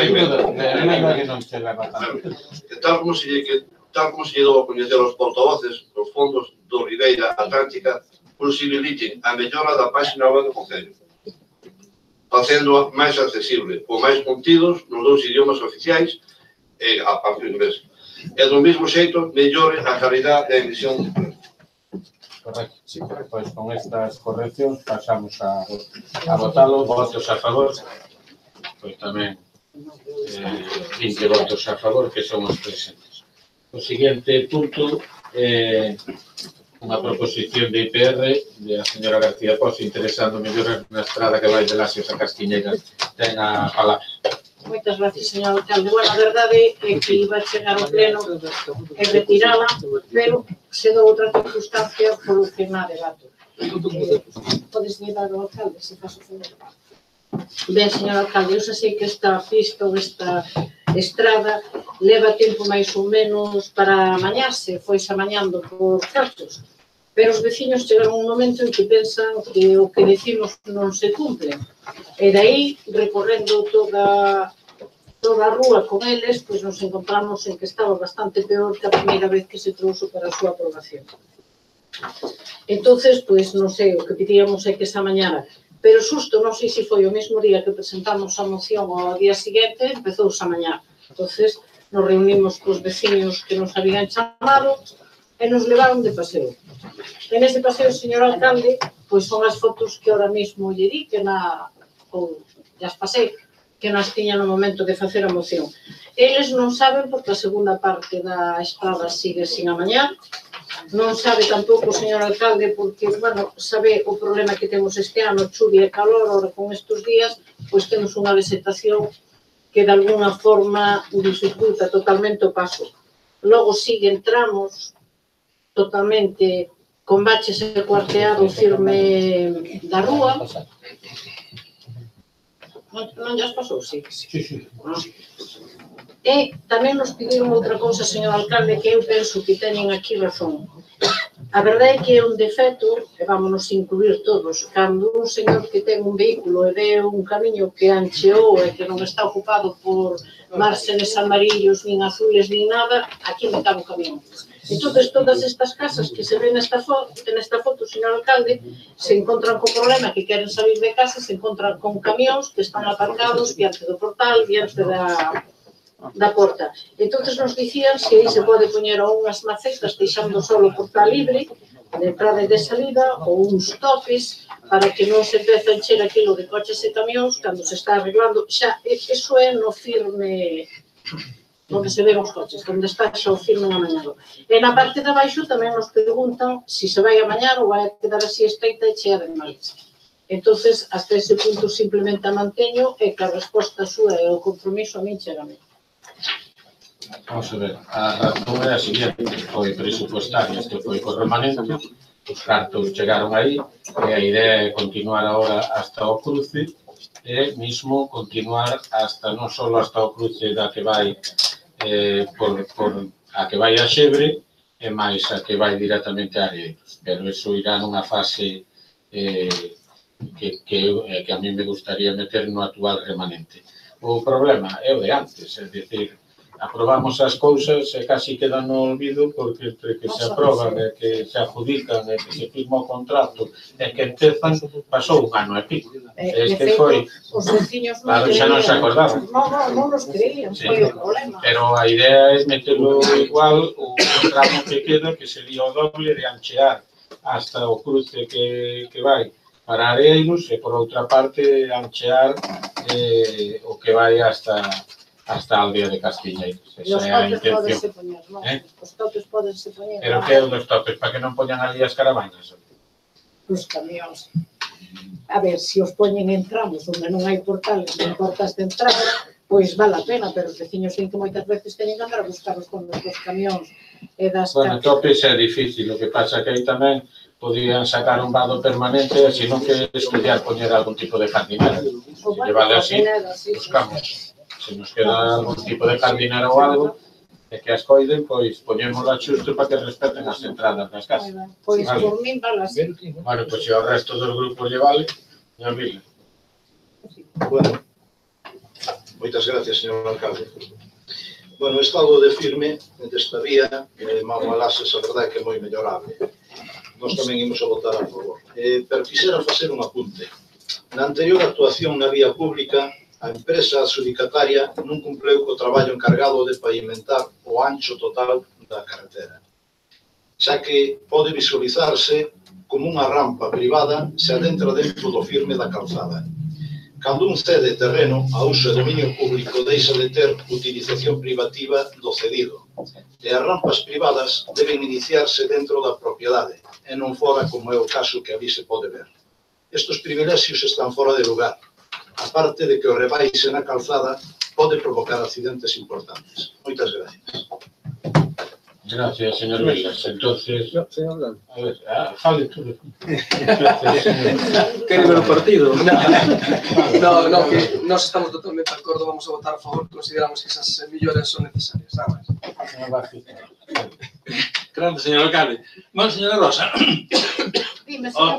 Tal como se llegou a coñecer os portavoces, os fondos do Ribeira Atlántica posibiliten a mellora da página web do Concello, facéndoa máis accesible, con máis contidos nos 2 idiomas oficiais e a parte do inglés. E do mesmo xeito, mellore a calidad da emisión de prensa. Correcto. Sí, pois con estas correccións pasamos a votalo. Votos a favor. Pois tamén 20 votos a favor, que son os presentes. O seguinte punto é unha proposición de IPR de a señora García Pozo interesando mellorar na estrada que vai de Laxios a Castiñeiras. Ten a palabra. Moitas gracias, señor alcalde. Bueno, a verdade é que iba a chegar ao pleno e retirala, pero se dou outra circunstancia polo que na debato. Podes llevar ao alcalde, se faz o favor. Ben, señor alcalde, eu sei que esta pista ou esta estrada leva tempo máis ou menos para amañarse, foise amañando por casos. Pero os veciños chegaron un momento en que pensan que o que decimos non se cumple. E dai, recorrendo toda a rúa con eles, pois nos encontramos en que estaba bastante peor que a primeira vez que se trouxo para a súa aprobación. Entonces, pois, non sei, o que pedíamos é que esa mañana, pero xusto, non sei se foi o mesmo día que presentamos a moción ao día seguinte, empezou a mañar. Entonces, nos reunimos cos veciños que nos habían chamado e nos levaron de paseo. En ese paseo, señor alcalde, pois son as fotos que ahora mesmo lle di, que as pasei, que nas tiña no momento de facer a moción. Eles non saben porque a segunda parte da estrada sigue sin amañar, non sabe tampouco o señor alcalde porque, bueno, sabe o problema que temos este ano, chuvia e calor, ahora con estes días, pois temos unha vegetación que de alguna forma dificulta totalmente o paso. Logo siguen tramos totalmente con baches e cuarteado firme da rúa. Non llas pasou, sí. E tamén nos pediron outra cousa, señor alcalde, que eu penso que teñen aquí razón. A verdade é que é un defecto, e vámonos incluir todos, cando un señor que ten un vehículo e ve un camiño que ancheou e que non está ocupado por márgenes amarillos, nin azules, nin nada, aquí me cabe o camión. Entón, todas estas casas que se ven nesta foto, señor alcalde, se encontran co problema que queren salir de casa, se encontran con camións que están aparcados diante do portal, diante da porta. Entón, nos dicían se aí se pode poñer unhas macetas deixando só o portal libre, de entrada e de salida, ou uns topes, para que non se empece a encher aquilo de coches e camións cando se está arreglando. Xa, iso é no firme onde se ven os coches, onde está xa o firme amañado. E na parte de abaixo tamén nos preguntan se se vai amañar ou vai quedar así estreita e chea de maleza. Entonces, hasta ese punto simplemente a manteño e que a resposta súa e o compromiso a min chegame. Vamos a ver, a razón é a seguinte, foi presupuestaria, isto foi co remanente, os cartos chegaron aí, e a idea é continuar agora hasta o cruce, e mismo continuar hasta, non só hasta o cruce da que vai a que vai a Xebre, e máis a que vai directamente a Areiros, pero iso irá nunha fase que a mí me gustaría meter no actual remanente. O problema é o de antes, é dicir, aprobamos as cousas e casi quedan no olvido porque entre que se aproban e que se adjudican e que se firma o contrato e que empezan, pasou un ano e pico. Este foi... Os veciños non claro, xa non se acordaban. Non nos creían, foi o problema. Pero a idea é metelo igual o tramo que queda, que sería o doble de anchear hasta o cruce que vai para Areiros e por outra parte anchear o que vai hasta a aldea de Castiñeiros. Esa é a intención. Os topes podense poñer. Pero que é o dos topes? Para que non poñan ali as caravanas? Os camións. A ver, se os poñen en tramos onde non hai portales, non portas de entrada, pois vale a pena, pero os veciños din que moitas veces teñen que andar a buscar os fondos dos camións e das... Bueno, topes é difícil, o que pasa que aí tamén podían sacar un vado permanente, se non que estudiar poñer algún tipo de jardinera. Se lle vale así, buscamos. Se nos queda algún tipo de jardinera ou algo, e que as coiden, pois poñémosla xusto para que respeten as entradas das casas. Pois por min vale así. Bueno, pois se ao resto dos grupos lle vale, non vile. Bueno, moitas gracias, señor alcalde. Bueno, o estado de firme desta vía, Manuelás, a verdade que é moi mellorable. Nós tamén imos a votar a favor. Pero quixera facer un apunte. Na anterior actuación na vía pública, a empresa adxudicataria non cumpleu co traballo encargado de pavimentar o ancho total da carretera, xa que pode visualizarse como unha rampa privada se adentra dentro do firme da calzada. Cando un cede terreno a uso e dominio público deixa de ter utilización privativa do cedido, e as rampas privadas deben iniciarse dentro da propiedade e non fora como é o caso que ali se pode ver. Estes privilexios están fora de lugar, aparte de que o rebaixe na calzada pode provocar accidentes importantes. Moitas gracias. Gracias, señor Vilas. Entonces, a ver, fale tú. Quere ver o partido? No, que nós estamos totalmente de acordo, vamos a votar a favor, consideramos que esas melloras son necesarias, nada máis. Grande, señor alcalde. Bueno, señora Rosa,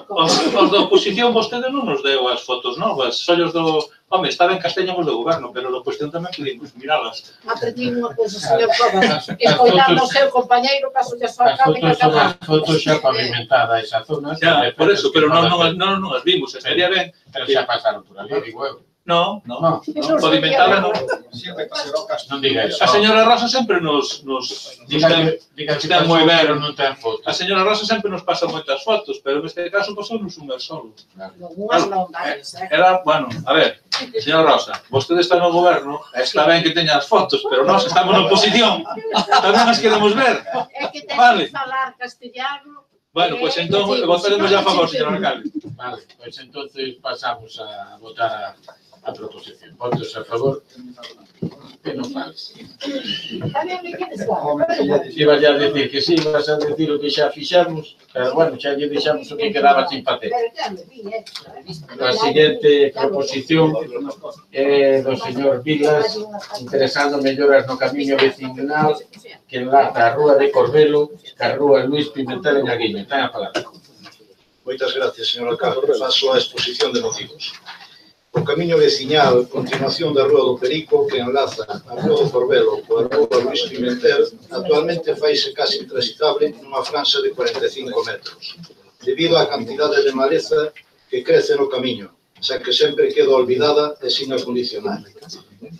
os da oposición vostede non nos deu as fotos novas, ollos do... Home, estaba en casteñamos do goberno, pero da oposición tamén pedimos miralas. Aprendí unha cousa, señor Cobas, escoitando o seu compañeiro, caso de súa alcalde que acaba... As fotos xa pavimentada esa zona. Xa, por eso, pero non as vimos, estaría ben. Pero xa pasaron por ali, digo eu. No, pavimentada non. Non diga iso. A señora Rosa sempre nos diga que ten moi ben, non ten fotos. A señora Rosa sempre nos pasa moitas fotos, pero neste caso pasounos unha solo. Era, bueno, a ver, señora Rosa, vostede está no goberno, está ben que teña as fotos, pero nós estamos na oposición, tamén as queremos ver. É que ten que falar castellano. Bueno, pois entón, votaremos ya a favor, señor alcalde. Vale, pois entonces pasamos a votar a proposición. Votos a favor. Que non fales. Ibas a decir que sí, ibas a decir o que xa fixamos, pero bueno, xa lle deixamos o que quedaba sin facer. A seguinte proposición é do señor Vilas, interesando melloras no camiño vecinal que enlaza a Rúa de Corbelo ca Rúa Luís Pimentel en Aguiño. Ten a palabra. Moitas gracias, señor alcalde. Paso a exposición de motivos. O camiño veciñal, continuación da Rúa do Perico, que enlaza a Rúa do Corbelo coa Rúa Luís Pimentel, actualmente faise casi intransitable nunha franxa de 45 metros, debido á cantidade de maleza que crece no camiño, xa que sempre queda olvidada e sin acondicionar.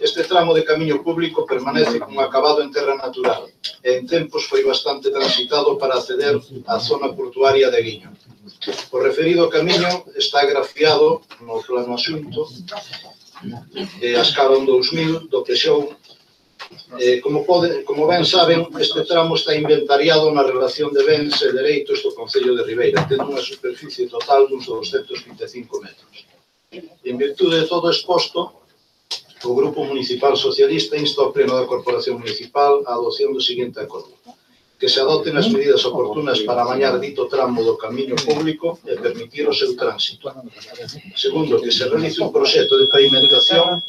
Este tramo de camiño público permanece con acabado en terra natural e en tempos foi bastante transitado para acceder á zona portuaria de Aguiño. O referido camiño está grafiado no plano asunto a escala 2000 do Pexou Como ben saben, este tramo está inventariado na relación de bens e dereitos do Concello de Ribeira, tendo unha superficie total duns 225 metros. En virtude de todo exposto, o Grupo Municipal Socialista insta ao Pleno da Corporación Municipal a adopción do seguinte acordo: que se adopten as medidas oportunas para amañar dito tramo do camiño público e permitir o seu tránsito. Segundo, que se realice un proxecto de pavimentación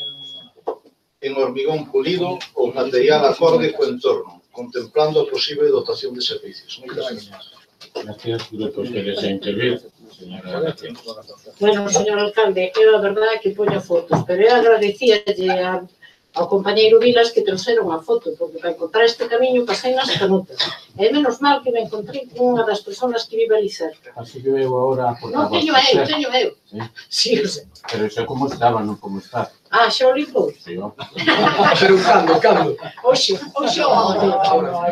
en hormigón pulido ou material acorde co entorno, contemplando a posible dotación de servicios. Moitas gracias. Gracias, grupos que deseen intervir. Bueno, señor alcalde, eu a verdade é que poño fotos, pero eu agradecíalle ao compañeiro Vilas que trouxeron a foto, porque para encontrar este camiño pasei nas canutas. E menos mal que me encontrei con unha das persoas que vive ali cerca. Así que eu agora... Non, teño eu. Sí, eu sei. Pero iso como estaba, non como está. Ah, xa o limpou? Sí, ó. Pero cando? Oxe,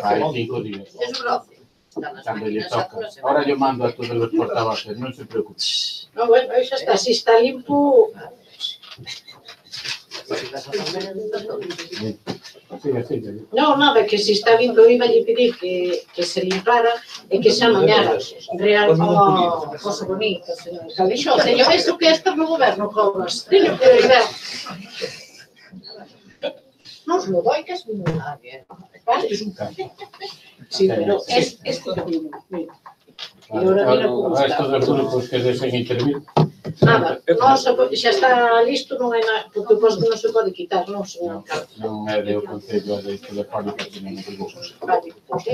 Hai 5 días. Desbroce. Cando lle toca. Ahora yo mando a todos os portavoces, non se preocupe. No, bueno, xa está, si está limpo... Non, nada, que se está limpo, iba a pedir que se limpara e que se amañara. Real, cosa bonita, señor alcalde. Xo, teño isto que estar no goberno, Cobas. Teño que ver. Non se lo doi, que es nadie. Vale? Sí, pero este camino, mira. E ahora mira como está. Estos dos grupos que deseen intervir. Nada, xa está listo, non hai nada, porque o posto non se pode quitar, non, señor alcalde. Non é de o Concello de Telefónica que non me recursos. Vale, ok.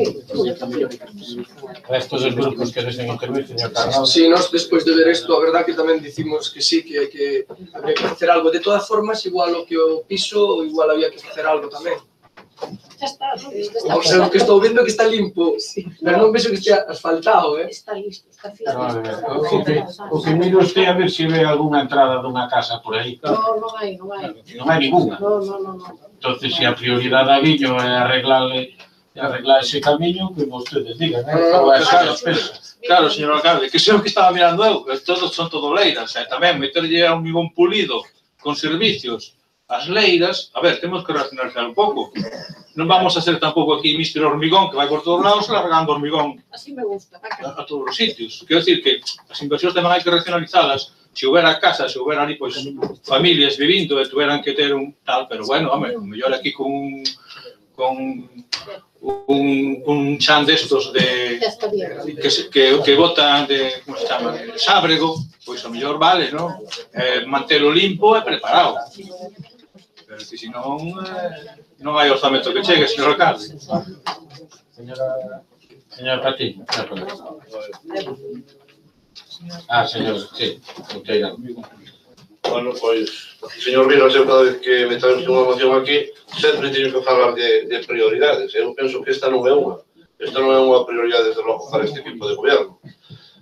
Estos dos grupos que deseen intervir, señor Carnal. Si, nós despois de ver isto, a verdade que tamén dicimos que sí, que habría que facer algo. De todas formas, igual o que o piso, igual había que facer algo tamén. Xa está, O sea, o que estou vendo que está limpo, pero non vexo que estea asfaltado, Está listo, está fijo. O que miro usted a ver se ve algunha entrada dunha casa por aí. Non hai. Non hai ninguna. Non. Entonces, se a prioridade a viño é arreglar ese camiño, que vostedes digan, Claro, señor alcalde, que sei o que estaba mirando eu, todos son todo leiras, tamén meterlle a un hormigón pulido con servicios. As leiras, a ver, temos que racionalizar un pouco. Non vamos a ser tampouco aquí Mr. Hormigón, que vai por todos lados largando hormigón Así me gusta. a todos os sitios. Quero dicir que as inversións tamén hai que racionalizalas. Se houbera casa, se houbera ali, pois, familias vivindo e tuveran que ter un tal, pero bueno, home, mellor aquí con un chan destos de que botan de, como se chama, de sábrego, pois o mellor vale, non? Mantelo limpo e preparado. Pero que senón non hai orzamento que chegue, señor alcalde. Señora Patiño, señor, sí, Bueno, pois, señor Vilas, eu cada vez que me traes unha moción aquí, sempre teño que falar de prioridades. Eu penso que esta non é unha. Esta non é unha prioridade, desde logo, para este equipo de goberno.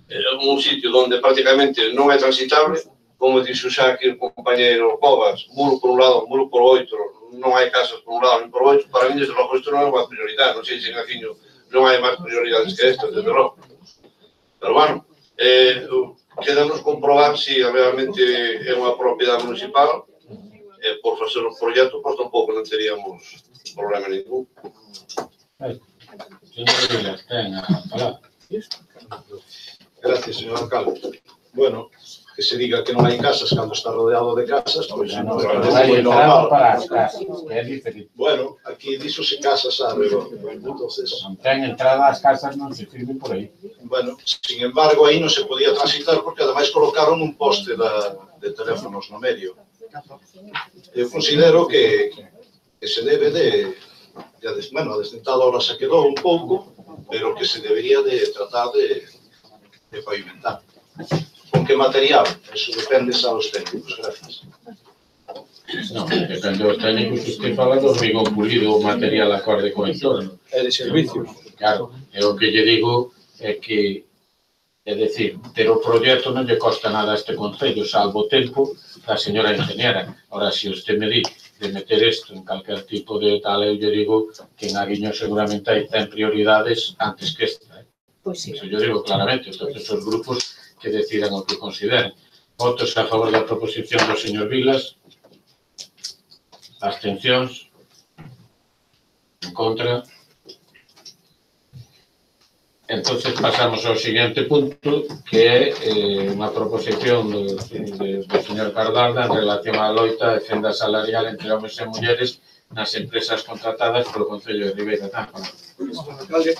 É un sitio onde prácticamente non é transitable, como dixo xa aquí o compañeiro Cobas, muro por un lado, muro por outro, non hai casas por un lado, nin por outro. Para mí, desde logo, isto non é unha prioridade. Non sei se en Aciño non hai máis prioridades que estas, desde logo. Pero, bueno, quedanos comprobar se realmente é unha propiedade municipal e por facer un proxecto, pois tampouco non teríamos problema ningún. Señor Vilas, ten a palabra. Gracias, señor alcalde. Bueno, que se diga que non hai casas cando está rodeado de casas, pois non é moi normal. Bueno, aquí díxose casas, sabe? Entonces, ten entrada ás casas, non se firme por aí. Bueno, sin embargo, aí non se podía transitar porque ademais colocaron un poste de teléfonos no medio. Eu considero que se debe bueno, a desdentada hora se quedou un pouco, pero que se debería de tratar de pavimentar. Con que material? Eso depende xa dos técnicos. Gracias. Non, depende dos técnicos que usted fala do hormigón pulido, o material acorde co entorno. É de servicios. Claro, e o que lle digo é que, é dicir, ter o proxecto non lle costa nada a este concello, salvo o tempo da señora ingeniera. Ora, se usted me di de meter isto en calquer tipo de tal, eu lle digo que en Aguiño seguramente hai ten prioridades antes que esta. Pois sí. Eso yo digo claramente, entonces os grupos que decidan o que consideren. Votos a favor da proposición do señor Vilas. Abstencións. En contra. Entonces pasamos ao seguinte punto, que é unha proposición do señor Cardalda en relación á loita e fenda salarial entre homens e mulleres nas empresas contratadas polo Concello de Ribeira. Alcalde,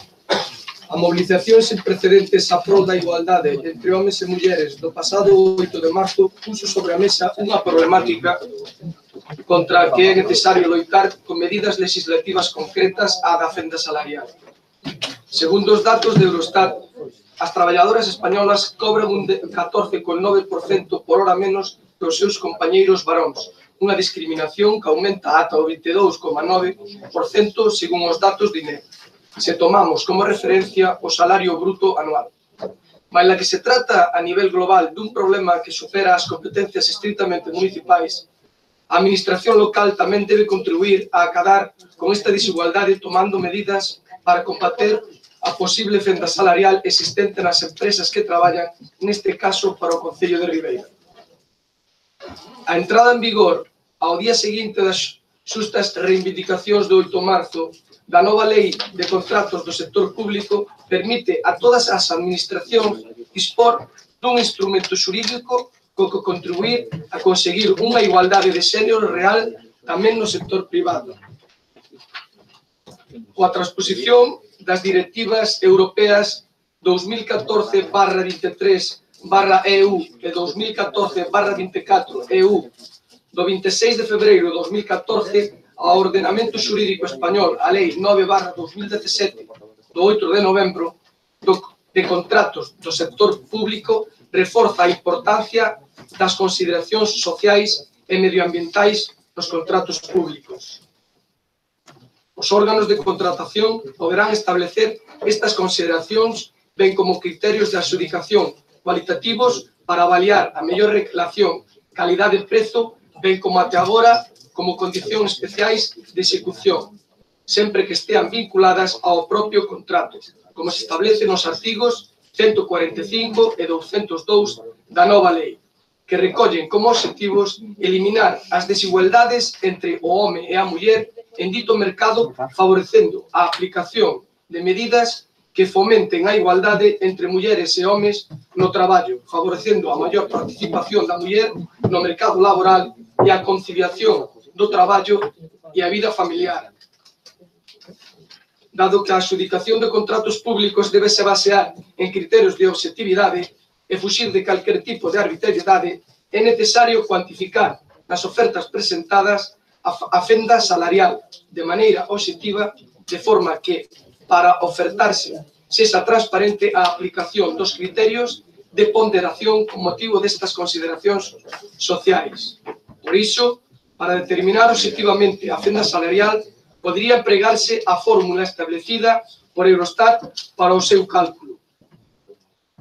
a mobilización sen precedentes a prol da igualdade entre homens e mulleres do pasado 8 de marzo puso sobre a mesa unha problemática contra a que é necesario loitar con medidas legislativas concretas á da fenda salarial. Segundo os datos de Eurostat, as traballadoras españolas cobran un 14,9% por hora menos que os seus compañeiros varóns, unha discriminación que aumenta ata o 22,9% según os datos de INE, se tomamos como referencia o salario bruto anual. Maila que se trata a nivel global dun problema que supera as competencias estritamente municipais, a administración local tamén debe contribuir a acadar con esta desigualdade tomando medidas para combater a posible fenda salarial existente nas empresas que traballan, neste caso, para o Concello de Ribeira. A entrada en vigor ao día seguinte das xustas reivindicacións do 8 de marzo da nova lei de contratos do sector público permite a todas as administracións dispor dun instrumento xurídico co que contribuir a conseguir unha igualdade de xénero real tamén no sector privado. Coa transposición das directivas europeas 2014/23/EU e 2014/24/EU do 26 de febreiro de 2014 ao ordenamento xurídico español, a Lei 9/2017 do 8 de novembro de contratos do sector público reforza a importancia das consideracións sociais e medioambientais nos contratos públicos. Os órganos de contratación poderán establecer estas consideracións ben como criterios de adxudicación cualitativos para avaliar a mellor relación calidade-prezo, ben como até agora como condicións especiais de execución, sempre que estean vinculadas ao propio contrato, como se establece nos artigos 145 e 202 da nova lei, que recollen como obxectivos eliminar as desigualdades entre o home e a muller en dito mercado, favorecendo a aplicación de medidas que fomenten a igualdade entre mulleres e homes no traballo, favorecendo a maior participación da muller no mercado laboral e a conciliación do traballo e a vida familiar. Dado que a adxudicación de contratos públicos debe se basear en criterios de objetividade e fuxir de calquer tipo de arbitrariedade, é necesario cuantificar nas ofertas presentadas a fenda salarial de maneira obxectiva, de forma que, para ofertarse, sexa transparente a aplicación dos criterios de ponderación con motivo destas consideracións sociais. Por iso, para determinar obxectivamente a fenda salarial, podría empregarse a fórmula establecida por Eurostat para o seu cálculo.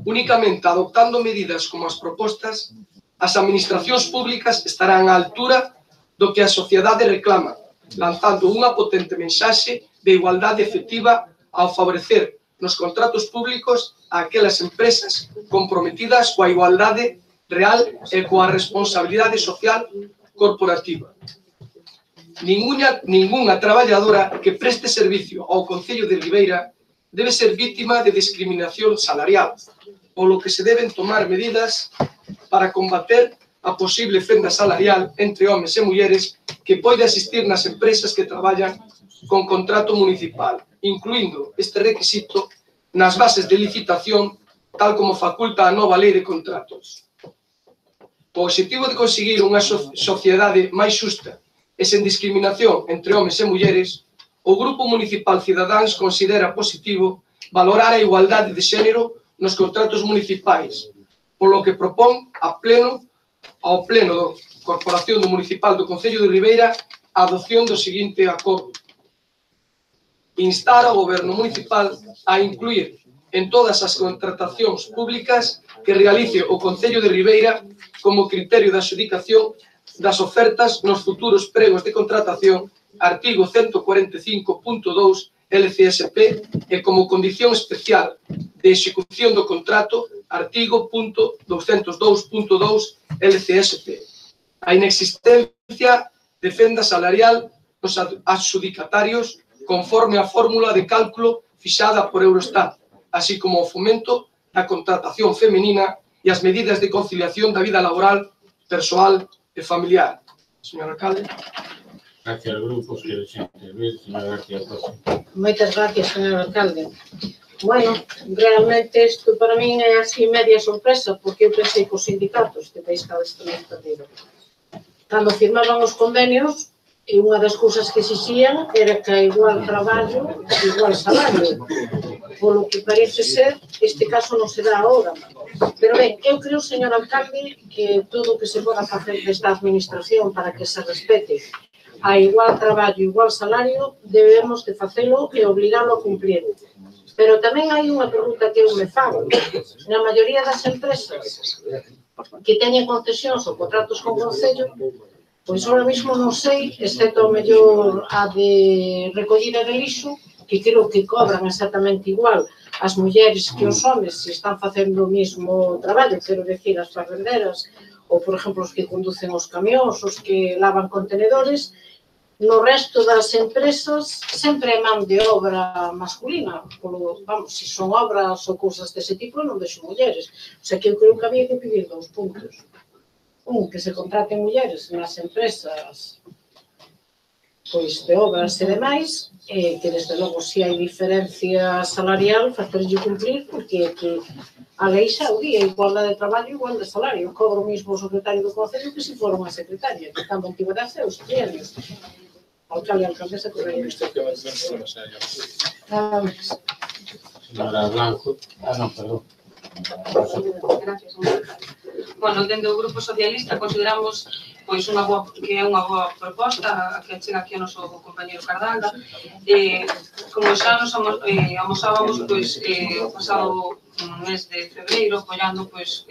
Únicamente adoptando medidas como as propostas, as administracións públicas estarán á altura do que a sociedade reclama, lanzando unha potente mensaxe de igualdade efectiva ao favorecer nos contratos públicos a aquelas empresas comprometidas coa igualdade real e coa responsabilidade social corporativa. Ningunha traballadora que preste servicio ao Concello de Ribeira debe ser vítima de discriminación salarial, polo que se deben tomar medidas para combater a posible fenda salarial entre homes e mulleres que pode existir nas empresas que traballan con contrato municipal, incluindo este requisito nas bases de licitación, tal como faculta a nova lei de contratos. O obxectivo de conseguir unha sociedade máis xusta e sen discriminación entre homes e mulleres, o Grupo Municipal Cidadáns considera positivo valorar a igualdade de xénero nos contratos municipais, polo que propón ao Pleno da Corporación Municipal do Concello de Ribeira a adopción do seguinte acordo. Instar ao Goberno Municipal a incluir en todas as contratacións públicas que realice o Concello de Ribeira como criterio de adxudicación das ofertas nos futuros pregos de contratación, artigo 145.2 LCSP, e como condición especial de execución do contrato, artigo 202.2 LCSP. A inexistencia de fenda salarial nos adxudicatarios conforme a fórmula de cálculo fixada por Eurostat, así como o fomento da contratación femenina e as medidas de conciliación da vida laboral, persoal e familiar. Señor alcalde. Gracias, grupos que les intervir, señora García Costa. Moitas gracias, señor alcalde. Bueno, realmente isto para min é así media sorpresa, porque eu pensei que os sindicatos de país cada vez tamén perdido. Cando firmaban os convenios, e unha das cousas que exixían era que a igual traballo, igual salario. Polo que parece ser, este caso non se dá agora. Pero ben, eu creo, señor alcalde, que todo o que se poda facer desta administración para que se respete a igual traballo, igual salario, debemos de facelo e obrigalo a cumplir. Pero tamén hai unha pregunta que eu me fago. Na maioría das empresas que teñen concesións ou contratos con concello, pois ahora mesmo non sei, excepto o mellor a de recollida de lixo, que creo que cobran exactamente igual as mulleres que os homes se están facendo o mesmo traballo, quero decir, as barrenderas, ou, por exemplo, os que conducen os camións, os que lavan contenedores. No resto das empresas sempre é man de obra masculina, vamos, se son obras ou cousas dese tipo, non vexo mulleres. O sea, que eu creo que había que pedir 2 puntos. Un, que se contraten mulleres nas empresas pois de obras e demais, e que desde logo se hai diferencia salarial, facerlle cumprir, porque a lei xa o día, igualdade de traballo, igual de salario. Cobra o mismo o secretario do Concello que se fora unha secretaria, que está en antigüedade os trienios. Alcalde, alcaldesa, correia. Señora Blanco. Non, perdón. Gracias, señor alcalde. Bueno, dentro do Grupo Socialista consideramos pois que é unha boa proposta que chega aquí o noso compañeiro Cardalda. Como xa nos amosábamos pois o pasado mes de febreiro apoiando pois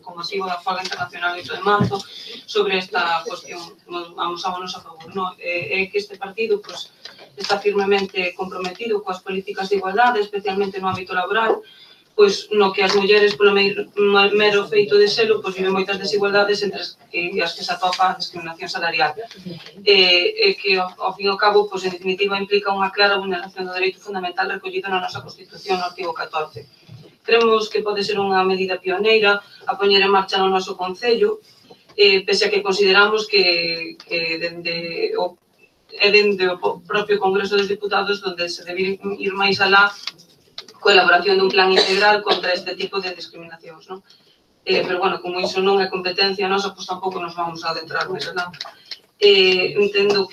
con motivo da folga internacional 8 de marzo sobre esta cuestión, amosámonos a favor, non? É que este partido pois está firmemente comprometido coas políticas de igualdade, especialmente no ámbito laboral, pois no que as mulleres polo mero feito de selo pois viven moitas desigualdades entre as que se atopa a discriminación salarial. E que ao fin e ao cabo, pois en definitiva implica unha clara vulneración do dereito fundamental recollido na nosa Constitución no artigo 14. Creemos que pode ser unha medida pioneira a poñer en marcha no noso Concello, pese a que consideramos que dende o propio Congreso dos Diputados onde se debe ir máis alá coa elaboración dun plan integral contra este tipo de discriminacións, non? Pero, bueno, como iso non é competencia nosa, pois tampouco nos vamos a adentrar máis alá. Entendemos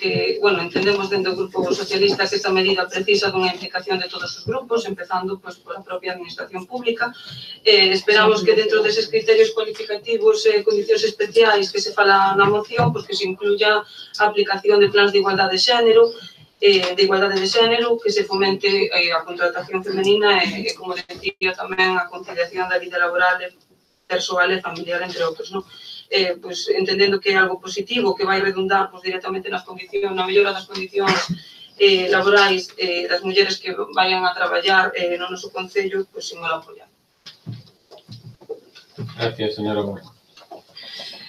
dentro do Grupo Socialista que esta medida precisa dunha implicación de todos os grupos, empezando pola propia administración pública. Esperamos que dentro deses criterios cualificativos e condicións especiais que se fala na moción, que se incluya a aplicación de plans de igualdade de xénero, que se fomente a contratación femenina e, como decía, tamén a conciliación da vida laboral, persoal e familiar, entre outros, non? Pois entendendo que é algo positivo, que vai redundar directamente na mellora das condicións laborais das mulleres que vayan a traballar no noso Concello, pois imos apoiar. Gracias, señora Moreno.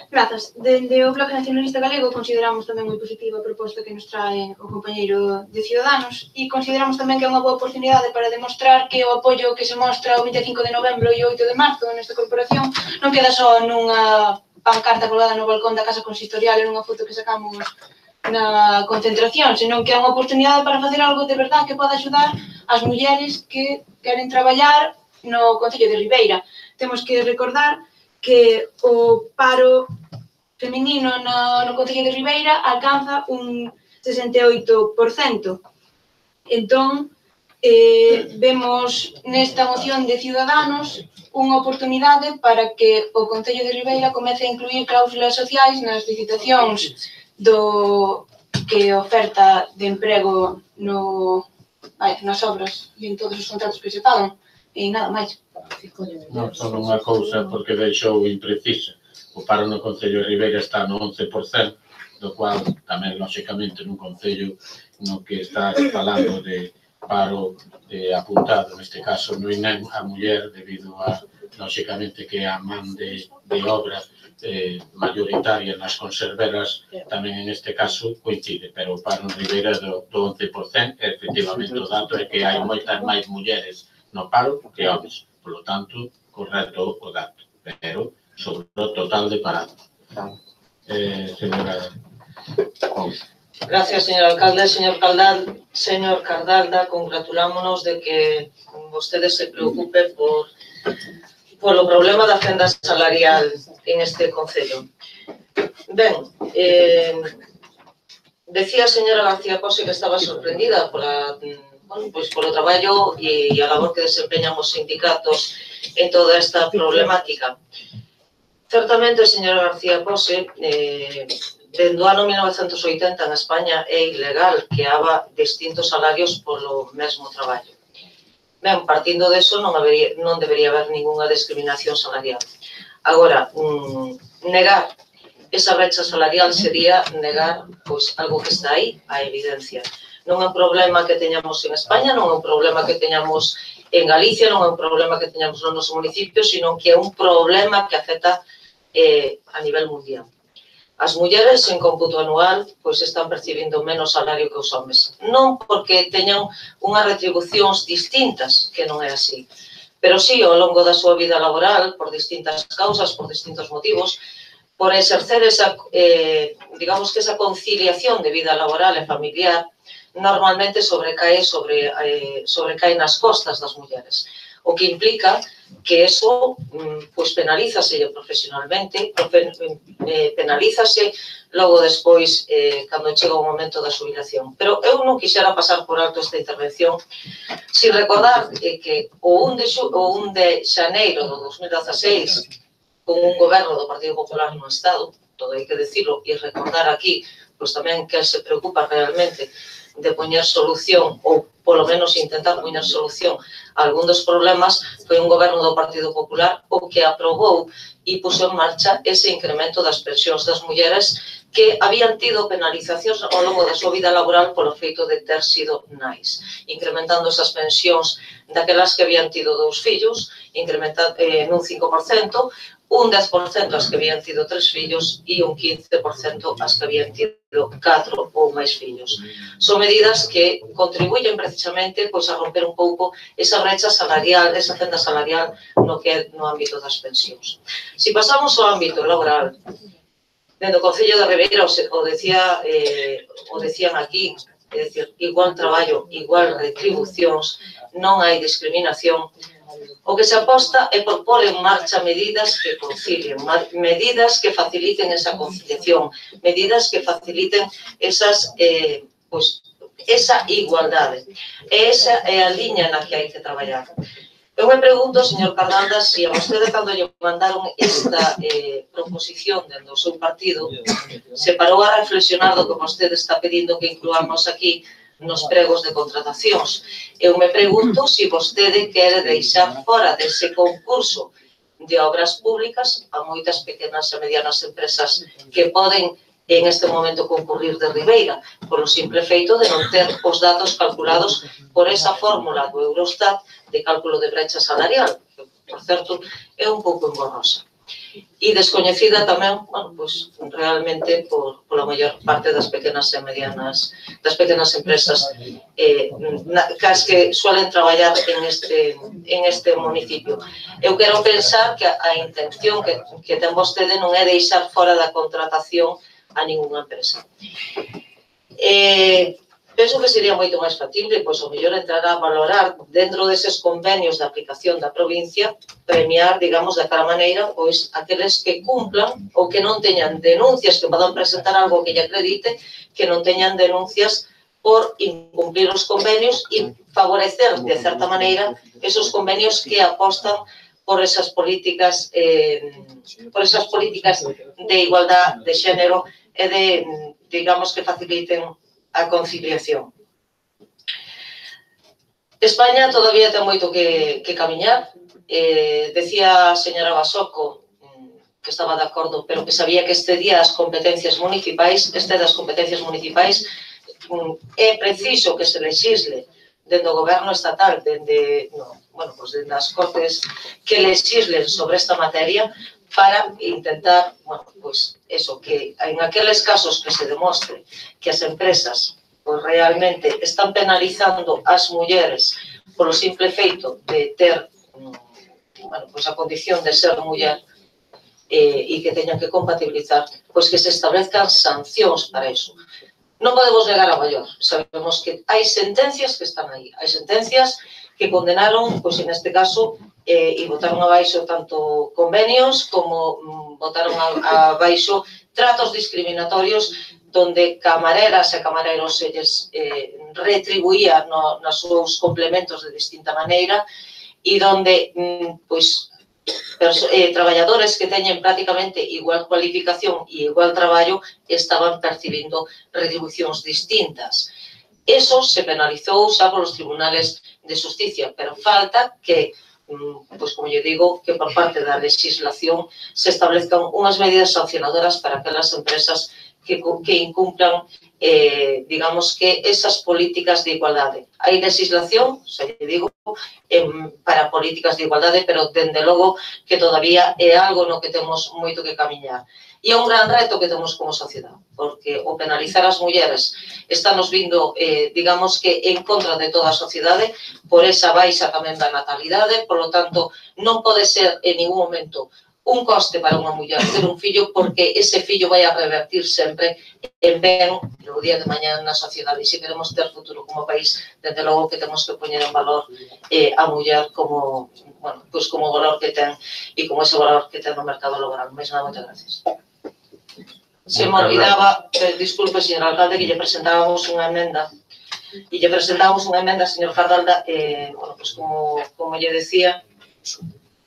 Grazas. Dende o Bloque Nacionalista Galego consideramos tamén moi positiva a proposta que nos trae o compañeiro de Ciudadanos e consideramos tamén que é unha boa oportunidade para demostrar que o apoio que se mostra o 25 de novembro e o 8 de marzo nesta corporación non queda só nunha pancarta colgada no balcón da Casa Consistorial e nunha foto que sacamos na concentración, senón que é unha oportunidade para facer algo de verdade que poda axudar as mulleres que queren traballar no Concello de Ribeira. Temos que recordar que o paro feminino no Concello de Ribeira alcanza un 68%. Entón, vemos nesta moción de Ciudadanos unha oportunidade para que o Concello de Ribeira comece a incluir cláusulas sociais nas licitacións que oferta de emprego nas obras e en todos os contratos que se pagan e nada máis. Non, só unha cousa porque deixou imprecisa. O paro no Concello de Ribeira está no 11%, do cual tamén, lóxicamente, nun Concello no que está falando de paro apuntado, neste caso, non é a muller, debido a, lóxicamente, que a man de obra mayoritaria nas conserveras tamén en este caso coincide, pero o paro en Ribeira do 11%, efectivamente o dato é que hai moitas máis mulleres no paro que homes, polo tanto, correcto o dato, pero sobre o total de parado. Señora Ponce. Gracias, señor alcalde. Señor Cardalda, congratulámonos de que vostede se preocupe por o problema da fenda salarial en este concello. Ben, decía a señora García Pose que estaba sorprendida polo traballo e a labor que desempeñan os sindicatos en toda esta problemática. Certamente, señora García Pose, dende o ano 1980 en España é ilegal que haba distintos salarios polo mesmo traballo. Ben, partindo deso non debería haber ninguna discriminación salarial. Agora, negar esa brecha salarial sería negar algo que está aí, a evidencia. Non é un problema que teñamos en España, non é un problema que teñamos en Galicia, non é un problema que teñamos no noso municipio, sino que é un problema que afecta a nivel mundial. As mulleres en cómputo anual están percibindo menos salario que os homes. Non porque teñan unhas retribucións distintas, que non é así, pero sí ao longo da súa vida laboral, por distintas causas, por distintos motivos, por exercer esa, digamos que esa conciliación de vida laboral e familiar, normalmente sobrecae nas costas das mulleres. O que implica que eso penalízase profesionalmente, penalízase logo despois cando chega o momento da xubilación. Pero eu non quixera pasar por alto esta intervención sin recordar que o 1 de xaneiro do 2016, con un goberno do Partido Popular no Estado, todo hai que decirlo e recordar aquí, tamén que se preocupa realmente de poñer solución, ou polo menos intentar poñer solución a algún dos problemas, foi un goberno do Partido Popular o que aprobou e puxo en marcha ese incremento das pensións das mulleres que habían tido penalizacións ao longo da súa vida laboral polo feito de ter sido nais, incrementando esas pensións daquelas que habían tido 2 fillos, incrementando nun 5%, un 10% as que habían tido 3 fillos e un 15% as que habían tido 4 ou máis fillos. Son medidas que contribuyen precisamente a romper un pouco esa brecha salarial, esa fenda salarial no que é no ámbito das pensións. Se pasamos ao ámbito laboral, dentro do Concello de Ribeira o decían aquí, é dicir, igual traballo, igual retribucións, non hai discriminación. O que se aposta é por pôr en marcha medidas que concilien, medidas que faciliten esa conciliación, medidas que faciliten esa igualdade. E esa é a liña na que hai que traballar. Eu me pregunto, señor Cardalda, se a vostede cando lle mandaron esta proposición dentro do seu partido se parou a reflexionar do que vostede está pedindo que incluamos aquí nos pregos de contratacións. Eu me pregunto se vostede quere deixar fora dese concurso de obras públicas a moitas pequenas e medianas empresas que poden en este momento concurrir de Ribeira, polo simple feito de non ter os datos calculados por esa fórmula do Eurostat de cálculo de brecha salarial, que, por certo, é un pouco engorrosa. E descoñecida tamén, realmente pola maior parte das pequenas e medianas, das pequenas empresas cas que suelen traballar en este municipio. Eu quero pensar que a intención que ten vostede non é deixar fora da contratación a ninguna empresa. Penso que sería moito máis factible, o mellor entrar a valorar dentro deses convenios de aplicación da provincia, premiar, digamos, de cada maneira, aqueles que cumplan ou que non teñan denuncias, que podan presentar algo que lle acredite, que non teñan denuncias por incumplir os convenios e favorecer, de certa maneira, esos convenios que apostan por esas políticas de igualdade de xénero e de, digamos, que faciliten a conciliación. España todavía ten moito que camiñar. Decía a señora Basoko que estaba de acordo, pero que sabía que das competencias municipais, é preciso que se lexisle dentro do goberno estatal, dende as cortes que lexislen sobre esta materia, para intentar, bueno, pues eso, que en aqueles casos que se demostre que as empresas pues realmente están penalizando as mulleres polo simple feito de ter, bueno, pues a condición de ser muller e que teñan que compatibilizar, pois que se establezcan sancións para iso. Non podemos negar a maior, sabemos que hai sentencias que están aí, hai sentencias que condenaron, pois en este caso, e botaron abaixo tanto convenios como botaron abaixo tratos discriminatorios donde camareras e camareros elles retribuían nos seus complementos de distinta maneira e donde pois traballadores que teñen prácticamente igual cualificación e igual traballo estaban percibindo retribucións distintas. Eso se penalizou xa polos tribunales de justicia, pero falta que, pois como lle digo, que por parte da legislación se establezcan unhas medidas sancionadoras para aquelas empresas que incumplan, digamos que, esas políticas de igualdade. Hai legislación, xa lle digo, para políticas de igualdade, pero, dende logo, que todavía é algo no que temos moito que camiñar. E é un gran reto que temos como sociedade, porque o penalizar as mulleres está nos vindo, digamos que, en contra de toda a sociedade, por esa baixa tamén da natalidade, por lo tanto, non pode ser en ningún momento un coste para unha muller ter un fillo, porque ese fillo vai a revertir sempre en ben o día de mañá na sociedade. E se queremos ter futuro como país, desde logo que temos que poñer en valor a muller como, bueno, pois como valor que ten e como ese valor que ten no mercado laboral. Mais nada, moitas gracias. Se me olvidaba, disculpe, señor alcalde, que lle presentábamos unha emenda, señor Cardalda, bueno, pues como lle decía,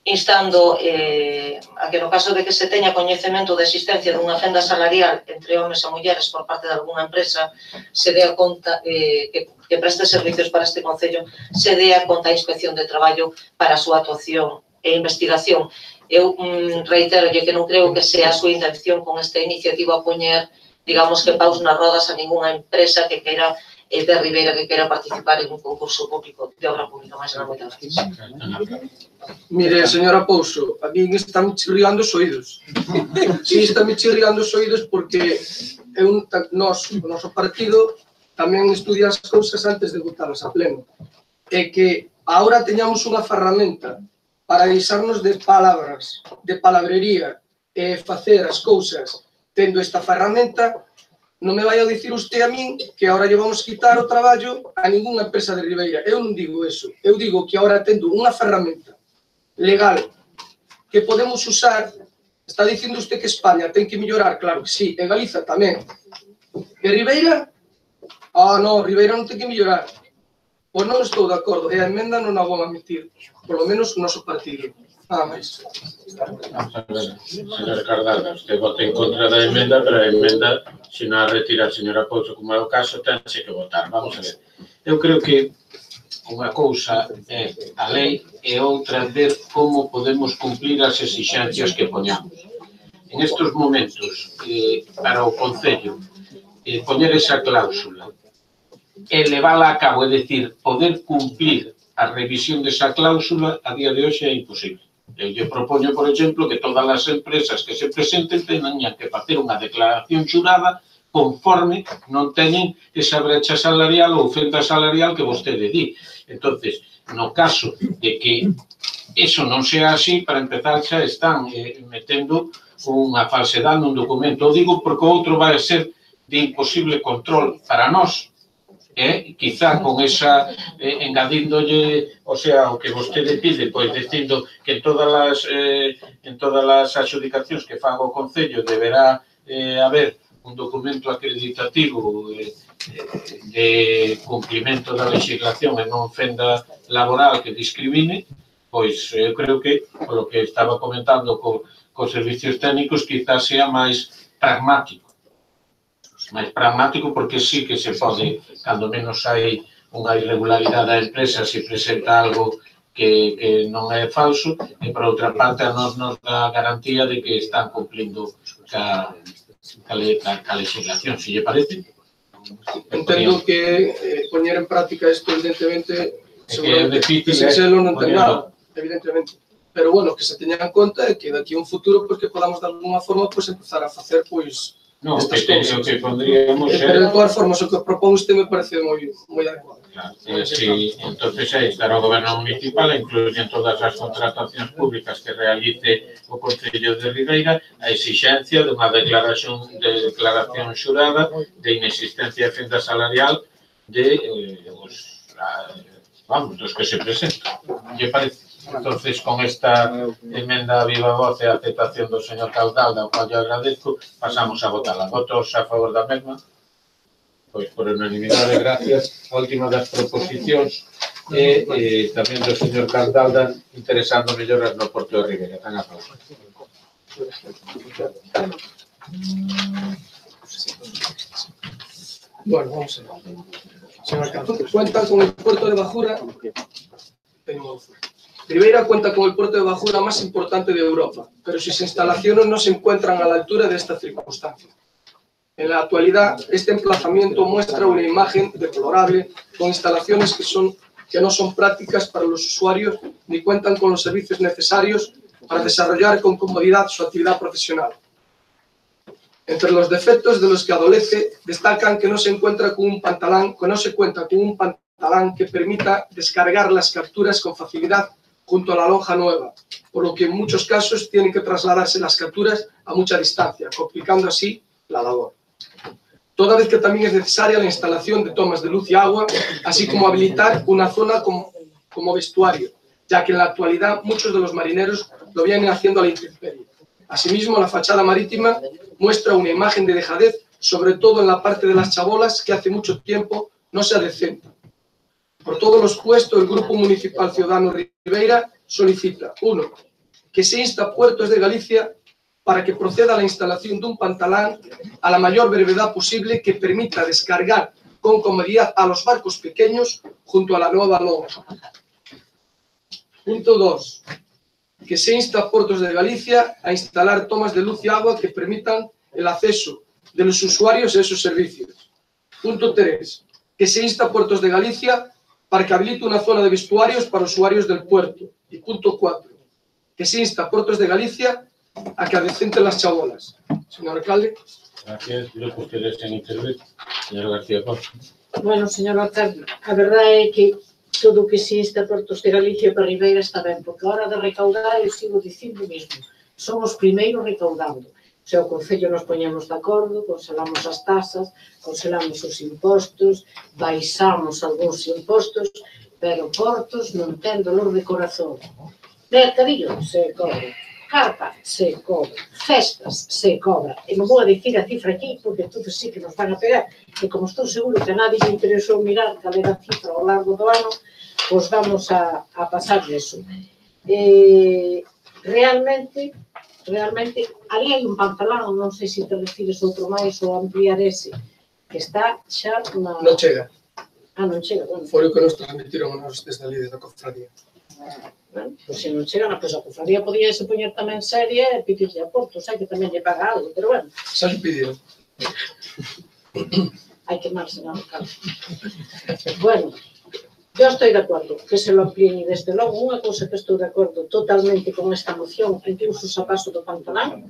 instando a que no caso de que se teña coñecemento da existencia dunha fenda salarial entre homes e mulleres por parte de alguna empresa, se dé a conta que preste servicios para este concello, se dé a conta a Inspección de Traballo para a súa actuación e investigación. Eu reitero que non creo que sea a súa intención con esta iniciativa poñer, digamos que paus nas rodas a ninguna empresa que queira de Ribeira que queira participar en un concurso público de obra pública. Mais nada, moitas gracias. Mire, señora Pouso, a mí están chirriando os oídos. Sí, están chirriando os oídos porque nós, o noso partido, tamén estudia as cousas antes de votalas a pleno. E que agora teñamos unha ferramenta para deixarnos de palabras, de palabrería, e facer as cousas tendo esta ferramenta, non me vai a dicir usted a min que agora lle vamos quitar o traballo a ningunha empresa de Ribeira. Eu non digo eso. Eu digo que agora tendo unha ferramenta legal que podemos usar, está dicindo usted que España ten que mellorar, claro que sí, e Galiza tamén. E Ribeira? Non, Ribeira non ten que mellorar. Pois non estou de acordo, e a emenda non a vou admitir, polo menos o noso partido. Nada máis. Vamos a ver, señor Cardalda, usted vota en contra da emenda, pero a emenda, se non a retira a señora Pouso, como é o caso, tense que votar. Vamos a ver. Eu creo que unha cousa é a lei e outra ver como podemos cumplir as exixencias que poñamos. En estes momentos, para o Concello, poñer esa cláusula e levala a cabo, é dicir, poder cumplir a revisión desa cláusula, a día de hoxe é imposible. Eu lle propoño, por exemplo, que todas as empresas que se presenten teñan que facer unha declaración xurada conforme non teñen esa brecha salarial ou fenda salarial que vostede di. Entonces, no caso de que eso non sea así, para empezar xa están metendo unha falsedade nun documento. O digo porque o outro vai ser de imposible control para nós. Quizá con esa, engadíndolle, o sea, o que vostede pide, pois dicindo que en todas as adxudicacións que faga o Concello deberá haber un documento acreditativo de cumplimento da legislación e non fenda laboral que discrimine, pois eu creo que, polo que estaba comentando cos servicios técnicos, quizás sea máis pragmático. Máis pragmático porque sí que se pode, cando menos hai unha irregularidade da empresa, se presenta algo que non é falso, e por outra parte a nos dá garantía de que están cumplindo ca legislación, se lle parece. Entendo que poñer en práctica isto, evidentemente, seguramente, que se non ten nada, evidentemente. pero bueno, que se teñan en conta e que daqui a un futuro que podamos de alguna forma empezar a facer No, estas cousas. o que pondríamos Pero de todas formas, o que propón usted me parece moi adecuado. Sí, entonces aí estará o Goberno Municipal a incluir en todas as contratacións públicas que realice o Concello de Ribeira a exixencia dunha declaración xurada de inexistencia de fenda salarial dos que se presentan. ¿Lle parece? Entonces, con esta emenda a viva voz e a aceptación do señor Caudalda, ao cual yo agradezco, pasamos a votarla. Votos a favor da mesma? Pois por unanimidade, gracias. A última das proposicións e tamén do señor Caudalda interesando melloras no Porto de Ribeira. Tan a favor. Bueno, vamos a ver. Señor Alcalde, cuentan con el puerto de Bajura. Ribeira cuenta con el puerto de Bajura más importante de Europa, pero sus instalaciones no se encuentran a la altura de esta circunstancia. En la actualidad, este emplazamiento muestra una imagen deplorable con instalaciones que no son prácticas para los usuarios ni cuentan con los servicios necesarios para desarrollar con comodidad su actividad profesional. Entre los defectos de los que adolece, destacan que no se cuenta con un pantalán que permita descargar las capturas con facilidad junto a la lonja nueva, por lo que en muchos casos tienen que trasladarse las capturas a mucha distancia, complicando así la labor. Toda vez que también es necesaria la instalación de tomas de luz y agua, así como habilitar una zona como vestuario, ya que en la actualidad muchos de los marineros lo vienen haciendo a la intemperie. Asimismo, la fachada marítima muestra una imagen de dejadez, sobre todo en la parte de las chabolas, que hace mucho tiempo no se adecenta. Por todo lo expuesto, el Grupo Municipal Ciudadano Ribeira solicita: 1. Que se insta a Puertos de Galicia para que proceda a la instalación de un pantalán a la mayor brevedad posible que permita descargar con comodidad a los barcos pequeños junto a la nueva lonja. Punto 2. Que se insta a Puertos de Galicia a instalar tomas de luz y agua que permitan el acceso de los usuarios a esos servicios. Punto 3. Que se insta a Puertos de Galicia para que habilite una zona de vestuarios para usuarios del puerto. Y punto 4. Que se insta a Puertos de Galicia a que adecenten las chabolas. Señor alcalde. Gracias. Creo que ustedes han intervenido. Señor García Ponce. Bueno, señor alcalde, a verdade é que todo o que se insta a Puertos de Galicia para Ribeira está ben, porque a hora de recaudar eu sigo dicindo o mesmo. Somos primeiros recaudando. O sea, o Concello nos poñemos de acordo, conselamos as tasas, conselamos os impostos, baixamos algúns impostos, pero Portos non ten dolor de corazón. Mercadillo se cobra, carpa se cobra, festas se cobra. E non vou a dicir a cifra aquí, porque todos sí que nos van a pegar, e como estou seguro que a nadie me interesou mirar cal era a cifra ao largo do ano, pois vamos a pasar deso. Realmente, ali hai un pantalón, non sei se te refires outro máis ou ampliar ese, que está xa na... Non chega. Non chega, bueno. Foi o que nos transmitiron desde ali, da cofradía. Bueno, pois se non chega, pois a cofradía podía se poñer tamén seria e pedirlle a Portos, hai que tamén lle paga algo, pero bueno. Xa lle pediron. Hai que mal, señor alcalde. Bueno, yo estoy de acuerdo que se lo amplíen e desde logo unha cousa que estou de acordo totalmente con esta moción, incluso o paso do pantalán,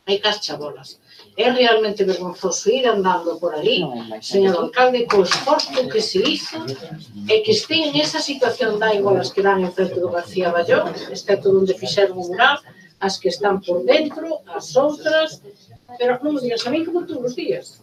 hai cas chabolas. É realmente vergonzoso ir andando por ali, señor alcalde, co esforzo que se hizo e que estén en esa situación da igual as que dan en frente do García Balló, excepto onde fixeron o mural, as que están por dentro, as outras, pero non me digas a mí como todos os días.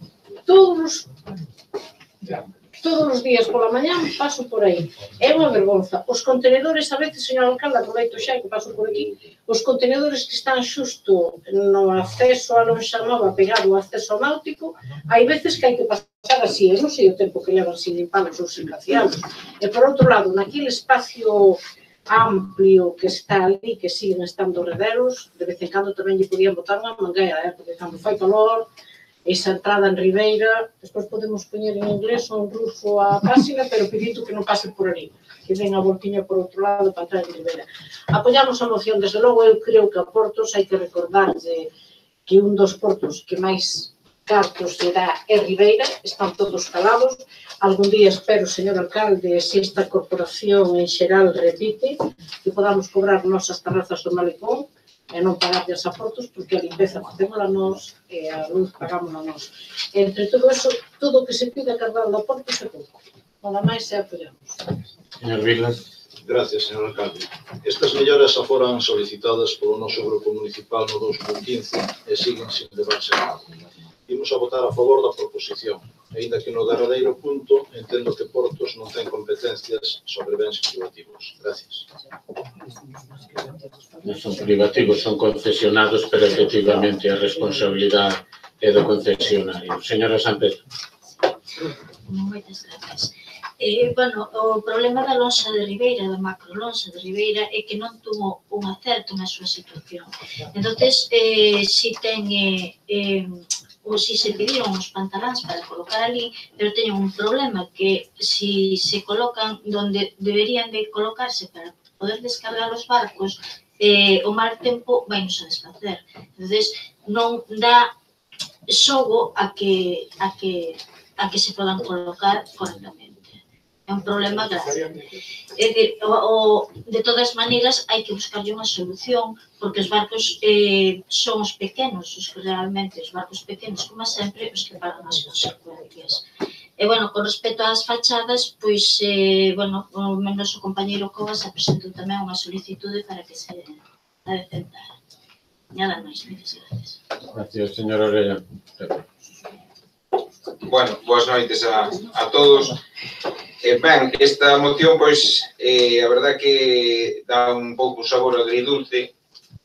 Todos os días pola mañá paso por aí. É unha vergonza. Os contenedores, a veces, señor alcalde, aproveito xa que paso por aquí, os contenedores que están xusto no acceso a Lonxa Nova, pegado ao acceso náutico, hai veces que hai que pasar así, non sei o tempo que levan sin limpalos ou sin vacialos. E por outro lado, naquele espacio amplio que está ali, que siguen estando rederos, de vez en cando tamén lle podían botar unha mangueira, porque cando fai calor, esa entrada en Ribeira, despois podemos poñer en inglés ou en ruso a página, pero pedindo que non pase por ali, que den a voltiña por outro lado para entrar en Ribeira. Apoiamos a moción, desde logo eu creo que a Portos hai que recordarlle que un dos portos que máis cartos e Ribeira, están todos calados. Algún día espero, señor alcalde, se esta corporación en xeral repite, que podamos cobrar nosas terrazas do malecón e non pagar os aportos, porque a limpeza facemos a nós e a luz pagamos a nós. Entre todo eso, todo o que se pide a cargar de aportos é pouco. Nada máis se apoiamos. Señor Vilas. Gracias, señor alcalde. Estas melloras xa foran solicitadas polo noso grupo municipal no 2015 e siguen sin levarse a cabo. Imos a votar a favor da proposición, aínda que no derradeiro punto entendo que Portos non ten competencias sobre bens privativos. Gracias. Non son privativos, son concesionados, pero efectivamente a responsabilidade é do concesionario. Señora Sampedro. Moitas grazas. Bueno, o problema da lonxa de Ribeira, da macrolonxa de Ribeira, é que non tuvo un acerto na súa situación. Entonces, si ten, ou si se pediron os pantaláns para colocar ali, pero teñen un problema que si se colocan donde deberían de colocarse para poder descargar os barcos, o mal tempo vai nos a desfacer. Entonces, non dá xogo a que se podan colocar correctamente. É un problema grave. É dicir, de todas maneiras, hai que buscarlle unha solución, porque os barcos son os pequenos, os que realmente, os barcos pequenos, como sempre, os que pagan as consecuencias. E, bueno, con respecto ás fachadas, pois, bueno, o noso compañeiro Covas apresentou tamén unha solicitude para que se decentara. Nada máis, moitas gracias. Gracias, señor Orella. Bueno, boas noites a todos. Ben, esta moción, pois, a verdade que dá un pouco sabor agridulce,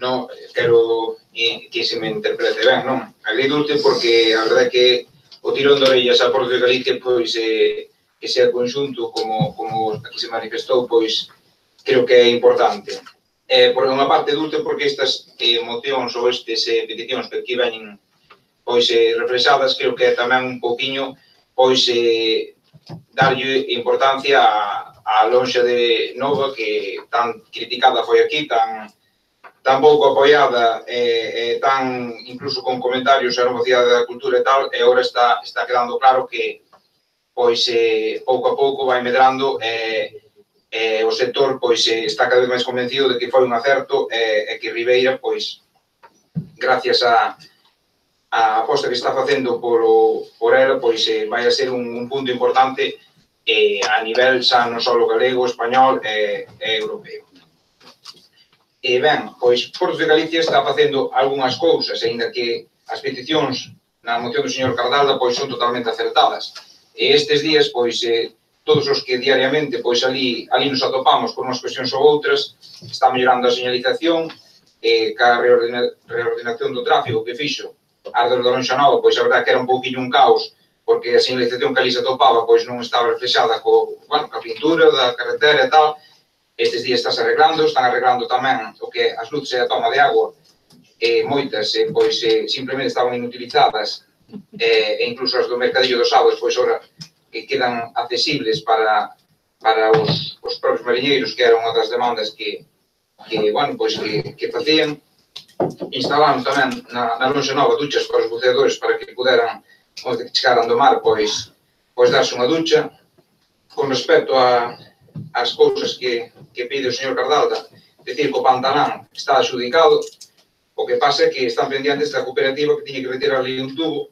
non? Quero que se me interprete ben, non? Agridulce porque a verdade que o tirón de orellas a Portos de Galicia, pois, que sea conxunto, como aquí se manifestou, pois, creo que é importante. Por unha parte dulce porque estas mocións ou estes peticións que aquí veñen, pois, reflexadas, creo que é tamén un pouquiño, pois, darlle importancia á lonxa de Nova, que tan criticada foi aquí, tan pouco apoiada, tan incluso con comentarios a Nova Cidade da Cultura e tal, e agora está quedando claro que, pois, pouco a pouco vai medrando, o sector, pois, está cada vez máis convencido de que foi un acerto e que Ribeira, pois, gracias a aposta que está facendo por ela, pois vai a ser un punto importante a nivel xa non só galego, español e europeo. E ben, pois Portos de Galicia está facendo algunhas cousas, aínda que as peticións na moción do señor Cardalda pois son totalmente acertadas. E estes días, pois, todos os que diariamente pois ali nos atopamos por unhas cuestións ou outras, está mellorando a señalización, ca reordenación do tráfico que fixo Ardor da Lonxa Nova, pois a verdade que era un pouquinho un caos, porque a señalización que ali se atopaba pois non estaba reflexada coa pintura da carretera e tal. Estes días están arreglando tamén o que as luces e a toma de agua, moitas pois simplemente estaban inutilizadas, e incluso as do mercadillo dos sábados pois ora que quedan accesibles para os propios mariñeiros, que era unha das demandas que facían. Instalamos tamén na Lonxa Nova duchas para os buceadores para que puderan, onde que chegaran do mar, pois darse unha ducha. Con respecto ás cousas que pide o señor Cardalda, decir que o pantalán está adxudicado, o que pasa é que están pendientes da cooperativa que tiña que retirar ali un tubo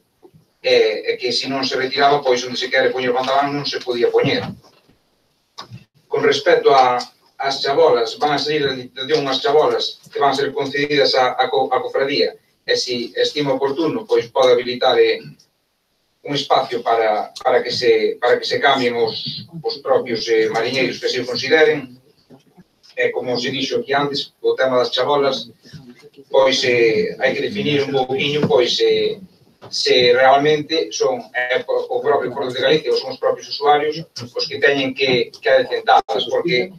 e que se non se retiraba, pois onde se quere poñer o pantalán non se podía poñer. Con respecto as chabolas, van a salir a licitación as chabolas que van a ser concedidas á cofradía, e se estima oportuno, pois pode habilitar un espacio para que se cambien os propios mariñeiros que se o consideren. E como se dixo aquí antes, o tema das chabolas, pois hai que definir un pouquinho, pois se realmente son o propio Portos de Galicia ou son os propios usuarios os que teñen que adecentadas, porque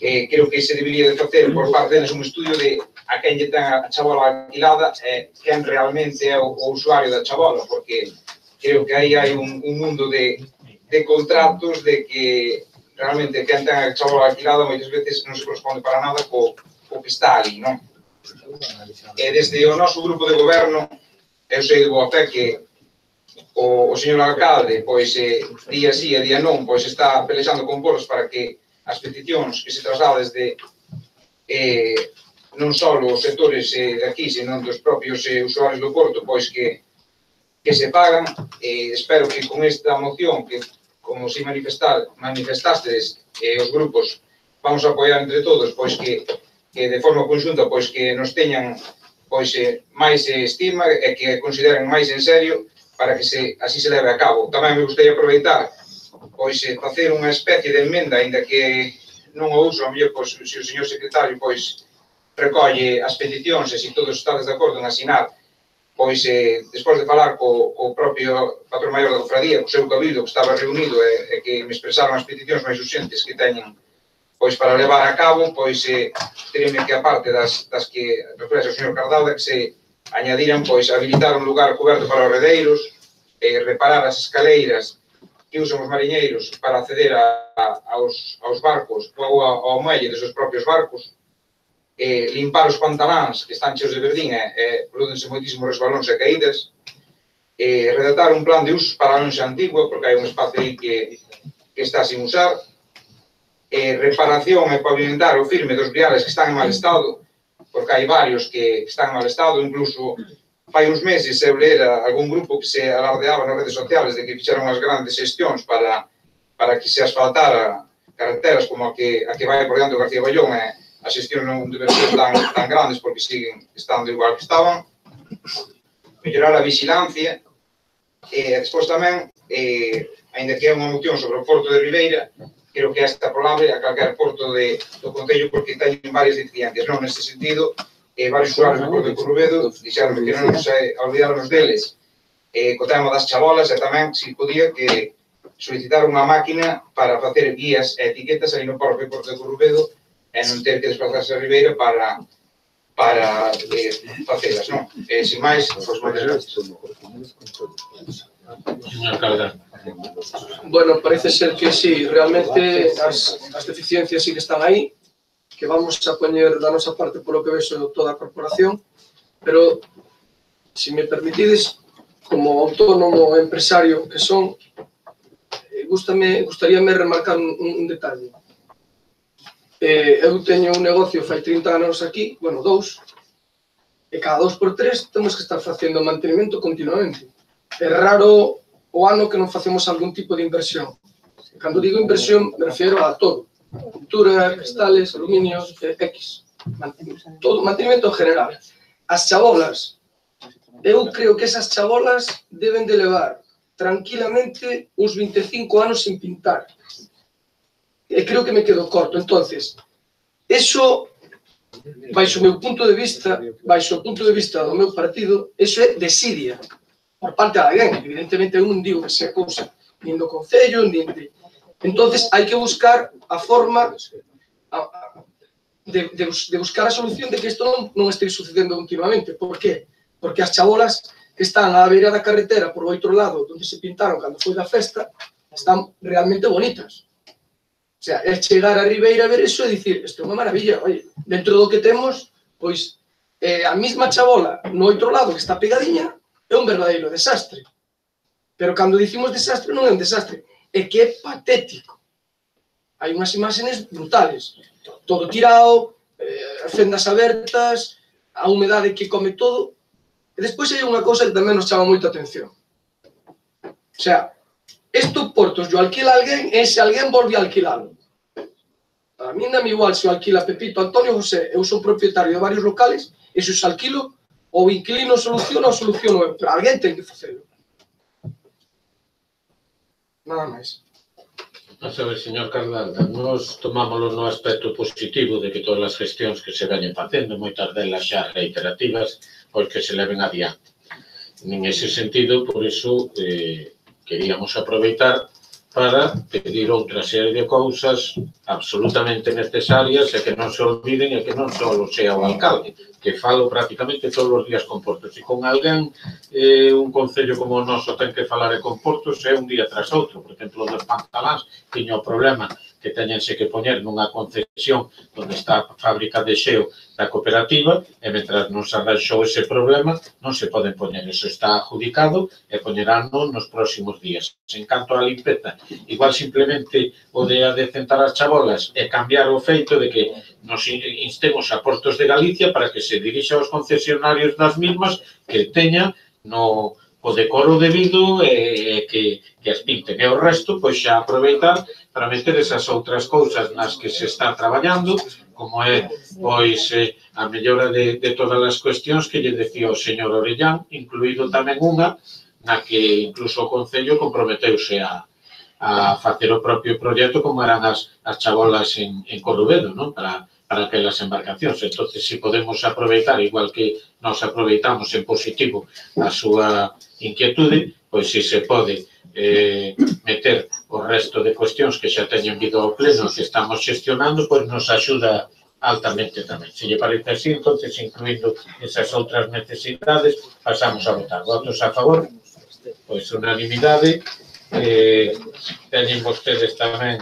creo que se debería de facer por parte deles un estudio de a quen lle ten a chabola alquilada e quen realmente é o usuario da chabola, porque creo que aí hai un mundo de contratos de que realmente quen ten a chabola alquilada moitas veces non se corresponde para nada co que está ali, non? E desde o noso grupo de goberno, eu sei de boa fe que o señor alcalde, pois, día sí e día non, pois está pelexando con Portos para que as peticións que se trasladan desde non só os sectores de aquí, senón dos propios usuarios do Porto, pois que se pagan. Espero que con esta moción, que como se manifestastes os grupos, vamos a apoiar entre todos, pois que de forma conxunta, pois que nos teñan pois máis estima e que consideren máis en serio para que así se leve a cabo. Tamén me gustaría aproveitar pois facer unha especie de enmenda, ainda que non o uso, a mellor, pois, se o señor secretario pois recolle as peticións e se todos estades de acordo en asinar, pois despois de falar co propio patrón maior da cofradía, co seu cabildo que estaba reunido e que me expresaron as peticións máis urxentes que teñen pois para levar a cabo, pois teríame que, aparte das que reflexa o señor Cardalda, que se añadiran, pois, habilitar un lugar coberto para os redeiros, reparar as escaleiras que usan os mariñeiros para acceder aos barcos ou ao muelle dos seus propios barcos, limpar os pantaláns que están cheos de verdín e producense moitísimos resbalóns e caídas, redactar un plan de usos para a lonxa antigua, porque hai un espacio aí que está sin usar, reparación e pavimentar o firme dos viales que están en mal estado, porque hai varios que están en mal estado. Incluso fai uns meses eu lera algún grupo que se alardeaba nas redes sociales de que fixeron as grandes xestións para que se asfaltara carreteras como a que vai por diante do García Ballón, e as xestións non deben ser tan grandes porque siguen estando igual que estaban. Mellorar a vigilancia, e despois tamén, ainda que é unha moción sobre o Porto de Ribeira, creo que é extrapolable a calquer porto do Concello, porque teñen varias deficiencias. Non, neste sentido, varios usuarios do Porto de Currubedo dixeron que non nos olvidarnos deles co tema das chabolas, e tamén, se podía, que solicitar unha máquina para facer guías e etiquetas aí no propio Porto de Currubedo e non ter que desplazarse a Ribeira para facelas, non? Sin máis, pois, moitas gracias. Señor Caldán. Bueno, parece ser que sí, realmente as deficiencias sí que están aí, que vamos a poñer da nosa parte polo que vexo toda a corporación, pero, se me permitides, como autónomo empresario que son, gustaríame remarcar un detalle. Eu teño un negocio fai 30 anos aquí, bueno, 2, e cada 2 por 3 temos que estar facendo mantenimento continuamente. É raro o ano que non facemos algún tipo de inversión. Cando digo inversión, me refiero a todo. Pintura, cristales, aluminios, X. Todo, mantenimento en general. As chabolas, eu creo que esas chabolas deben de levar tranquilamente uns 25 anos sin pintar. E creo que me quedo corto. Entonces, eso, baixo o meu punto de vista, baixo o punto de vista do meu partido, eso é desidia por parte de alguén. Evidentemente, eu non digo que sea cousa nin do Concello, nin de... Entonces, hai que buscar a forma de buscar a solución de que isto non este sucedendo continuamente. Por qué? Porque as chabolas que están á beira da carretera por outro lado, onde se pintaron cando foi da festa, están realmente bonitas. O sea, é chegar a Ribeira a ver iso e dicir, isto é unha maravilla, oye, dentro do que temos, pois, a mesma chabola no outro lado que está pegadiña, é un verdadeiro desastre. Pero cando dicimos desastre, non é un desastre, é que é patético. Hai unhas imaxes brutales. Todo tirado, fendas abertas, a humedade que come todo. E despois hai unha cousa que tamén nos chama moita atención. O sea, estos portos yo alquila a alguén e se alguén volve a alquilalo. A mí dame igual se o alquila Pepito, Antonio, José. Eu sou propietario de varios locales e se os alquilo, o inquilino soluciona ou soluciono eu, pero alguén ten que facelo. Nada máis. A saber, señor Cardalda, nos tomámoslo no aspecto positivo de que todas as gestións que se veñen facendo, moitas delas xa reiterativas, pois que se leven adiante. En ese sentido, por iso, queríamos aproveitar para pedir outra serie de cousas absolutamente necesarias e que non se olviden e que non só sea o alcalde, que falo prácticamente todos os días con Portos. E con alguén, un concello como o noso ten que falar con Portos é un día tras outro. Por exemplo, dos pantaláns, tiña o problema que teñense que poñer nunha concesión onde está a fábrica de xeo da cooperativa e mentras non se arranxou ese problema non se poden poñer. Eso está adjudicado e poñerano nos próximos días. En canto á limpeza, igual simplemente o de adecentar as chabolas e cambiar o feito de que nos instemos a Portos de Galicia para que se dirixa aos concesionarios das mismas que teña o decoro debido e que as pinten. E o resto, pois xa aproveitar para meter esas outras cousas nas que se está traballando, como é, pois, a mellora de todas as cuestións que lle decía o señor Orellán, incluído tamén unha na que incluso o Concello comprometeuse a facer o propio proxecto como eran as chabolas en Corrubedo, non? Para aquelas embarcacións. Entón, se podemos aproveitar, igual que nos aproveitamos en positivo a súa inquietude, pois se se pode meter o resto de cuestións que xa teñen vido ao pleno que estamos xestionando, pois nos axuda altamente tamén. Se lle parece así, entón, incluindo esas outras necesidades, pasamos a votar. Votos a favor, pois unanimidade. Teñen vostedes tamén,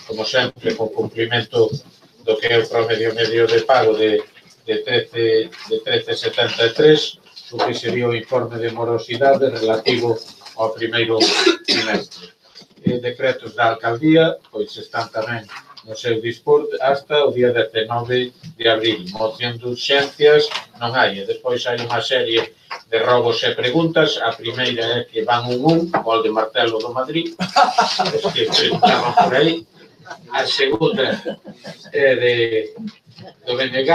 como sempre, con cumprimento do que é o promedio medio de pago de 13,73, o que sería o informe de morosidade relativo ao primeiro trimestre. Decretos da alcaldía, pois están tamén no seu dispor hasta o día 19 de abril. Moción de urxencias non hai, e despois hai unha serie de robos e preguntas. A primeira é que van un gol de martelo do Madrid, os que preguntaban por aí. A segunda é do BNG,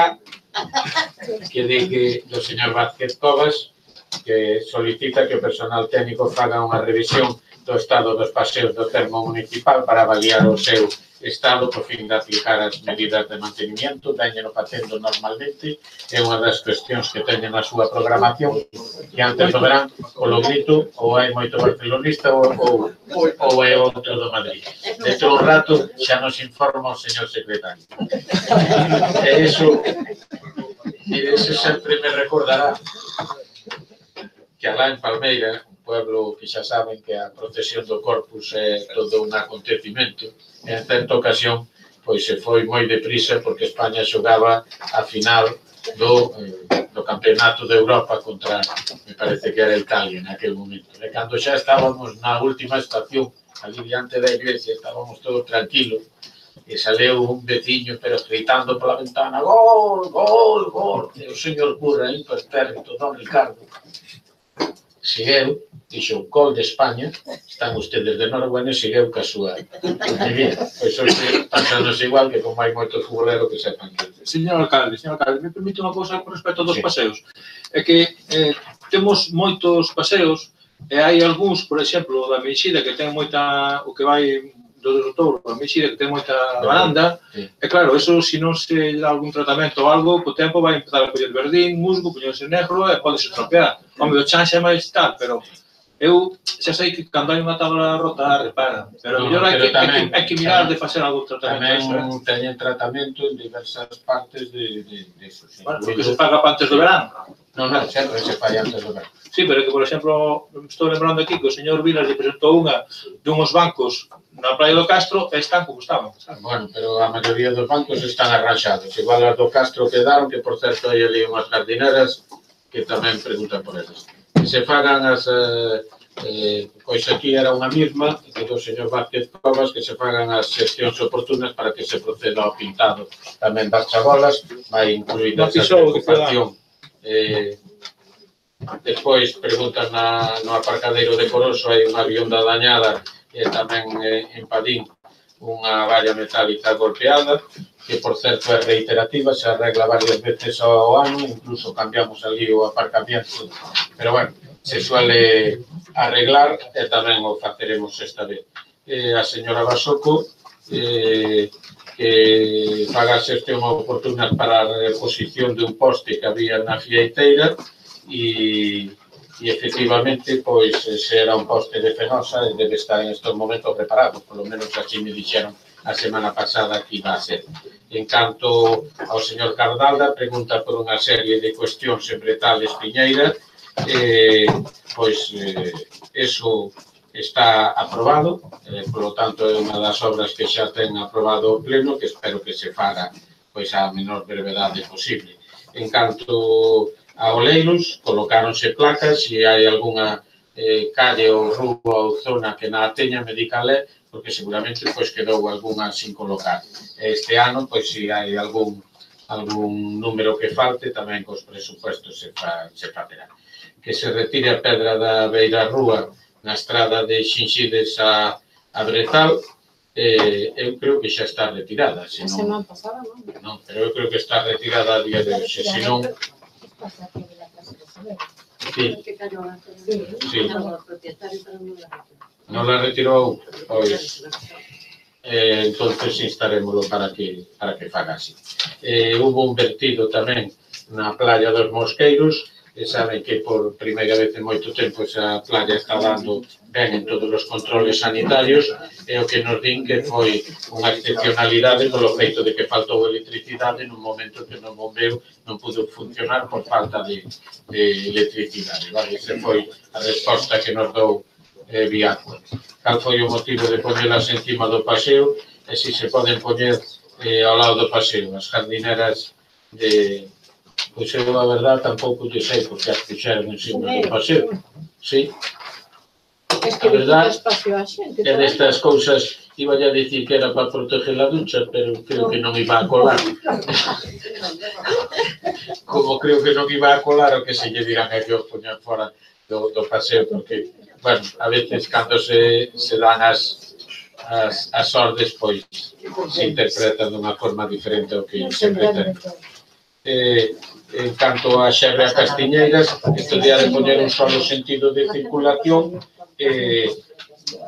que di que do señor Vázquez Cobas, que solicita que o personal técnico faga unha revisión do estado dos paseos do termo municipal para avaliar o seu estado por fin de aplicar as medidas de mantenimiento. Veñeno facendo normalmente, é unha das cuestións que teñen na súa programación, que antes do verán, polo grito, ou hai moito barcelonista ou é outro do Madrid. Dentro un rato xa nos informa o señor secretario. E iso sempre me recordará que alá en Palmeira, un pueblo que xa saben que a procesión do Corpus é todo un acontecimento, en certa ocasión, pois se foi moi deprisa porque España xogaba a final do Campeonato de Europa contra, me parece que era Italia en aquel momento. E cando xa estábamos na última estación, ali diante da iglesia, estábamos todos tranquilos, e saleu un veciño, pero gritando pola ventana, gol, gol, gol, e o señor cura, impertérrito, don Ricardo, segueu, dixo, gol de España, están ustedes de Noruega, e segueu ca súa vida. Pois hoxe pasanos igual que como hai moito futbolero que sepan que... Señor alcalde, me permite unha cousa con respecto dos paseos. É que temos moitos paseos e hai algúns, por exemplo, da Meixida, que ten moita, o que vai do Touro, a Meixida, que ten moita baranda, e claro, eso, se non se dá algún tratamento ou algo, co tempo vai empezar a coller verdín, musgo, poñerse negro e pode se estropear. Home, o chan xa é máis tal, pero eu xa sei que cando hai unha tabla rota repara, pero mellor hai que mirar de facer algún tratamento. Tamén teñen tratamento en diversas partes de eso. Bueno, porque se paga antes do verán. Non, sempre se fai antes do verán. Sí, pero que, por exemplo, estou lembrando aquí que o señor Vilas lle presentou unha dunhos bancos na Praia do Castro e están como estaban. Bueno, pero a maioría dos bancos están arranxados. Igual as do Castro quedaron, que por certo hai ali unhas jardineras que tamén preguntan por elas. Que se fagan as... pois aquí era unha misma, que do señor Vázquez Cobas, que se fagan as xestións oportunas para que se proceda ao pintado tamén das chabolas, vai incluída esa preocupación. Despois preguntan no aparcadeiro de Coroso, hai unha avionda dañada e tamén en Padín unha valla metálica golpeada, que por certo é reiterativa, se arregla varias veces ao ano, incluso cambiamos ali o aparcamiento, pero bueno, se suele arreglar e tamén o faceremos esta vez. A señora Basoco, que faga a xestión oportuna para a reposición de un poste que había na fieiteira e efectivamente, pois, se era un poste de Fenosa, debe estar en estos momentos preparado, polo menos así me dixeron a semana pasada que iba a ser. En canto ao señor Cardalda, pregunta por unha serie de cuestións sobre tal Espiñeira, pois, eso está aprobado, polo tanto é unha das obras que xa ten aprobado o pleno, que espero que se faga pois a menor brevedade posible. En canto a Oleiros, colocáronse placas, se hai algunha calle ou rúa ou zona que na teña me di cal é, porque seguramente pois quedou algunha sin colocar. Este ano, pois se hai algún número que falte, tamén cos presupuestos se facerá. Que se retire a pedra da beira rúa na estrada de Xinxides a Bretal, eu creo que xa está retirada. A semana pasada, non? Non, pero eu creo que está retirada a día de hoxe, senón... Sí. Non la retirou, pois... entonces instaremoslo para que faga así. Hubo un vertido tamén na playa dos Mosqueiros, e saben que por primeira vez en moito tempo esa playa está dando ben en todos os controles sanitarios, e o que nos din que foi unha excepcionalidade polo feito de que faltou electricidade nun momento que no bombeo non pudo funcionar por falta de electricidade. Esa foi a resposta que nos dou Viacua. Cal foi o motivo de poñelas encima do paseo, e se se poden poñer ao lado do paseo. As jardineras de... Pois eu, a verdade, tampouco lle sei porque as puxeron encima do paseo. Sí. A verdade, é destas cousas, iba a dicir que era para proteger a ducha, pero creo que non iba a colar. Como creo que non iba a colar, o que se lle dirán é que os poñan fora do paseo, porque, bueno, a veces, cando se dan as ordes, pois se interpretan dunha forma diferente ao que se pretende. En canto a Xerre a Castiñeiras, isto día de poñer un solo sentido de circulación,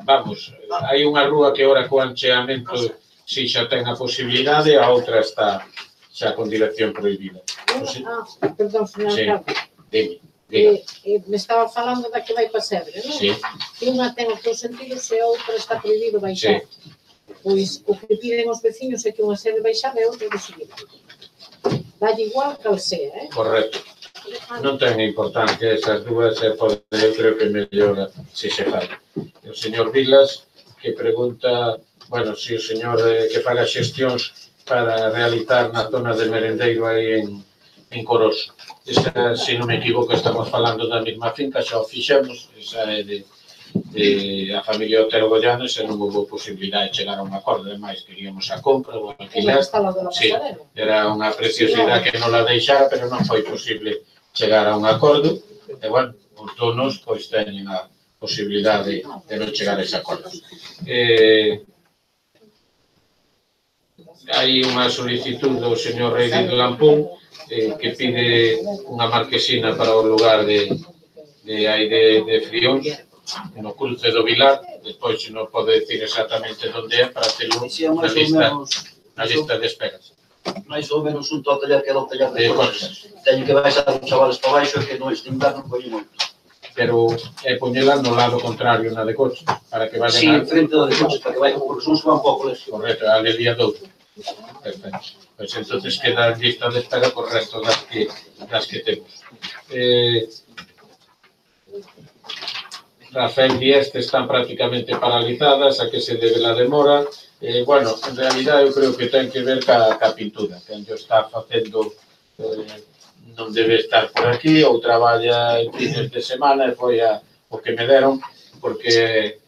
vamos, hai unha rúa que ora co ancheamento si xa ten a posibilidade, a outra está xa con dirección prohibida. Perdón, señora Carlos. Dime. Me estaba falando da que vai para Segre, non? Sí. Que unha ten os seus sentidos e a outra está prohibido baixar. Pois o que piden os veciños é que unha sea de baixar e outra de subir. Dalle igual cal sea, Correcto. Non ten importancia esas dúas, eu creo que mellora se se fai. O señor Vilas, que pregunta, bueno, se o señor que faga xestións para realizar na zona de merendeiro aí en Coroso. Esa, se non me equivoco, estamos falando da mesma finca, xa o fixemos, esa é de a familia Otero Gollano, e non houve posibilidade de chegar a un acordo, ademais queríamos a compra ou alquiler. Sí, era unha preciosidade que non la deixara, pero non foi posible chegar a un acordo, e, bueno, os donos pois teñen a posibilidade de non chegar a ese acordo. Hai unha solicitud do señor Rei de Lampún que pide unha marquesina para o lugar de Frións, no cruce do Vilar, despois non pode decir exactamente onde é para telo na lista de esperas. Mais ou menos un ao taller que era o taller de cosas. Teño que baixar os chavales para baixo e que no este inverno poñen moito. Pero é poñela no lado contrario na de coches, para que vayan... Sí, en frente da de coches, para que vayan, porque son un pouco lejos. Correcto, a día 2. Perfecto. Pois entonces queda a lista de espera por resto das que temos. Rafael Dieste están prácticamente paralizadas, a que se debe la demora. Bueno, en realidad eu creo que ten que ver ca pintura, que yo está facendo non debe estar por aquí, ou traballa en fines de semana e foi o que me deron, porque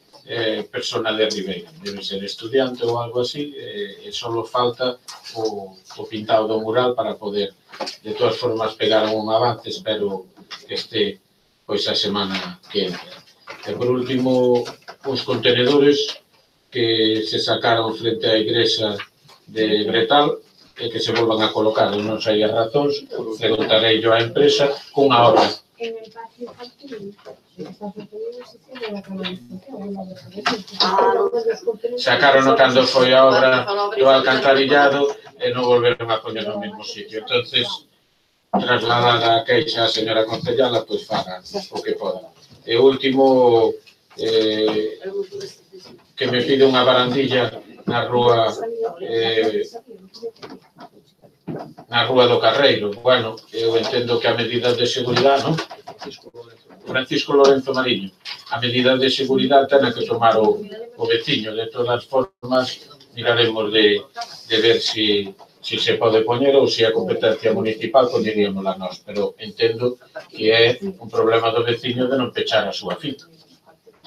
persona de Ribeira, debe ser estudiante ou algo así, e só falta o pintado do mural para poder, de todas formas, pegar un avance, espero que este pois a semana que entra. E por último, os contenedores que se sacaron frente á igrexa de Bretal e que se volvan a colocar, non sei as razóns, preguntarei yo á empresa cunha obra. Sacaron cando foi a obra do alcantarillado e non volveron a poñer no mesmo sitio. Entonces, trasladar a queixa a señora concellala, pois faga o que poda. E o último, que me pide unha barandilla na rúa do Carreiro. Bueno, eu entendo que a medida de seguridade, non? Francisco Lorenzo Mariño. A medida de seguridade ten que tomar o veciño. De todas formas, miraremos de ver se se pode poñer ou se a competencia municipal poñeríamola nós, pero entendo que é un problema do veciño de non pechar a súa finca.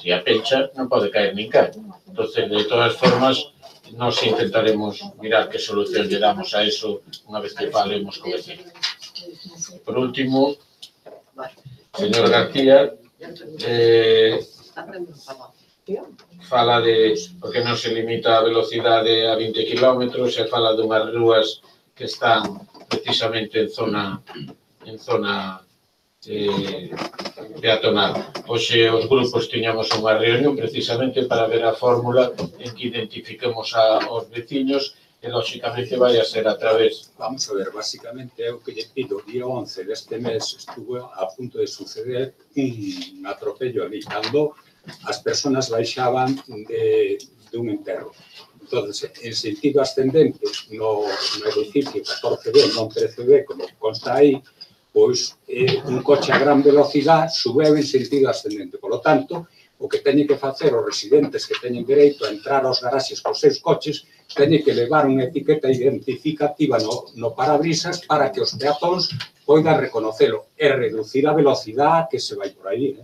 Se a pecha, non pode caer nin cae. Entón, de todas formas, nós intentaremos mirar que solución lle damos a eso unha vez que falemos co veciño. Por último, señor García, fala de, porque non se limita a velocidade a 20 km, se fala dunhas rúas que están precisamente en zona peatonal. Hoxe os grupos tiñamos unha reunión precisamente para ver a fórmula en que identifiquemos aos veciños e, lóxicamente, vai a ser a través... Vamos a ver, básicamente, é o que lle pido. O día 11 deste mes estuvo a punto de suceder un atropello ali, cando as persoas baixaban dun enterro. Entón, en sentido ascendente, no edificio 14B, non 13B, como consta aí, pois un coche a gran velocidade subeu en sentido ascendente. Por lo tanto, o que teñen que facer os residentes que teñen dereito a entrar aos garaxes cos seus coches, teñen que levar unha etiqueta identificativa no parabrisas para que os peatóns poidan reconocelo e reducir a velocidade que se vai por aí.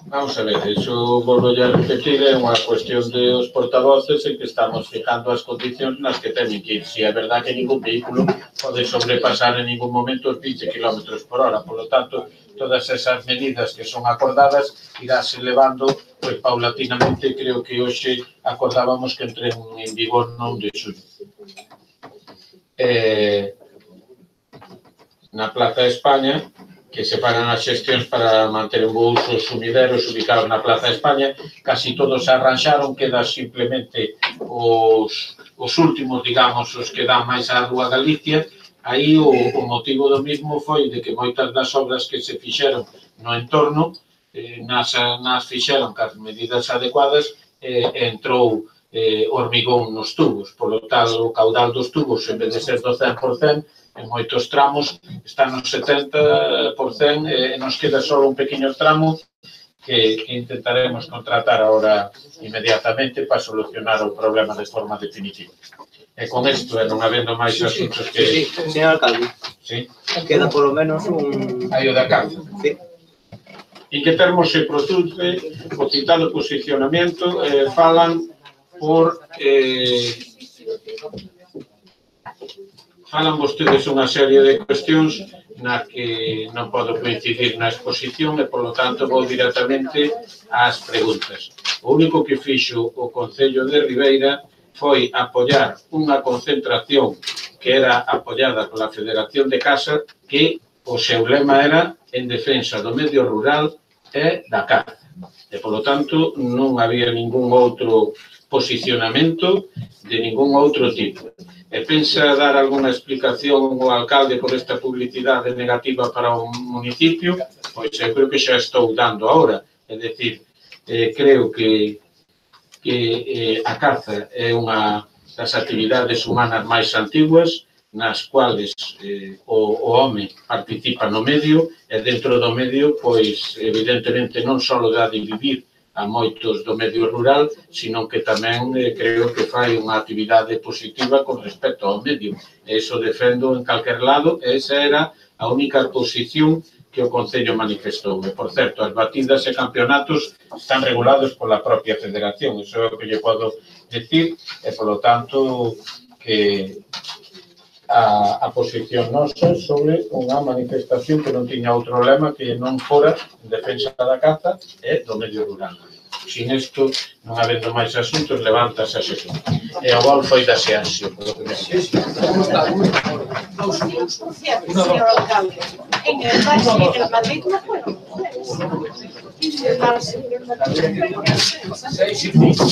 Vamos a ver, iso volvo a repetir, é unha cuestión de os portavoces en que estamos fijando as condicións nas que teñen que ir. Si é verdad que ningún vehículo pode sobrepasar en ningún momento os 20 km por hora, por lo tanto, todas esas medidas que son acordadas irase levando, pois, paulatinamente. Creo que hoxe acordábamos que entren en vigor no 1 de xullo. Na Plaza de España, que se pagan as xestións para manter en bo uso os sumideros ubicados na Plaza de España, casi todos se arranxaron, quedan simplemente os últimos, digamos, os que dan máis a Rúa Galicia. Aí o motivo do mismo foi de que moitas das obras que se fixeron no entorno nas fixeron cas medidas adecuadas e entrou hormigón nos tubos. Por lo tal, o caudal dos tubos, en vez de ser do 100%, en moitos tramos está no 70% e nos queda só un pequeno tramo que intentaremos contratar ahora inmediatamente para solucionar o problema de forma definitiva. E con isto, non habendo máis asuntos que... Señor alcalde, queda polo menos un... Aí o da cárcel. En que termos se produce o citado posicionamento, falan por... Falan vostedes unha serie de cuestións na que non podo coincidir na exposición e, polo tanto, vou directamente ás preguntas. O único que fixo o Concello de Ribeira foi apoiar unha concentración que era apoiada pola Federación de Casas, que o seu lema era en defensa do medio rural e da caza. E, polo tanto, non había ningún outro posicionamento de ningún outro tipo. E pensa dar algunha explicación o alcalde por esta publicidade negativa para o municipio? Pois eu creo que xa estou dando ahora. É dicir, creo que a caza é unha das actividades humanas máis antiguas, nas cuales o home participa no medio, e dentro do medio, pois, evidentemente, non só dá de vivir a moitos do medio rural, sino que tamén creo que fai unha actividade positiva con respecto ao medio. Eso defendo en calquer lado, e esa era a única posición que o Concello manifestou. E, por certo, as batidas e campeonatos están regulados pola propia Federación, iso é o que lle podo decir, e, polo tanto, que a posición nosa sobre unha manifestación que non tiña outro lema que non fora en defensa da caza e do medio rural. Sin isto, non habendo máis asuntos, levántase a sesión. E o gol foi da Seanxio, polo que me dice. Señor alcalde, en el Madrid no fueron. Seis y cinco.